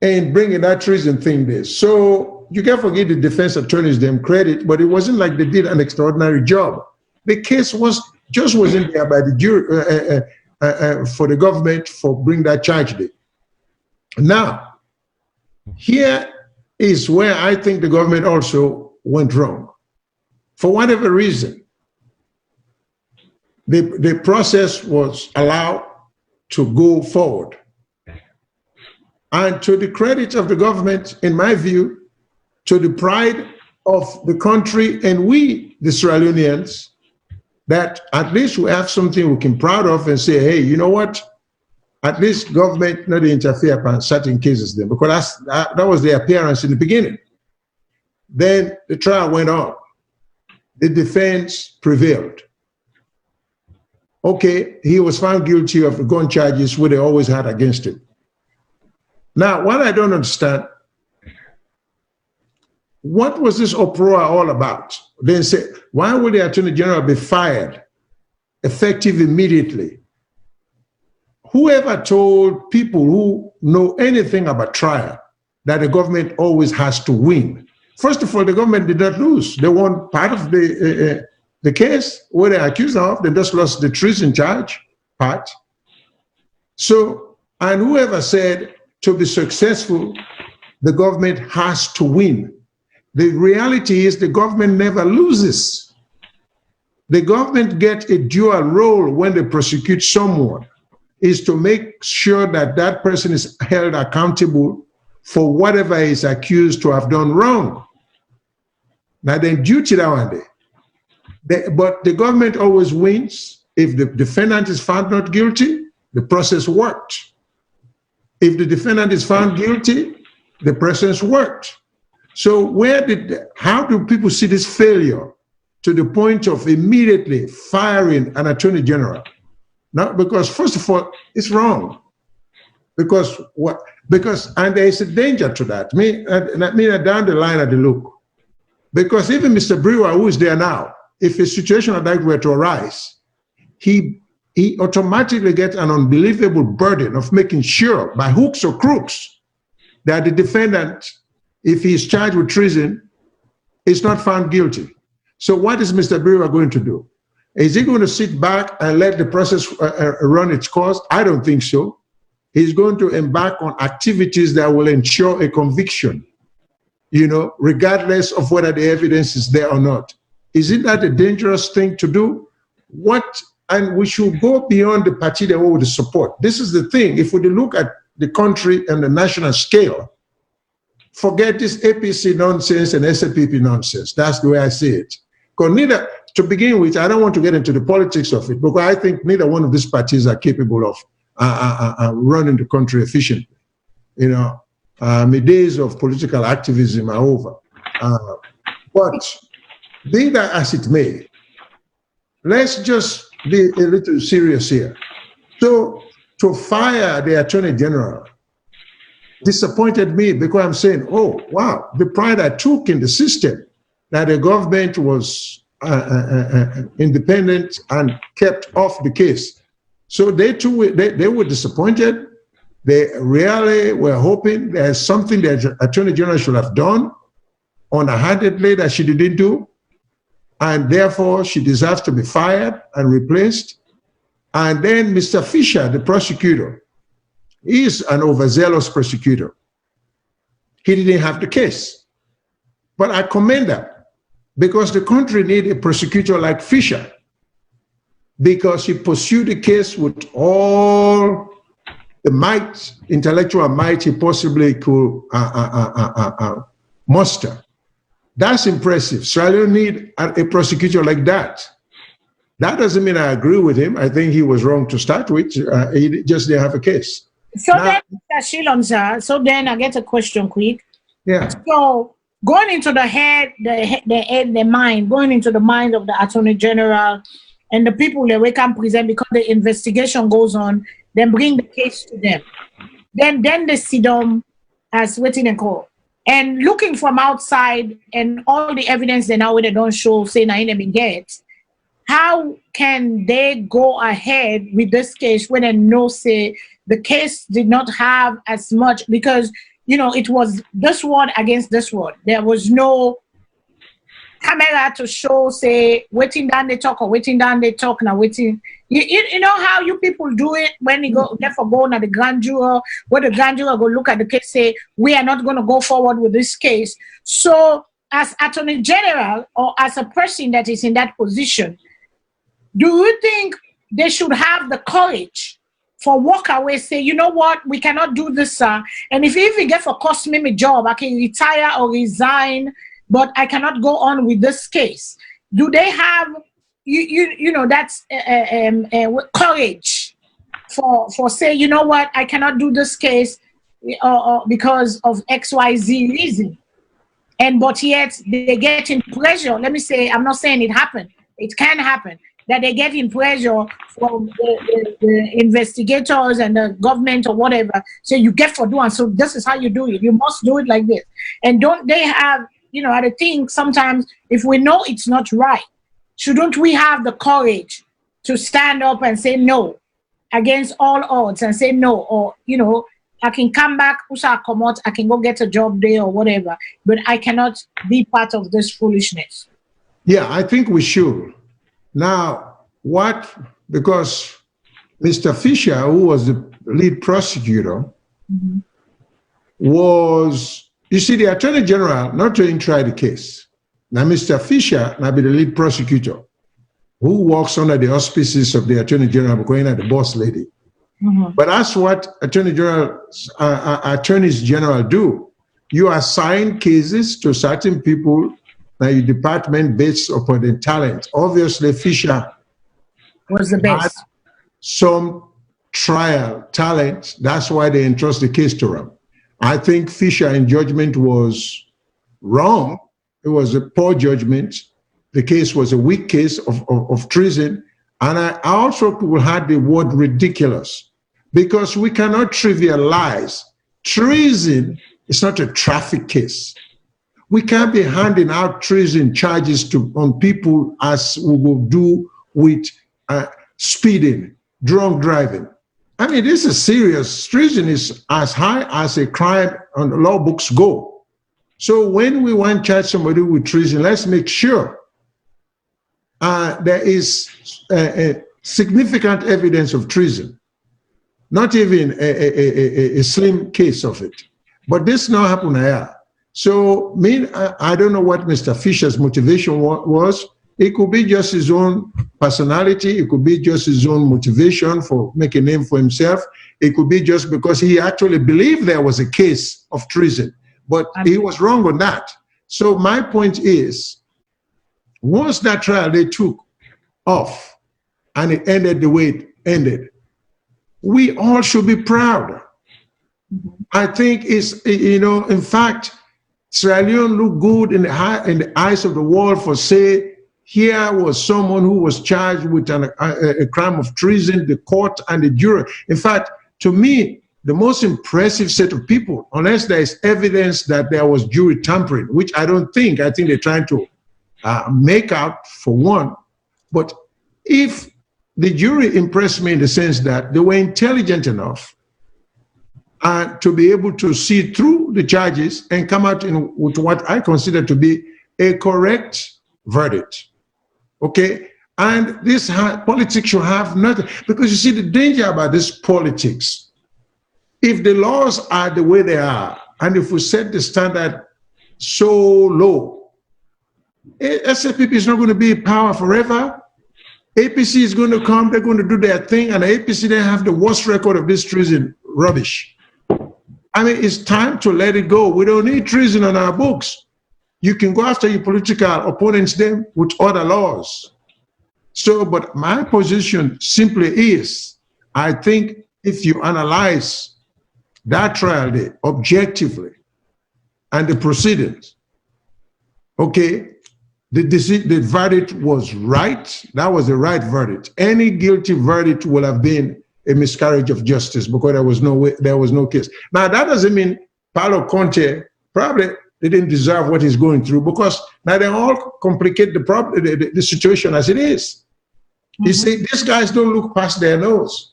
Speaker 3: in bringing that treason thing there. So you can't forget the defense attorneys them credit, but it wasn't like they did an extraordinary job. The case wasn't there by the jury for the government for bringing that charge there. Now, here is where I think the government also went wrong. For whatever reason, the process was allowed to go forward. And to the credit of the government, in my view, to the pride of the country and we, the Sierra Leoneans, that at least we have something we can be proud of and say, hey, you know what? At least government not interfere in certain cases then, because that was the appearance in the beginning. Then the trial went on. The defense prevailed. Okay, he was found guilty of the gun charges which they always had against him. Now, what I don't understand, what was this uproar all about? They say, why would the Attorney General be fired effective immediately? Whoever told people who know anything about trial that the government always has to win? First of all, the government did not lose. They won part of the case where they're accused of. They just lost the treason charge part. So, and whoever said to be successful, the government has to win. The reality is the government never loses. The government gets a dual role when they prosecute someone, is to make sure that that person is held accountable for whatever he is accused to have done wrong. Now then duty that one day. But the government always wins. If the defendant is found not guilty, the process worked. If the defendant is found guilty, the process worked. So how do people see this failure to the point of immediately firing an attorney general? Now, because first of all, it's wrong. Because and there is a danger to that. I mean, down the line at the look. Because even Mr. Brewer, who is there now, if a situation like that were to arise, he automatically gets an unbelievable burden of making sure, by hooks or crooks, that the defendant, if he is charged with treason, is not found guilty. So what is Mr. Brewer going to do? Is he going to sit back and let the process run its course? I don't think so. He's going to embark on activities that will ensure a conviction, regardless of whether the evidence is there or not. Isn't that a dangerous thing to do? And we should go beyond the party that we would support. This is the thing. If we look at the country and the national scale, forget this APC nonsense and SAPP nonsense. That's the way I see it. Because to begin with, I don't want to get into the politics of it, because I think neither one of these parties are capable running the country efficiently. You know, my days of political activism are over. But be that as it may, let's just be a little serious here. So to fire the Attorney General disappointed me because I'm saying, oh, wow, the pride I took in the system, that the government was independent and kept off the case. So they too, they were disappointed. They really were hoping there's something that the Attorney General should have done underhandedly that she didn't do, and therefore she deserves to be fired and replaced. And then Mr. Fisher, the prosecutor, is an overzealous prosecutor. He didn't have the case. But I commend that because the country needs a prosecutor like Fisher, because he pursued the case with all the might, intellectual might he possibly could muster. That's impressive. So I don't need a prosecutor like that. That doesn't mean I agree with him. I think he was wrong to start with. He just didn't have a case.
Speaker 1: So now, then, Mr. Shillong, sir, so then I get a question quick.
Speaker 3: Yeah.
Speaker 1: So going into the mind, going into the mind of the Attorney General and the people that we can present because the investigation goes on, then bring the case to them. Then they sit down as waiting in court. And looking from outside and all the evidence they now they don't show, say, na enemy get, how can they go ahead with this case when they know, say, the case did not have as much, because, you know, it was this one against this one. There was no camera to show, say, waiting down they talk or waiting down they talk, now waiting. You know how you people do it when you go, therefore go to the grand juror, where the grand juror go look at the case, say, we are not going to go forward with this case. So as Attorney General or as a person that is in that position, do you think they should have the courage for walk away, say, you know what, we cannot do this, sir. And if you get for cost me my job, I can retire or resign, but I cannot go on with this case. Do they have, you know, that's courage for say, you know what, I cannot do this case because of XYZ reason. And but yet they get in pressure. Let me say, I'm not saying it happened. It can happen. That they get in pressure from the investigators and the government or whatever. So you get for doing, so this is how you do it. You must do it like this. And don't they have, you know, I think sometimes if we know it's not right, shouldn't we have the courage to stand up and say no against all odds and say no, or, you know, I can come back, I can go get a job there or whatever, but I cannot be part of this foolishness.
Speaker 3: Yeah, I think we should. Now, because Mr. Fisher, who was the lead prosecutor, was, you see, the Attorney General not to try the case. Now, Mr. Fisher now be the lead prosecutor, who works under the auspices of the Attorney General, going at the boss lady. But that's what attorneys general do. You assign cases to certain people by your department based upon the talent. Obviously, Fisher
Speaker 1: was the best.
Speaker 3: Some trial talent. That's why they entrust the case to him. I think Fisher in judgment was wrong. It was a poor judgment. The case was a weak case of treason. And I also will have the word ridiculous, because we cannot trivialize. Treason is not a traffic case. We can't be handing out treason charges on people as we will do with speeding, drunk driving. I mean, this is serious. Treason is as high as a crime on the law books go. So when we want to charge somebody with treason, let's make sure there is significant evidence of treason, not even a slim case of it. But this now happened here. So I don't know what Mr. Fisher's motivation was. It could be just his own personality. It could be just his own motivation for making a name for himself. It could be just because he actually believed there was a case of treason, but he was wrong on that. So my point is, once that trial they took off and it ended the way it ended, we all should be proud. I think it's, you know, in fact, Sierra Leone looked good in the eyes of the world for, say, here was someone who was charged with a crime of treason, the court and the jury. In fact, to me, the most impressive set of people, unless there is evidence that there was jury tampering, which I don't think, I think they're trying to make out for one. But if the jury impressed me in the sense that they were intelligent enough to be able to see through the charges and come out with what I consider to be a correct verdict. Okay? And this politics should have nothing, because you see the danger about this politics. If the laws are the way they are, and if we set the standard so low, SFPP is not going to be in power forever. APC is going to come, they're going to do their thing, and the APC, they have the worst record of this treason rubbish. I mean, it's time to let it go. We don't need treason on our books. You can go after your political opponents then with other laws. So, but my position simply is, I think if you analyze that trial day objectively and the proceedings, okay, the verdict was right. That was the right verdict. Any guilty verdict will have been a miscarriage of justice because there was no case. Now, that doesn't mean Paulo Conte probably didn't deserve what he's going through, because now they all complicate the situation as it is. You see, these guys don't look past their nose,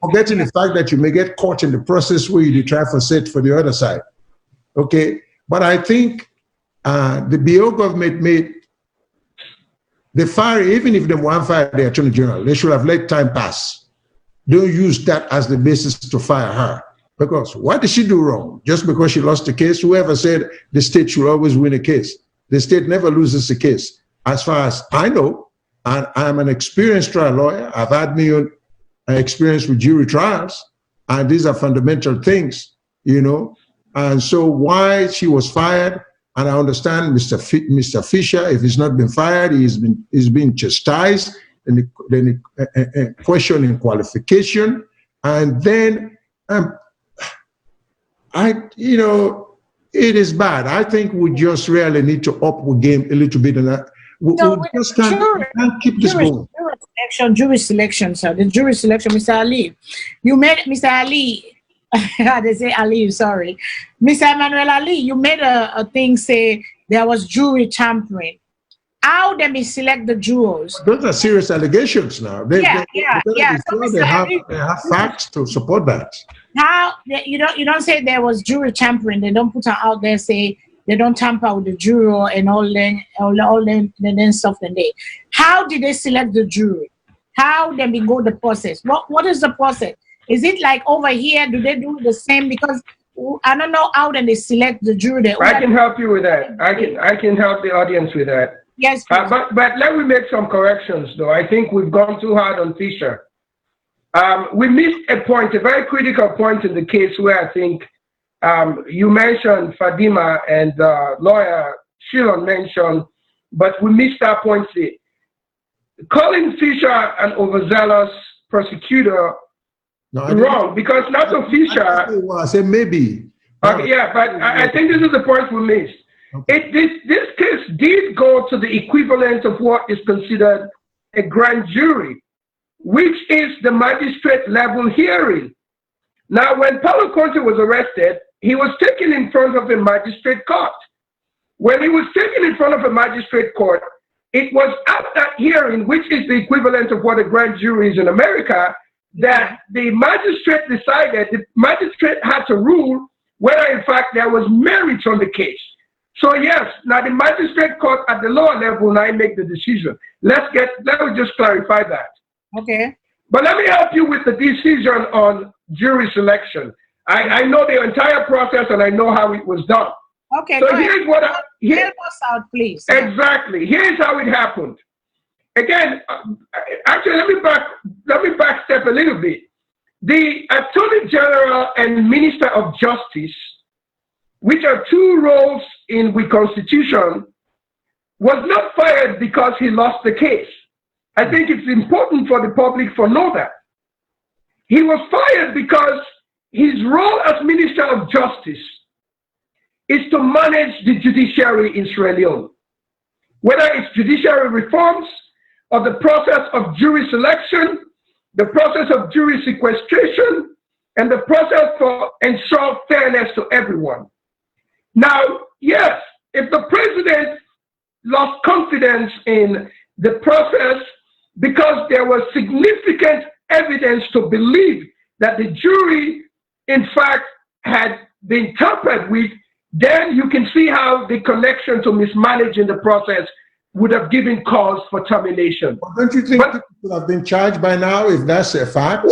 Speaker 3: forgetting the fact that you may get caught in the process where you try for set for the other side. Okay, but I think the BO government made the fire, even if they want to fire the Attorney General, they should have let time pass. Don't use that as the basis to fire her. Because what did she do wrong? Just because she lost the case? Whoever said the state should always win a case? The state never loses a case. As far as I know, and I'm an experienced trial lawyer, I've had my own experience with jury trials, and these are fundamental things, you know. And so why she was fired, and I understand Mr. Fisher, if he's not been fired, he's been chastised, and then questioning qualification, and then you know, it is bad. I think we just really need to up the game a little bit, and we just can't keep this going.
Speaker 1: Jury selection, sir. The jury selection, Mr. Ali. You made Mr. Ali. They say Ali, sorry. Mr. Emmanuel Ali, you made a thing say there was jury tampering. How they may select the jurors? Those
Speaker 3: are serious allegations now. They have facts to support that.
Speaker 1: How you don't say there was jury tampering. They don't put it out there, say they don't tamper with the juror and all then stuff. Then how did they select the jury? How they go the process? What is the process? Is it like over here? Do they do the same? Because I don't know how then they select the jury.
Speaker 8: I can help you with that. I can help the audience with that.
Speaker 1: Yes,
Speaker 8: but let me make some corrections, though. I think we've gone too hard on Fisher. We missed a point, a very critical point in the case where I think you mentioned Fadima and lawyer Shilon mentioned, but we missed that point. Calling Fisher an overzealous prosecutor wrong, because not so Fisher.
Speaker 3: I said maybe.
Speaker 8: Okay, yeah, but I think this is the point we missed. Okay. This case did go to the equivalent of what is considered a grand jury, which is the magistrate level hearing. Now, when Paulo Conte was arrested, he was taken in front of a magistrate court. When he was taken in front of a magistrate court, it was at that hearing, which is the equivalent of what a grand jury is in America, that the magistrate decided, the magistrate had to rule whether in fact there was merit on the case. So yes, now the magistrate court at the lower level now make the decision. Let me just clarify that.
Speaker 1: Okay.
Speaker 8: But let me help you with the decision on jury selection. I know the entire process and I know how it was done.
Speaker 1: Okay.
Speaker 8: So here's what
Speaker 1: help us out, please.
Speaker 8: Exactly. Here's how it happened. Again, actually, let me back step a little bit. The Attorney General and Minister of Justice, which are two roles in the Constitution, was not fired because he lost the case. I think it's important for the public to know that. He was fired because his role as Minister of Justice is to manage the judiciary in Sierra Leone. Whether it's judiciary reforms or the process of jury selection, the process of jury sequestration, and the process for ensure fairness to everyone. Now, yes, if the president lost confidence in the process because there was significant evidence to believe that the jury, in fact, had been tampered with, then you can see how the connection to mismanaging the process would have given cause for termination.
Speaker 3: Well, don't you think people should have been charged by now if that's a fact?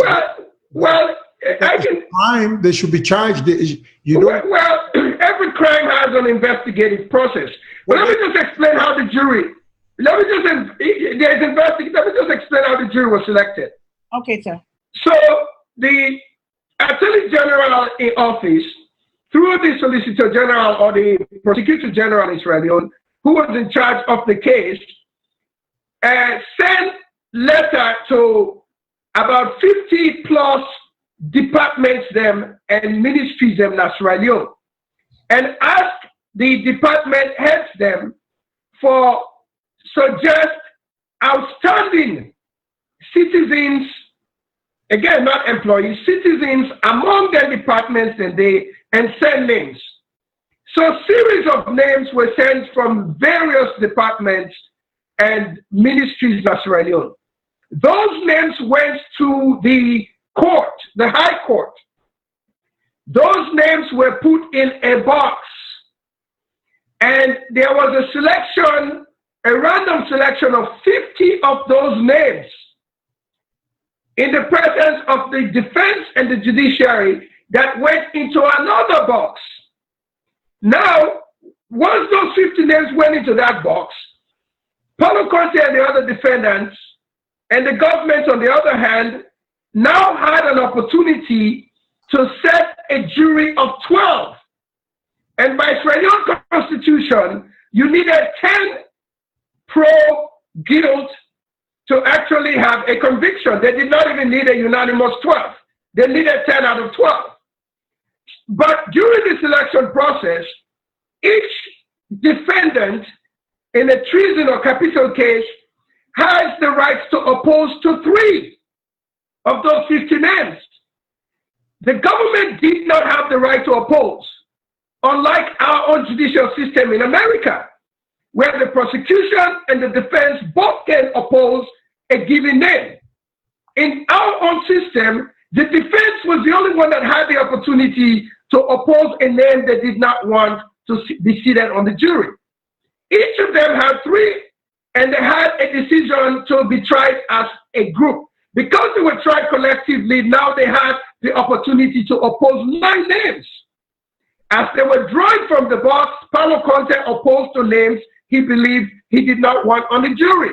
Speaker 8: Well, I can.
Speaker 3: Crime, they should be charged.
Speaker 8: Well, every crime has an investigative process. But let me just explain how the jury. Let me just explain how the jury was selected.
Speaker 1: Okay, sir.
Speaker 8: So the Attorney General in office, through the Solicitor General or the Prosecutor General in Sierra Leone, who was in charge of the case, sent letter to about 50 plus departments them and ministries them in Sierra Leone, and asked the department heads them for suggest outstanding citizens, again, not employees, citizens among their departments, and send names. So series of names were sent from various departments and ministries of Sierra Leone. Those names went to the court, the High Court. Those names were put in a box, and there was a selection, a random selection of 50 of those names in the presence of the defense and the judiciary that went into another box. Now, once those 50 names went into that box, Paulo Conte and the other defendants and the government, on the other hand, now had an opportunity to set a jury of 12. And by Sierra Leone Constitution, you needed 10 pro-guilt to actually have a conviction. They did not even need a unanimous 12. They needed 10 out of 12. But during the selection process, each defendant in a treason or capital case has the right to oppose to 3 of those 50 names. The government did not have the right to oppose, unlike our own judicial system in America, where the prosecution and the defense both can oppose a given name. In our own system, the defense was the only one that had the opportunity to oppose a name they did not want to be seated on the jury. Each of them had 3, and they had a decision to be tried as a group. Because they were tried collectively, now they had the opportunity to oppose 9 names. As they were drawing from the box, Paulo Conte opposed to names he believed he did not want on the jury.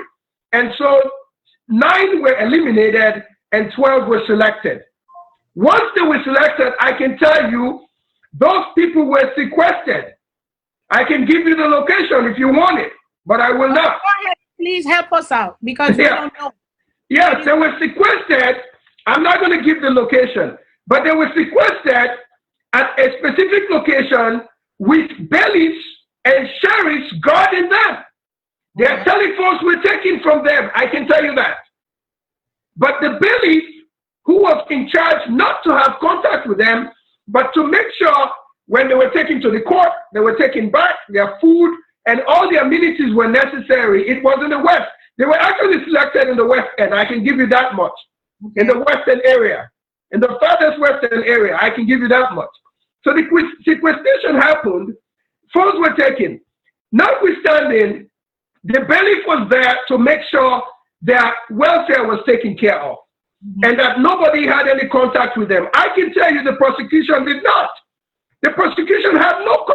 Speaker 8: And so 9 were eliminated and 12 were selected. Once they were selected, I can tell you, those people were sequestered. I can give you the location if you want it, but I will not.
Speaker 1: Go ahead, please help us out, because we don't know.
Speaker 8: Yes, they were sequestered. I'm not going to give the location, but they were sequestered at a specific location with bailiffs and sheriffs guarding them. Their telephones were taken from them, I can tell you that. But the bailiff, who was in charge not to have contact with them, but to make sure when they were taken to the court, they were taken back, their food and all the amenities were necessary. It was in the West. They were actually selected in the West End, I can give you that much. In the Western area, in the farthest Western area, I can give you that much. So the sequestration happened, phones were taken. Notwithstanding, the bailiff was there to make sure their welfare was taken care of, and that nobody had any contact with them. I can tell you the prosecution did not. The prosecution had no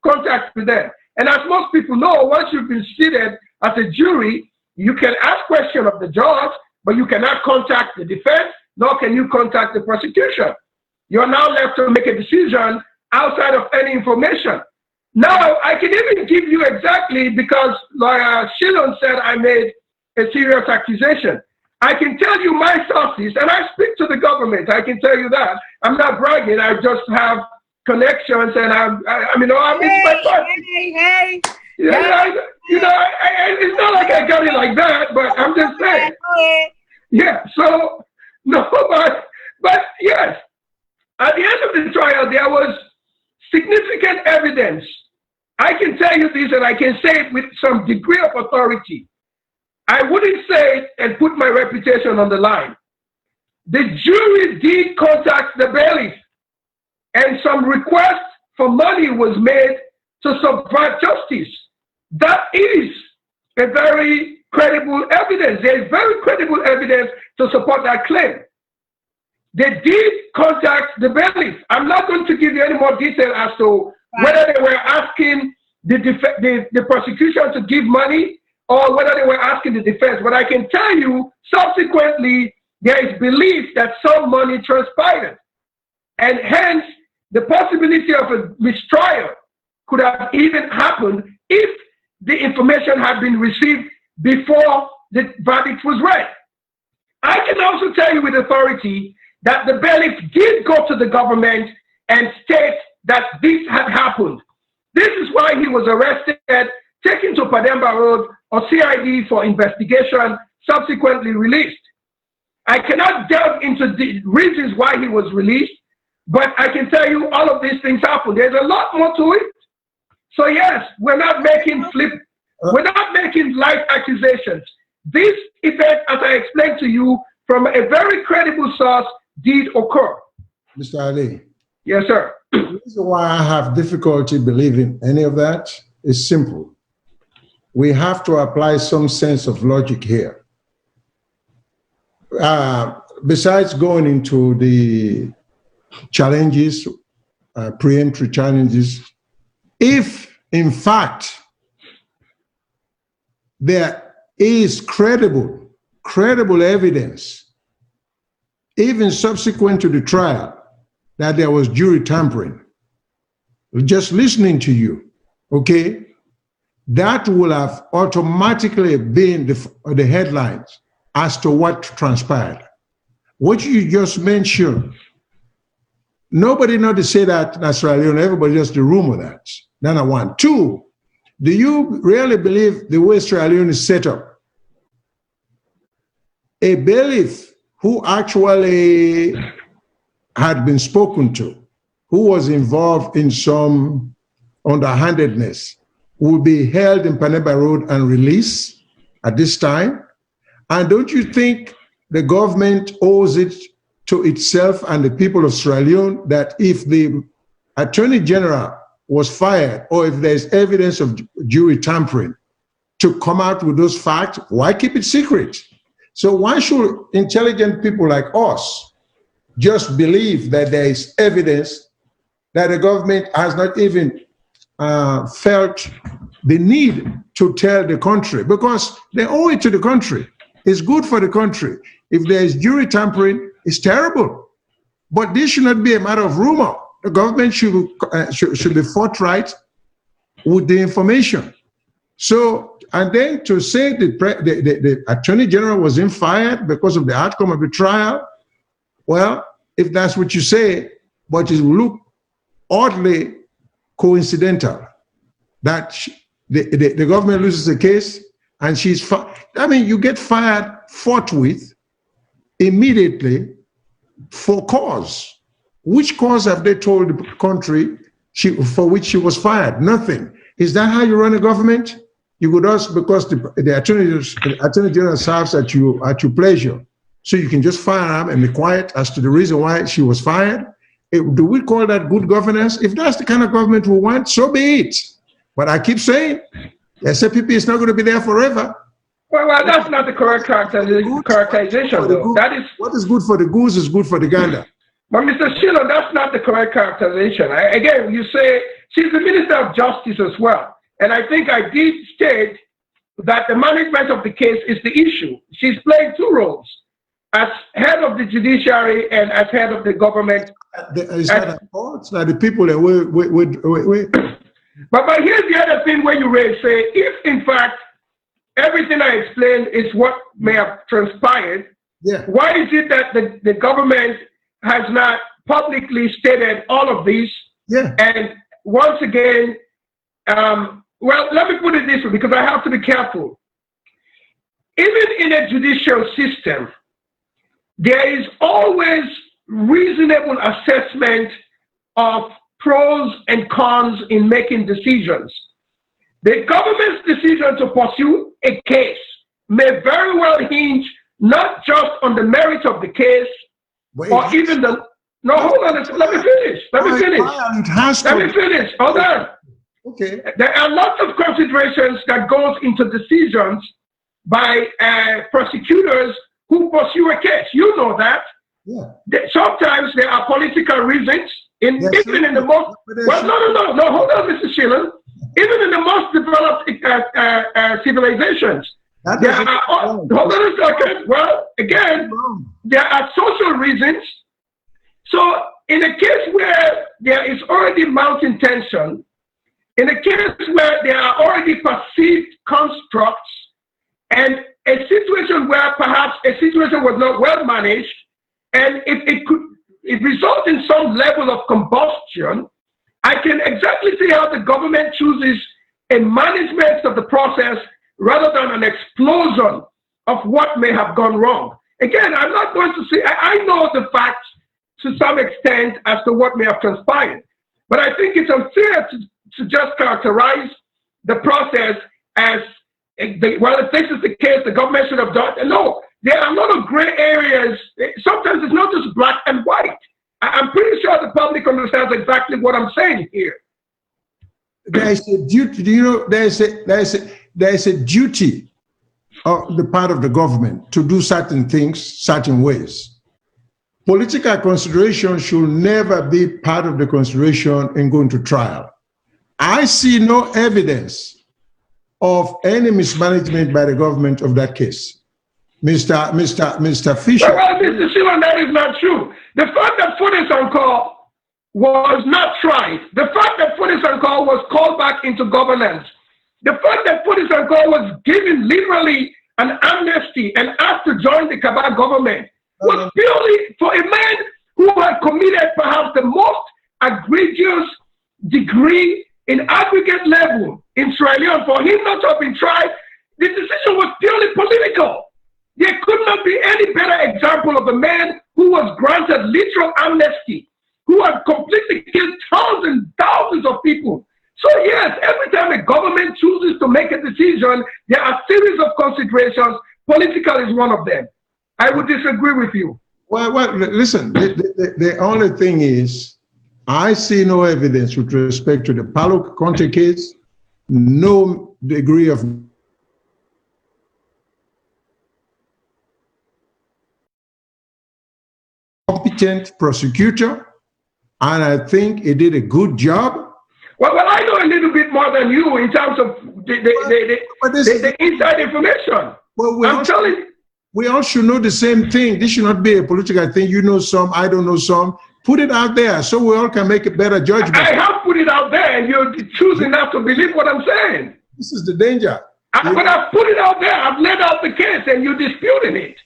Speaker 8: contact with them. And as most people know, once you've been seated as a jury, you can ask questions of the judge, but you cannot contact the defense, nor can you contact the prosecution. You're now left to make a decision outside of any information. Now, I can even give you exactly, because Lawyer Salone said I made a serious accusation. I can tell you my sources, and I speak to the government. I can tell you that. I'm not bragging. I just have connections, and I'm my party.
Speaker 1: Hey.
Speaker 8: It's not like I got it like that, but I'm just saying. Yeah. So no, but yes, at the end of the trial, there was significant evidence. I can tell you this, and I can say it with some degree of authority. I wouldn't say it and put my reputation on the line. The jury did contact the bailiff, and some request for money was made to subvert justice. That is a very credible evidence. There is very credible evidence to support that claim. They did contact the bailiff. I'm not going to give you any more detail as to whether they were asking the prosecution to give money or whether they were asking the defense. But I can tell you, subsequently, there is belief that some money transpired. And hence, the possibility of a mistrial could have even happened if the information had been received before the verdict was read. I can also tell you with authority that the bailiff did go to the government and state that this had happened. This is why he was arrested, taken to Pademba Road or CID for investigation, subsequently released. I cannot delve into the reasons why he was released, but I can tell you all of these things happened. There's a lot more to it. So yes, we're not making light accusations. This event, as I explained to you, from a very credible source, did occur.
Speaker 3: Mr. Ali.
Speaker 8: Yes, sir.
Speaker 3: The reason why I have difficulty believing any of that is simple. We have to apply some sense of logic here. Besides going into the challenges, preemptory challenges, if in fact there is credible evidence, even subsequent to the trial, that there was jury tampering, just listening to you, okay, that will have automatically been the headlines as to what transpired. What you just mentioned, nobody know to say that in Sierra Leone, everybody just the rumor that. Number one. Two, do you really believe the way Sierra Leone is set up? A bailiff who actually had been spoken to, who was involved in some underhandedness, will be held in Pademba Road and released at this time? And don't you think the government owes it to itself and the people of Sierra Leone that if the Attorney General was fired or if there's evidence of jury tampering, to come out with those facts? Why keep it secret? So why should intelligent people like us just believe that there is evidence that the government has not even felt the need to tell the country? Because they owe it to the country. It's good for the country. If there is jury tampering, it's terrible. But this should not be a matter of rumor. The government should be forthright with the information. So, and then to say the Attorney General wasn't fired because of the outcome of the trial, well, if that's what you say, but it will look oddly coincidental that the government loses the case and she's fired. I mean, you get fired forthwith, immediately, for cause. Which cause have they told the country for which she was fired? Nothing. Is that how you run a government? You could also, because the Attorney General serves at your pleasure, so you can just fire her and be quiet as to the reason why she was fired. Do we call that good governance? If that's the kind of government we want, so be it. But I keep saying, SFPP is not going to be there forever.
Speaker 8: Well, that's not the correct characterization, though. That is
Speaker 3: what is good for the goose is good for the gander.
Speaker 8: But Mr. Sheila, that's not the correct characterization. Again, you say she's the Minister of Justice as well. And I think I did state that the management of the case is the issue. She's playing two roles, as head of the judiciary and as head of the government.
Speaker 3: It's not the people that we.
Speaker 8: But here's the other thing where you raise, say, if in fact everything I explained is what may have transpired.
Speaker 3: Yeah.
Speaker 8: Why is it that the government has not publicly stated all of this?
Speaker 3: Yeah.
Speaker 8: And once again, well, let me put it this way, because I have to be careful. Even in a judicial system, there is always reasonable assessment of pros and cons in making decisions. The government's decision to pursue a case may very well hinge not just on the merit of the case, or even the... No, hold on, let me finish. Let me finish. Hold on.
Speaker 3: Okay.
Speaker 8: There are lots of considerations that goes into decisions by prosecutors who pursue a case. You know that.
Speaker 3: Yeah.
Speaker 8: Sometimes there are political reasons, even in the most... Well, no, hold on, Mr. Sheelan. Even in the most developed civilizations, hold on a second. Well, again, there are social reasons. So in a case where there is already mounting tension, in a case where there are already perceived constructs, and a situation where perhaps a situation was not well managed, and it results in some level of combustion, I can exactly see how the government chooses a management of the process rather than an explosion of what may have gone wrong. Again, I'm not going to say, I know the facts to some extent as to what may have transpired, but I think it's unfair to just characterize the process as, well, if this is the case, the government should have done. No, there are a lot of gray areas. Sometimes it's not just black and white. I'm pretty sure the public understands exactly what I'm saying here.
Speaker 3: There is a duty. Do you know there is a duty on the part of the government to do certain things certain ways. Political consideration should never be part of the consideration in going to trial. I see no evidence of any mismanagement by the government of that case. Mr. Fisher.
Speaker 8: Well, Mr. Sheelan, that is not true. The fact that Fodes on call was not tried, the fact that Fodes on call was called back into governance, the fact that Fodes on call was given literally an amnesty and asked to join the Kabak government was purely for a man who had committed perhaps the most egregious degree in aggregate level in Sierra Leone. For him not to have been tried, the decision was purely political. There could not be any better example of a man who was granted literal amnesty, who had completely killed thousands and thousands of people. So yes, every time a government chooses to make a decision, there are a series of considerations. Political is one of them. I would disagree with you.
Speaker 3: Well, listen, the only thing is, I see no evidence with respect to the Palo Conte case, no degree of competent prosecutor, and I think he did a good job.
Speaker 8: Well, I know a little bit more than you in terms of the inside information.
Speaker 3: Well,
Speaker 8: I'm telling you.
Speaker 3: We all should know the same thing. This should not be a political thing. You know some, I don't know some. Put it out there so we all can make a better judgment.
Speaker 8: I have put it out there, and you're choosing not to believe what I'm saying.
Speaker 3: This is the danger.
Speaker 8: But I've put it out there. I've laid out the case, and you're disputing it.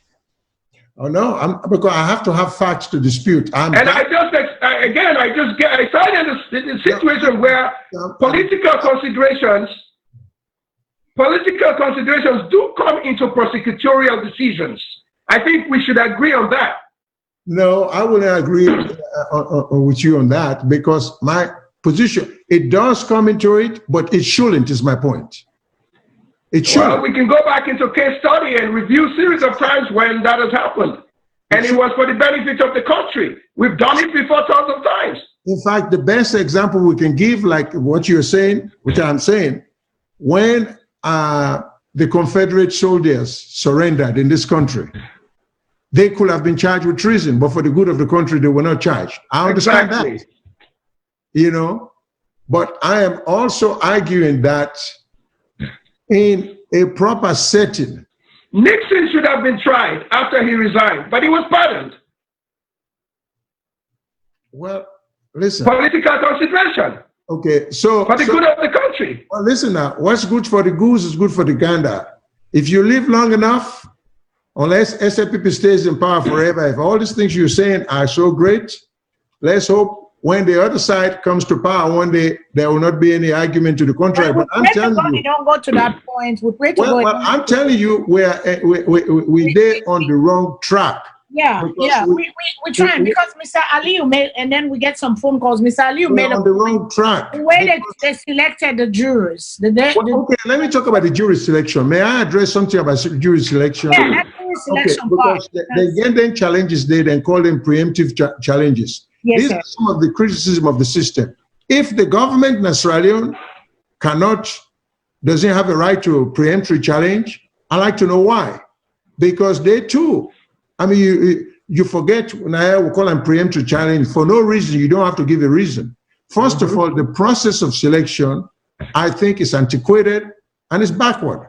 Speaker 3: Oh no, because I have to have facts to dispute.
Speaker 8: I started in a situation where political considerations do come into prosecutorial decisions. I think we should agree on that.
Speaker 3: No, I wouldn't agree with you on that, because my position, it does come into it, but it shouldn't, is my point. It should.
Speaker 8: Well, we can go back into case study and review series of times when that has happened. And it was for the benefit of the country. We've done it before tons of times.
Speaker 3: In fact, the best example we can give, like what you're saying, which I'm saying, when the Confederate soldiers surrendered in this country, they could have been charged with treason, but for the good of the country, they were not charged. I understand that, you know, but I am also arguing that in a proper setting,
Speaker 8: Nixon should have been tried after he resigned, but he was pardoned.
Speaker 3: Well, listen.
Speaker 8: Political consideration.
Speaker 3: Okay, so
Speaker 8: for the good of the country.
Speaker 3: Well, listen now. What's good for the goose is good for the gander. If you live long enough, unless SLPP stays in power forever, if all these things you're saying are so great, let's hope when the other side comes to power one day, there will not be any argument to the contrary.
Speaker 1: But
Speaker 3: I'm telling you,
Speaker 1: don't go to that point. We pray to God.
Speaker 3: Well, I'm telling you, we're there on the wrong track.
Speaker 1: Yeah, we're trying because Mr. Aliyu made, and then we get some phone calls. Mr. Aliyu made
Speaker 3: on the wrong track.
Speaker 1: The way they selected the jurors.
Speaker 3: Okay, let me talk about the jury selection. May I address something about jury selection?
Speaker 1: Yeah, that jury selection
Speaker 3: because they get them challenges, they then call them preemptive challenges.
Speaker 1: Yes,
Speaker 3: These are some of the criticism of the system. If the government in Sierra Leone doesn't have a right to preemptory challenge, I'd like to know why. Because they too, I mean, you forget, when we call them preemptory challenge, for no reason, you don't have to give a reason. First of all, the process of selection, I think, is antiquated and it's backward.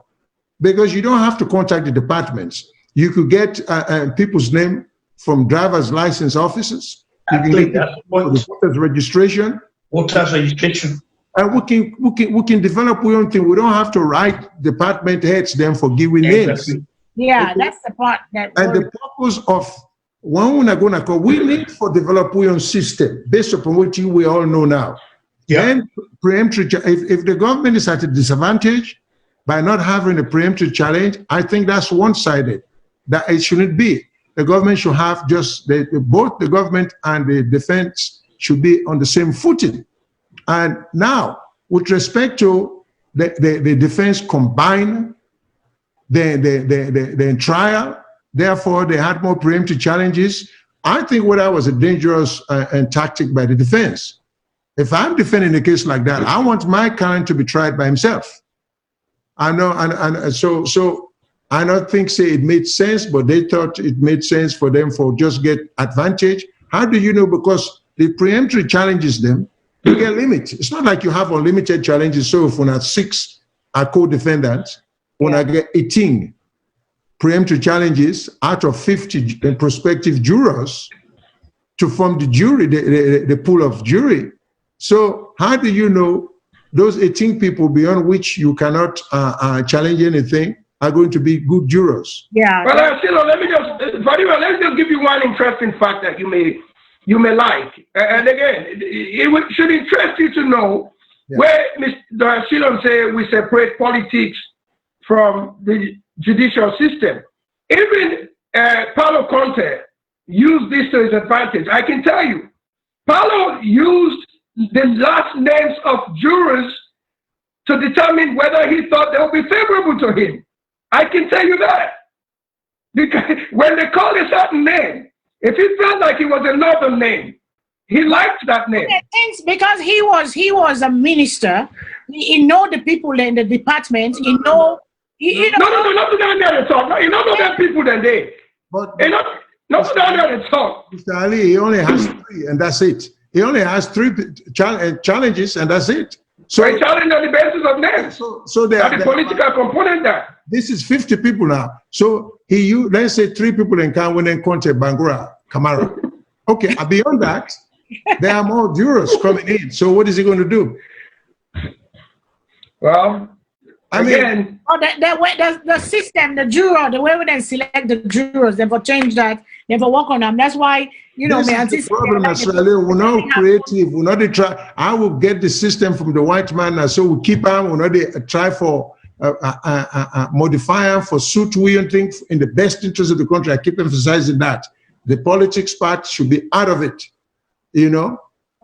Speaker 3: Because you don't have to contact the departments. You could get people's name from driver's license offices. You can get voters registration.
Speaker 4: Voters registration.
Speaker 3: And we can develop our own thing. We don't have to write department heads them for giving names.
Speaker 1: Yeah, okay. That's the part that.
Speaker 3: And the purpose of when we're going to call, we need for develop our own system based upon what we all know now.
Speaker 4: Yeah.
Speaker 3: And preemptory, if the government is at a disadvantage by not having a preemptory challenge, I think that's one-sided. That it shouldn't be. The government should have just both the government and the defense should be on the same footing. And now, with respect to the defense combined the trial, therefore they had more preemptive challenges. I think that was a dangerous tactic by the defense. If I'm defending a case like that, I want my client to be tried by himself. I know, and so I don't think it made sense, but they thought it made sense for them for just get advantage. How do you know? Because the preemptory challenges them, you get limit. It's not like you have unlimited challenges. So if we have 6 co-defendants, when I get 18 preemptory challenges out of 50 prospective jurors to form the jury, the pool of jury. So how do you know those 18 people beyond which you cannot challenge anything are going to be good jurors?
Speaker 1: Yeah.
Speaker 8: Well, let's just give you one interesting fact that you may like. And again, it should interest you to know where Mr. Salone say we separate politics from the judicial system. Even Paulo Conte used this to his advantage. I can tell you, Paulo used the last names of jurors to determine whether he thought they would be favorable to him. I can tell you that. Because when they call a certain name, if he felt like it was another name, he liked that name.
Speaker 1: Because he was a minister, he know the people in the department, he know.
Speaker 8: No, not down there to talk. No, you don't know them people than they.
Speaker 3: But
Speaker 8: not down there to talk.
Speaker 3: Mr. Ali, he only has 3, and that's it. He only has 3 challenges, and that's it.
Speaker 8: So he challenged on the basis of names.
Speaker 3: So they
Speaker 8: the political component there.
Speaker 3: This is 50 people now. So let's say 3 people in Kanwan and Conte, Bangura, Kamara. Okay, beyond that, there are more jurors coming in. So what is he going to do?
Speaker 8: Well, again,
Speaker 1: the system, the juror, the way they select the jurors, they will change that, they will work on them. That's why,
Speaker 3: this is the problem, Australia. We're not creative. We're not try. I will get the system from the white man, and so we keep on. We're not try for modifier for suit we think in the best interest of the country. I keep emphasizing that the politics part should be out of it,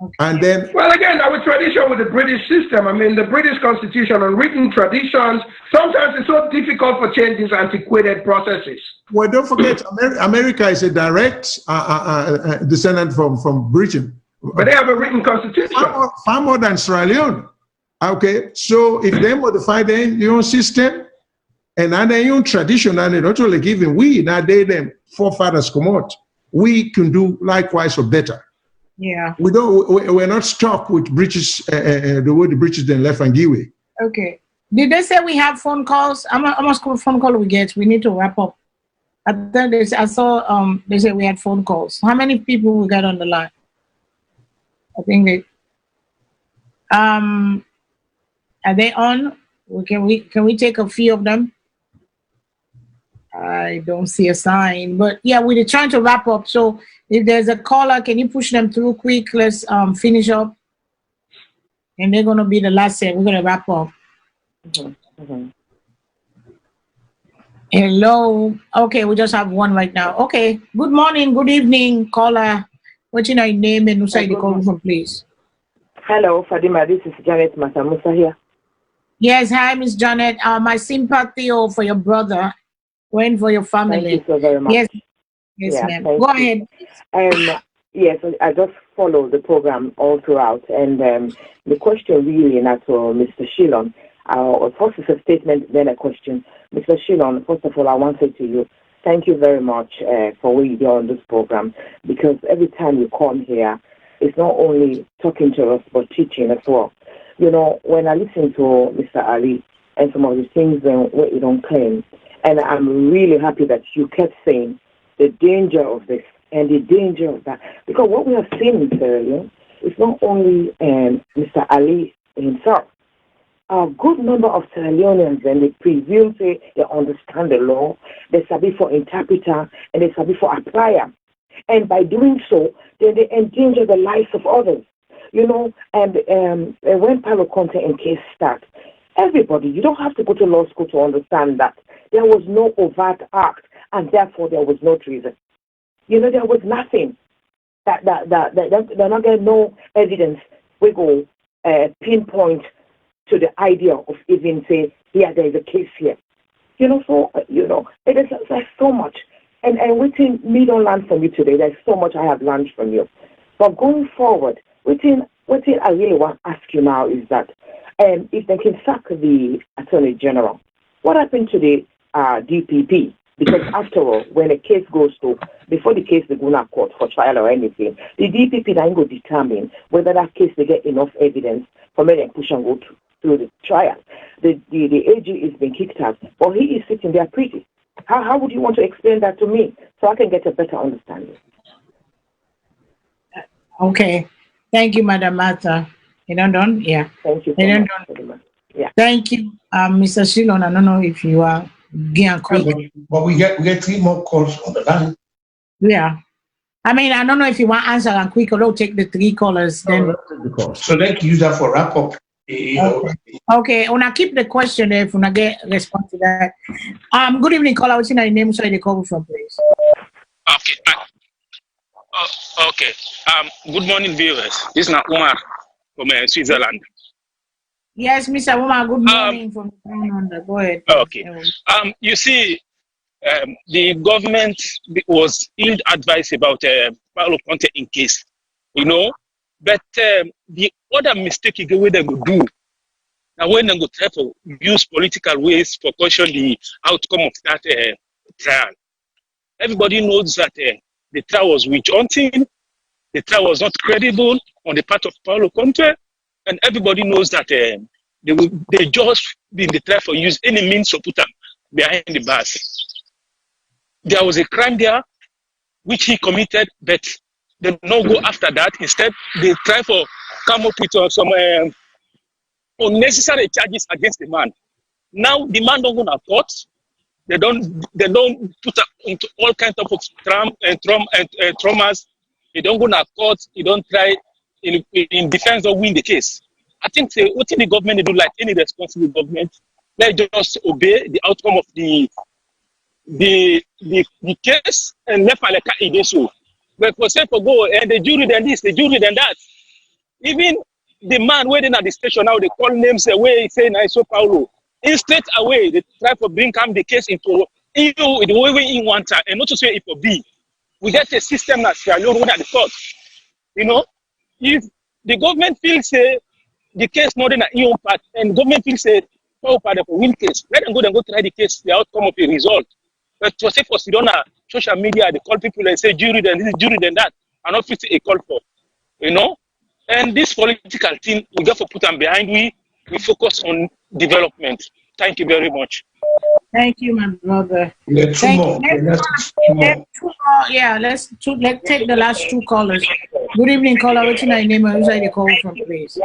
Speaker 3: Okay. And then,
Speaker 8: well, again, our tradition with the British system, I mean, the British Constitution and written traditions, sometimes it's so difficult for change these antiquated processes.
Speaker 3: Well, don't forget, America is a direct descendant from Britain.
Speaker 8: But they have a written constitution.
Speaker 3: Far more than Sierra Leone. Okay, so if they modify their own system and their own tradition, and they not only giving now them forefathers come out, we can do likewise or better.
Speaker 1: Yeah.
Speaker 3: We're not stuck with British, the way the British then left and give away.
Speaker 1: Okay. Did they say we have phone calls? How much phone call we get? We need to wrap up. I saw they said we had phone calls. How many people we got on the line? I think they are they on? Can we take a few of them? I don't see a sign, but yeah, we're trying to wrap up. So if there's a caller, can you push them through quick? Let's finish up. And they're going to be the last set. We're going to wrap up. Hello. Okay, we just have one right now. Okay. Good morning. Good evening, caller. What's your name and who's the call from, please?
Speaker 12: Hello, Fadima. This is Janet Matamusa here.
Speaker 1: Yes. Hi, Miss Janet. My sympathy for your brother. Going for your family.
Speaker 12: Thank you so very much.
Speaker 1: Yes. Yes,
Speaker 12: yeah,
Speaker 1: ma'am. Go ahead.
Speaker 12: Yes, I just follow the program all throughout. And the question really, not to Mr. Shilon, first is a statement, then a question. Mr. Shilon, first of all, I want to say to you, thank you very much for what you do on this program, because every time you come here, it's not only talking to us, but teaching as well. You know, when I listen to Mr. Ali and some of the things what you don't claim, and I'm really happy that you kept saying the danger of this and the danger of that. Because what we have seen in Sierra Leone is not only Mr. Ali himself. A good number of Sierra Leoneans, and they presume say they understand the law, they sabi for interpreter, and they sabi for applier. And by doing so, then they endanger the lives of others. You know, and when Palo Conte and case start, everybody, you don't have to go to law school to understand that there was no overt act, and therefore there was no treason. You know, there was nothing. They're not getting no evidence. We go pinpoint to the idea of even say, yeah, there is a case here. You know, so, you know, there's so much. And within me don't learn from you today, there's so much I have learned from you. But going forward, within I really want to ask you now is that if they can sack the Attorney General, what happened to the DPP? Because after all, when a case goes to, before the case they go to court for trial or anything, the DPP then go determine whether that case they get enough evidence for me to push and go through the trial. The AG is being kicked out, but he is sitting there pretty. How would you want to explain that to me so I can get a better understanding?
Speaker 1: Okay. Thank you, Madam Martha. You done? Yeah.
Speaker 12: Thank you so much. Yeah.
Speaker 1: Thank you, Mr. Shilon. I don't know if you are quick.
Speaker 4: But we get 3 more calls on the line.
Speaker 1: Yeah. I mean, I don't know if you want to answer and quick or we'll take the 3 callers. Then.
Speaker 4: So let's use that for wrap up.
Speaker 1: Okay. When I keep the question there, if I get response to that. Good evening, caller. What's your name? So they call from, please.
Speaker 13: Okay. Okay. Good morning, viewers. This is Umar from Switzerland.
Speaker 1: Yes, Mr. Umar. Good morning from Canada. Go ahead.
Speaker 13: Okay. You see, the government was ill-advised about Paulo Conte in case, you know. But the other mistake they would do, now when they go try to use political ways for caution the outcome of that trial. Everybody knows that the trial was witch hunting, the trial was not credible on the part of Paulo Conte, and everybody knows that they just been the trial for use any means to put them behind the bars. There was a crime there which he committed, but they don't go after that. Instead, they try to come up with some unnecessary charges against the man. Now the man don't go to court. They don't put into all kinds of traumas. They don't go to court. They don't try in defense or win the case. I think what the government do, like any responsible government, they just obey the outcome of the case and let Paleka it so. But for say for go and the jury then this, the jury then that. Even the man waiting at the station now, they call names away saying I saw Paulo. In straight away, they try to bring the case into the way in one time, and not to say it for B. We get a system that's at the court. You know, if the government feels the case more than an EU part, and government feels part of a win case, let them go try the case, the outcome of the result. But to say for Sidona, social media, they call people and say jury then this, jury then that, and not fit a call for, you know. And this political thing, we got to put them behind. We focus on development. Thank you very much.
Speaker 1: Thank you, my brother.
Speaker 4: Let's take
Speaker 1: the last 2 callers. Good evening, caller. What's your name? Who's the call from, please?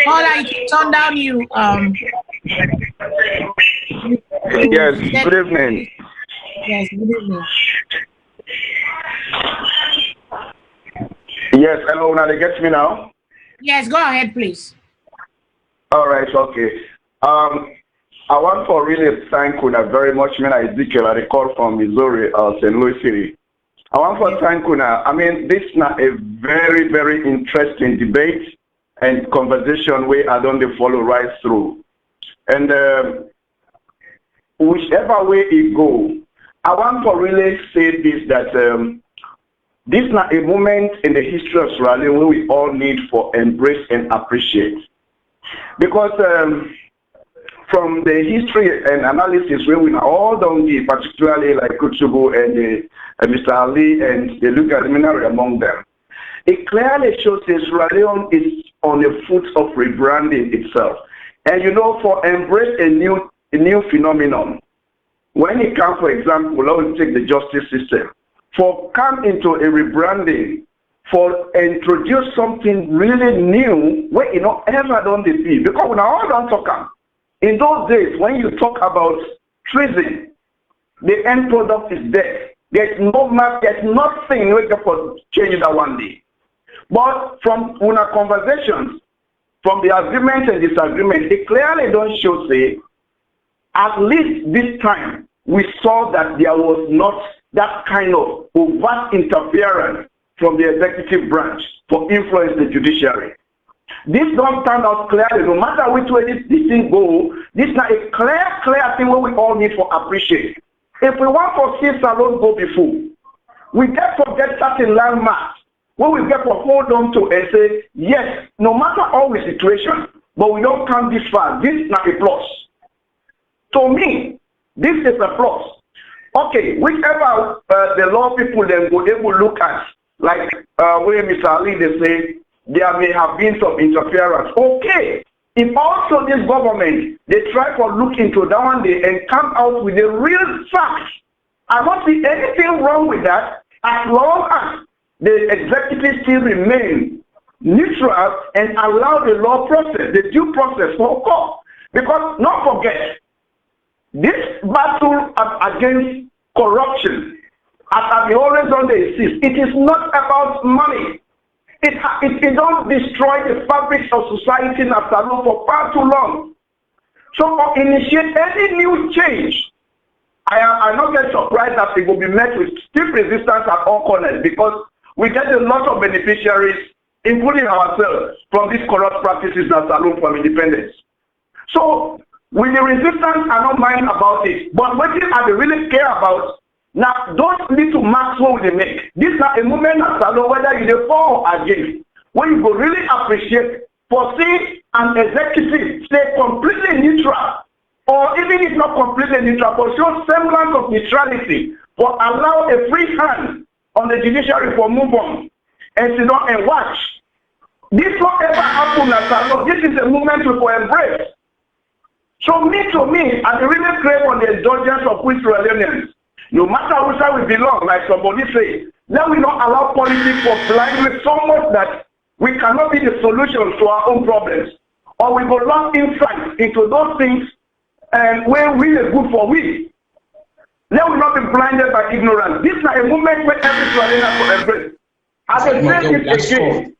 Speaker 1: Caller, turn down you.
Speaker 14: Yes, good evening.
Speaker 1: Yes, good evening.
Speaker 14: Yes, hello, now they get me now?
Speaker 1: Yes, go ahead, please.
Speaker 14: All right, okay. I want to really thank Una very much. Ezekiel, I call from Missouri, St. Louis City. I want to thank Una. I mean, this is not a very, very interesting debate and conversation where I don't follow right through. And whichever way it go, I want to really say this, that this is not a moment in the history of Sierra Leone where we all need for embrace and appreciate. Because from the history and analysis where we all don't give, particularly like Kutubu and Mr. Ali and the look at the mineral among them, it clearly shows that Sierra Leone is on the foot of rebranding itself. And you know, for embrace a new phenomenon, when it comes, for example, let's take the justice system, for come into a rebranding, for introduce something really new, where you know ever done the be, because we all don't talk. In those days, when you talk about treason, the end product is death. There's no map, there's nothing we can change that one day. But from our conversations, from the agreement and disagreement, they clearly don't show, say, at least this time, we saw that there was not that kind of overt interference from the executive branch for influence the judiciary. This don't turn out clearly, no matter which way this thing go, this is not a clear thing where we all need to appreciate. If we want to see Salone go before, we get to get certain landmarks where we get to hold on to and say, yes, no matter all the situation, but we don't come this far. This is not a plus. To me, this is a plus. Okay, whichever the law people then go able to look at, like where Mr. Ali they say there may have been some interference. Okay, if also this government they try to look into that one day and come out with the real facts, I don't see anything wrong with that as long as the executive still remain neutral and allow the law process, the due process to occur. Because don't forget, this battle against corruption, as I've always on the insist, it is not about money. It don't destroy the fabric of society in Salone for far too long. So to initiate any new change, I not get surprised that it will be met with stiff resistance at all corners, because we get a lot of beneficiaries, including ourselves, from these corrupt practices that Salone from independence. So with the resistance, I don't mind about it. But what I really care about, now those little marks what they make. This is not a moment at Salone, whether you for or against, when you go really appreciate for seeing an executive stay completely neutral, or even if not completely neutral, but show semblance of neutrality, but allow a free hand on the judiciary for move on and sit down and watch. This whatever happen at Salone, this is a moment we will embrace. So to me, I really crave on the indulgence of we Sierra Leoneans. No matter which side we belong, like somebody say, let we not allow politics for blindly so much that we cannot be the solution to our own problems. Or we go lost insight into those things and where we are good for we. Let we not be blinded by ignorance. This is a moment where every Sierra Leonean has to embrace. As I say this again.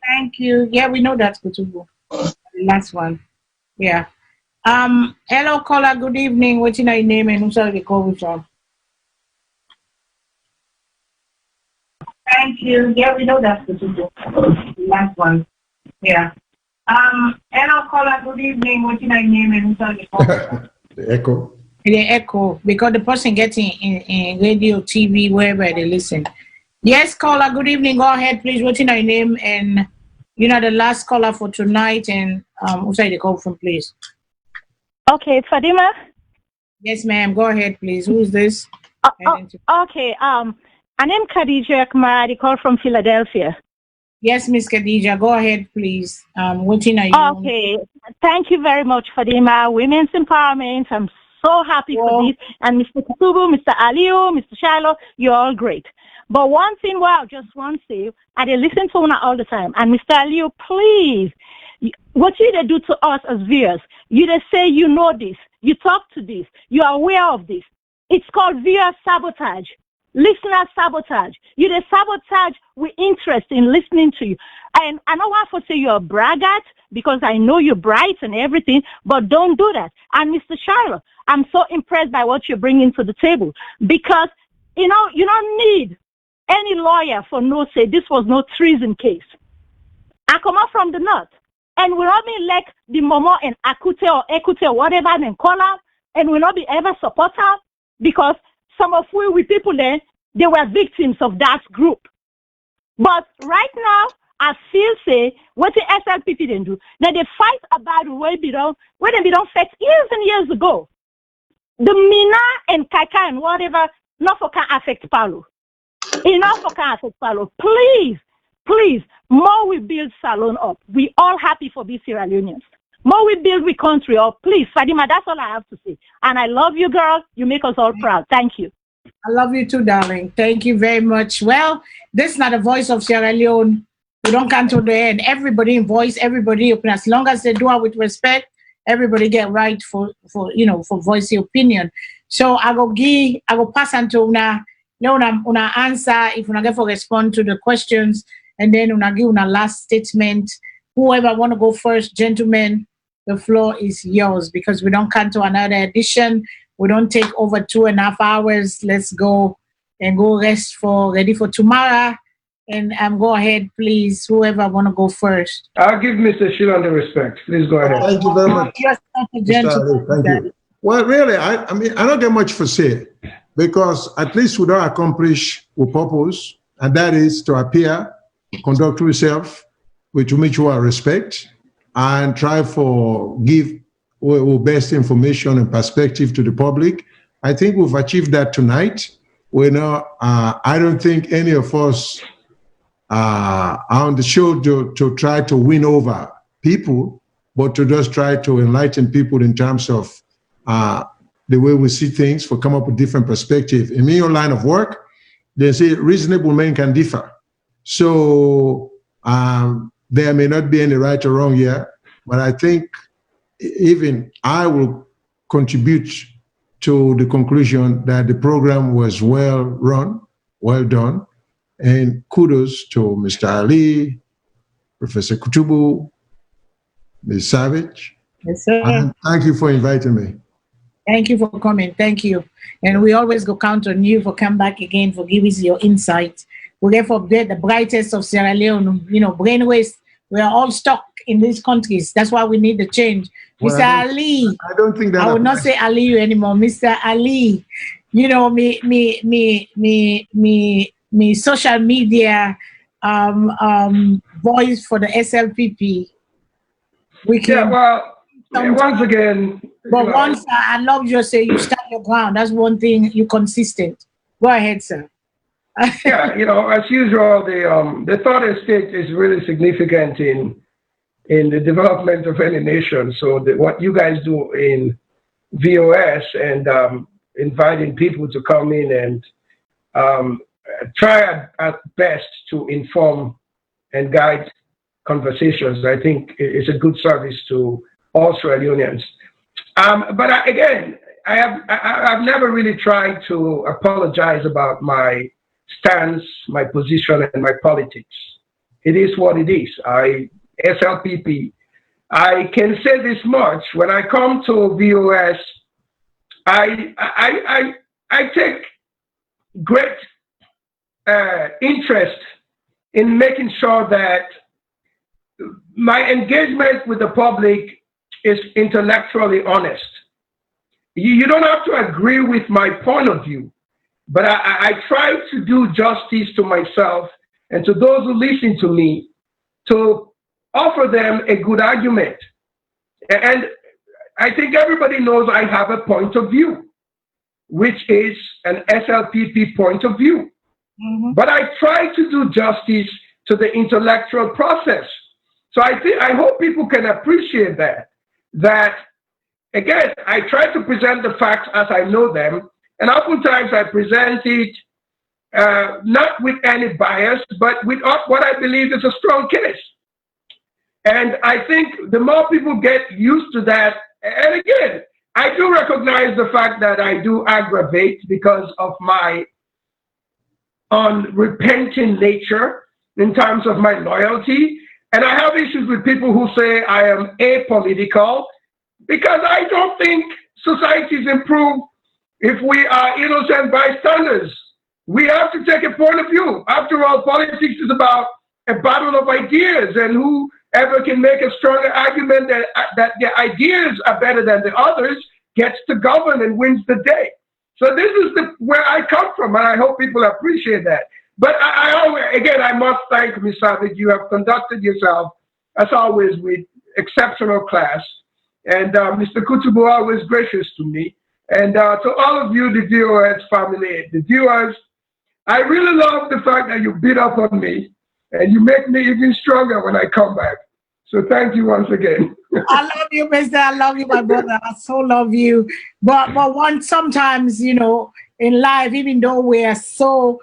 Speaker 1: Thank you. Yeah, we know that's Kutubu. Last one. Yeah. Hello, caller. Good evening. What's your name and who's the call from? Thank you. Yeah, we know that's the last one. Yeah. Hello, caller. Good evening. What's your name and who's the call from?
Speaker 3: The echo.
Speaker 1: The echo, because the person getting in radio, TV, wherever they listen. Yes, caller. Good evening. Go ahead, please. What's your name and the last caller for tonight and who's the call from, please?
Speaker 15: Okay, Fadima.
Speaker 1: Yes, ma'am. Go ahead, please. Who is this?
Speaker 15: Okay. My name Khadija Kamara. I call from Philadelphia.
Speaker 1: Yes, Miss Khadija. Go ahead, please. What are you?
Speaker 15: Okay. Thank you very much, Fadima. Women's empowerment. I'm so happy for this. And Mr. Kutubu, Mr. Aliu, Mr. Shiloh, you're all great. But one thing, I just want to say, I listen to Una all the time. And Mr. Aliu, please, what you do to us as viewers, You just say you know this, you talk to this, you are aware of this. It's called viewer sabotage, listener sabotage. You just sabotage with interest in listening to you. And I don't want to say you're a braggart because I know you're bright and everything, but don't do that. And Mr. Shiloh, I'm so impressed by what you're bringing to the table because, you know, you don't need any lawyer for no say this was no treason case. I come out from the north, and we not be like the Momo and Akute or Ekute or whatever they call out, and we not be ever support her because some of we people there, they were victims of that group. But right now, I feel say what the SLPP didn't do, that they fight about where they don't fight years and years ago. The Mina and Kaka and whatever, not for can affect Paulo. Enough for can affect Paulo. Please, more we build Salone up. We all happy for these Sierra Leoneans. More we build we country up. Please, Fadima, that's all I have to say. And I love you, girl. You make us all proud. Thank you.
Speaker 1: I love you too, darling. Thank you very much. Well, this is not the voice of Sierra Leone. We don't come to the end. Everybody in voice, everybody open. As long as they do it with respect, everybody get right for voice your opinion. So I go pass on to una answer if una get for respond to the questions, and then una give una last statement. Whoever want to go first, gentlemen, the floor is yours because we don't come to another edition. We don't take over 2.5 hours. Let's go and go rest ready for tomorrow. And go ahead, please. Whoever want to go first.
Speaker 8: I'll give Mr. Shilon the respect. Please go ahead.
Speaker 3: Thank you very much.
Speaker 1: Yes,
Speaker 3: Thank you. Well, really, I mean, I don't get much for say because at least we don't accomplish our purpose, and that is to appear, conduct yourself with mutual respect, and try for give our best information and perspective to the public. I think we've achieved that tonight. I don't think any of us are on the show to try to win over people, but to just try to enlighten people in terms of the way we see things, for come up with different perspective. In your line of work, they say reasonable men can differ. So there may not be any right or wrong here, but I think even I will contribute to the conclusion that the program was well run, well done, and kudos to Mr. Ali, Professor Kutubu, Ms. Savage.
Speaker 1: Yes, sir.
Speaker 3: And thank you for inviting me.
Speaker 1: Thank you for coming. Thank you. And we always go count on you for come back again, for giving us your insight. We get for the brightest of Sierra Leone, brain waste. We are all stuck in these countries. That's why we need the change.
Speaker 3: Well,
Speaker 1: Mr. Ali.
Speaker 3: I don't think that
Speaker 1: I would not say Ali anymore. Mr. Ali. Me social media voice for the SLPP. We can
Speaker 8: once again.
Speaker 1: But once I love you, say you stand your ground. That's one thing, you consistent. Go ahead, sir.
Speaker 8: Yeah, as usual, the third estate is really significant in the development of any nation. So what you guys do in VOS and inviting people to come in and try at best to inform and guide conversations, I think is a good service to all Sierra Leoneans. But I've never really tried to apologize about my stance, my position, and my politics. It is what it is. SLPP, I can say this much. When I come to VOS, I take great interest in making sure that my engagement with the public is intellectually honest. You don't have to agree with my point of view, but I try to do justice to myself and to those who listen to me, to offer them a good argument. And I think everybody knows I have a point of view, which is an SLPP point of view. Mm-hmm. But I try to do justice to the intellectual process. So I hope people can appreciate that again, I try to present the facts as I know them, and oftentimes I present it not with any bias, but with what I believe is a strong case. And I think the more people get used to that And again, I do recognize the fact that I do aggravate because of my unrepentant nature in terms of my loyalty. And I have issues with people who say I am apolitical, because I don't think societies improve if we are innocent bystanders. We have to take a point of view. After all, politics is about a battle of ideas, and whoever can make a stronger argument that their ideas are better than the others gets to govern and wins the day. So this is where I come from, and I hope people appreciate that. But I always, again, I must thank Ms. Savage. You have conducted yourself, as always, with exceptional class. And Mr. Kutubu always gracious to me. And to all of you, the VOS family, the viewers, I really love the fact that you beat up on me, and you make me even stronger when I come back. So thank you once again.
Speaker 1: I love you, mister. I love you, my brother. I so love you. But sometimes, you know, in life, even though we are so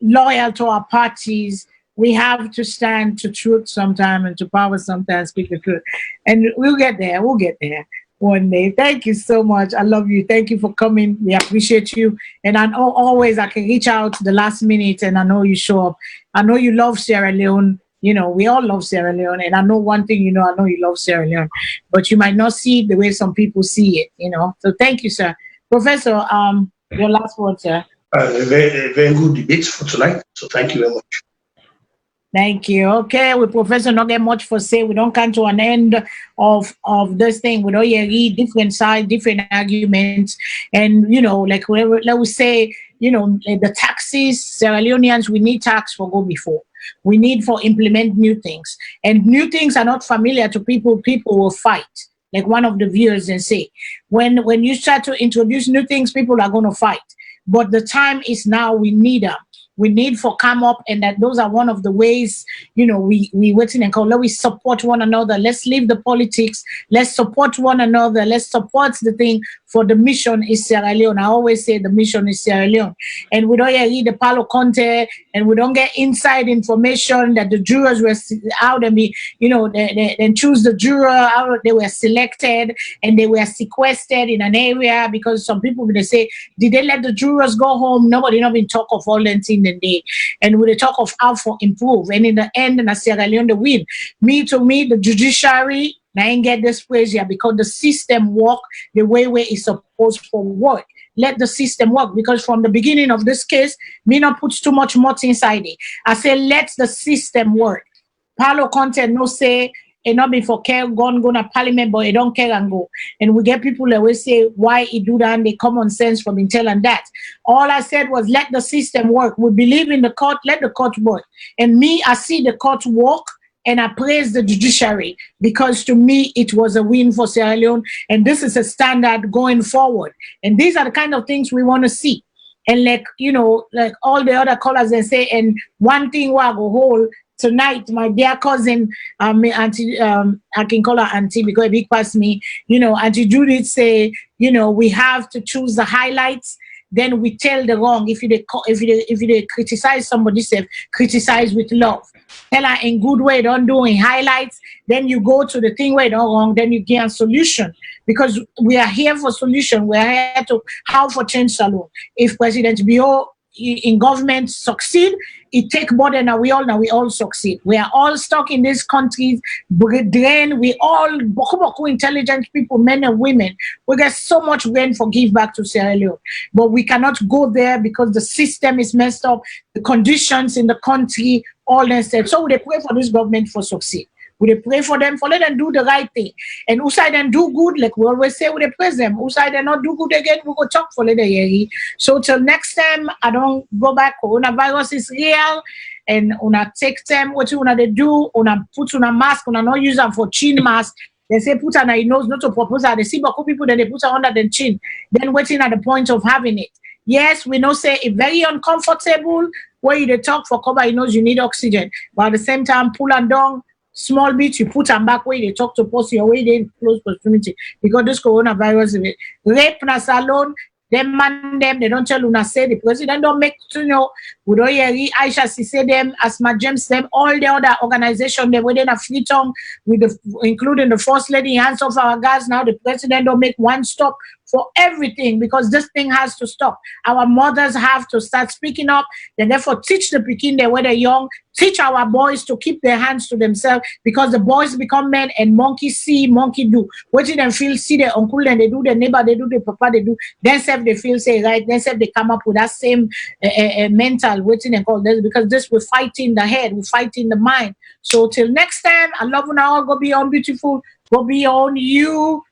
Speaker 1: loyal to our parties, we have to stand to truth sometimes and to power sometimes, speak the truth. And we'll get there. We'll get there one day. Thank you so much. I love you. Thank you for coming. We appreciate you. And I know always I can reach out the last minute, and I know you show up. I know you love Sierra Leone. You know, we all love Sierra Leone. And I know one thing, you know, I know you love Sierra Leone, but you might not see it the way some people see it, you know. So thank you, sir. Professor, your last word, sir.
Speaker 4: Very good debate for tonight. So thank you very much.
Speaker 1: Thank you. Okay, we Professor not get much for say. We don't come to an end of this thing. We don't hear different sides, different arguments, and you know, like let us say, you know, the taxes, Sierra Leoneans, we need tax for go before. We need for implement new things, and new things are not familiar to people. People will fight. Like one of the viewers and say, when you start to introduce new things, people are going to fight. But the time is now. We need them. We need for come up, and that those are one of the ways, you know, we waiting and call. Let we support one another. Let's leave the politics. Let's support one another. Let's support the thing. For the mission is Sierra Leone. I always say the mission is Sierra Leone. And we don't read the Palo Conte, and we don't get inside information that the jurors were out and be, you know, they choose the juror, how they were selected, and they were sequestered in an area, because some people they say, did they let the jurors go home? Nobody not been talk of all that in the day. And we talk of how for improve. And in the end, in Sierra Leone, the win. To me, the judiciary, I ain't get this praise here, because the system work the way it's supposed to work. Let the system work, because from the beginning of this case, me not put too much much inside it. I say, let the system work. Palo Conte no say, and not before care go to parliament, but it don't care and go. And we get people that will say why he do that, and the common sense from Intel and that. All I said was let the system work. We believe in the court, let the court work. And me, I see the court work, and I praise the judiciary, because to me, it was a win for Sierra Leone. And this is a standard going forward. And these are the kind of things we want to see. And like, you know, like all the other callers, they say, and one thing I go hold tonight, my dear cousin, Auntie, I can call her Auntie because big past me, you know, Auntie Judith say, you know, we have to choose the highlights. Then we tell the wrong. If you criticize somebody, say criticize with love. Tell her in good way, don't do in highlights. Then you go to the thing where don't wrong. Then you get a solution, because we are here for solution. We are here to how for change Salone. If President Bio in government succeed, it take more than we all succeed. We are all stuck in this country, drain. We all boku intelligent people, men and women. We get so much rain for give back to Sierra Leone, but we cannot go there because the system is messed up, the conditions in the country, all that stuff. So we pray for this government for succeed. We pray for them, for let them do the right thing. And who side them do good, like we always say, we praise them. Who side them not do good again, we go talk for later. So till next time, I don't go back. Coronavirus is real, and una take time. What you wanna do? Una put on a mask. Una not use them for chin mask. They say put on your nose, not to propose that. They see but people that they put under the chin, then waiting at the point of having it. Yes, we know say it's very uncomfortable where you talk for cover. You know you need oxygen, but at the same time, pull and down. Small bit you put them back where they talk to post your way in close proximity, because this coronavirus rape na Salone, them man them, they don't tell una say the president don't make, you know, we don't hear Aisha say them, Asma James them, all the other organizations, they within a Freetown, with the, including the First Lady, hands off our guys. Now the president don't make one stop for everything, because this thing has to stop. Our mothers have to start speaking up, and therefore teach the Pekin there when they're young, teach our boys to keep their hands to themselves, because the boys become men and monkey see, monkey do. What did them feel, see their uncle and they do, their neighbor, they do, their papa, they do, then self they feel say right, then self they come up with that same mental, what they call this, because this we're fighting the head, we're fighting the mind. So till next time, I love you now, go be on beautiful, go be on you.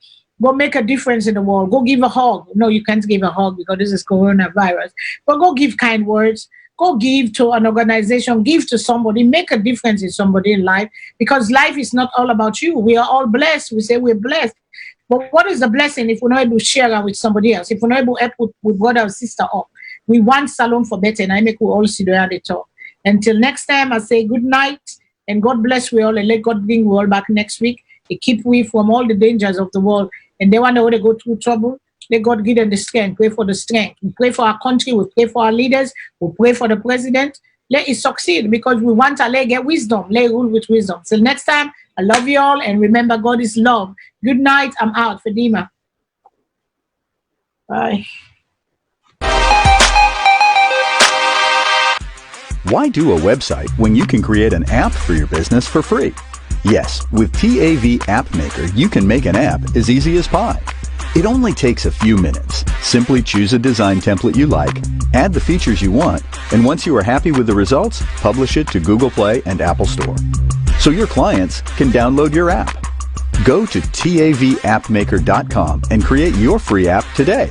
Speaker 1: Go make a difference in the world. Go give a hug. No, you can't give a hug because this is coronavirus. But go give kind words. Go give to an organization. Give to somebody. Make a difference in somebody's life, because life is not all about you. We are all blessed. We say we're blessed. But what is the blessing if we're not able to share it with somebody else? If we're not able to help with brother or sister up? We want Salone for better, and I make we all sit there and talk. Until next time, I say good night and God bless we all, and let God bring we all back next week. He keep we from all the dangers of the world. And they want to go through trouble. Let God give them the strength. Pray for the strength. We pray for our country. We pray for our leaders. We pray for the president. Let it succeed, because we want to get wisdom. Let rule with wisdom. Till next time, I love you all. And remember, God is love. Good night. I'm out. Fadima. Bye.
Speaker 16: Why do a website when you can create an app for your business for free? Yes, with TAV App Maker, you can make an app as easy as pie. It only takes a few minutes. Simply choose a design template you like, add the features you want, and once you are happy with the results, publish it to Google Play and Apple Store, so your clients can download your app. Go to TAVAppmaker.com and create your free app today.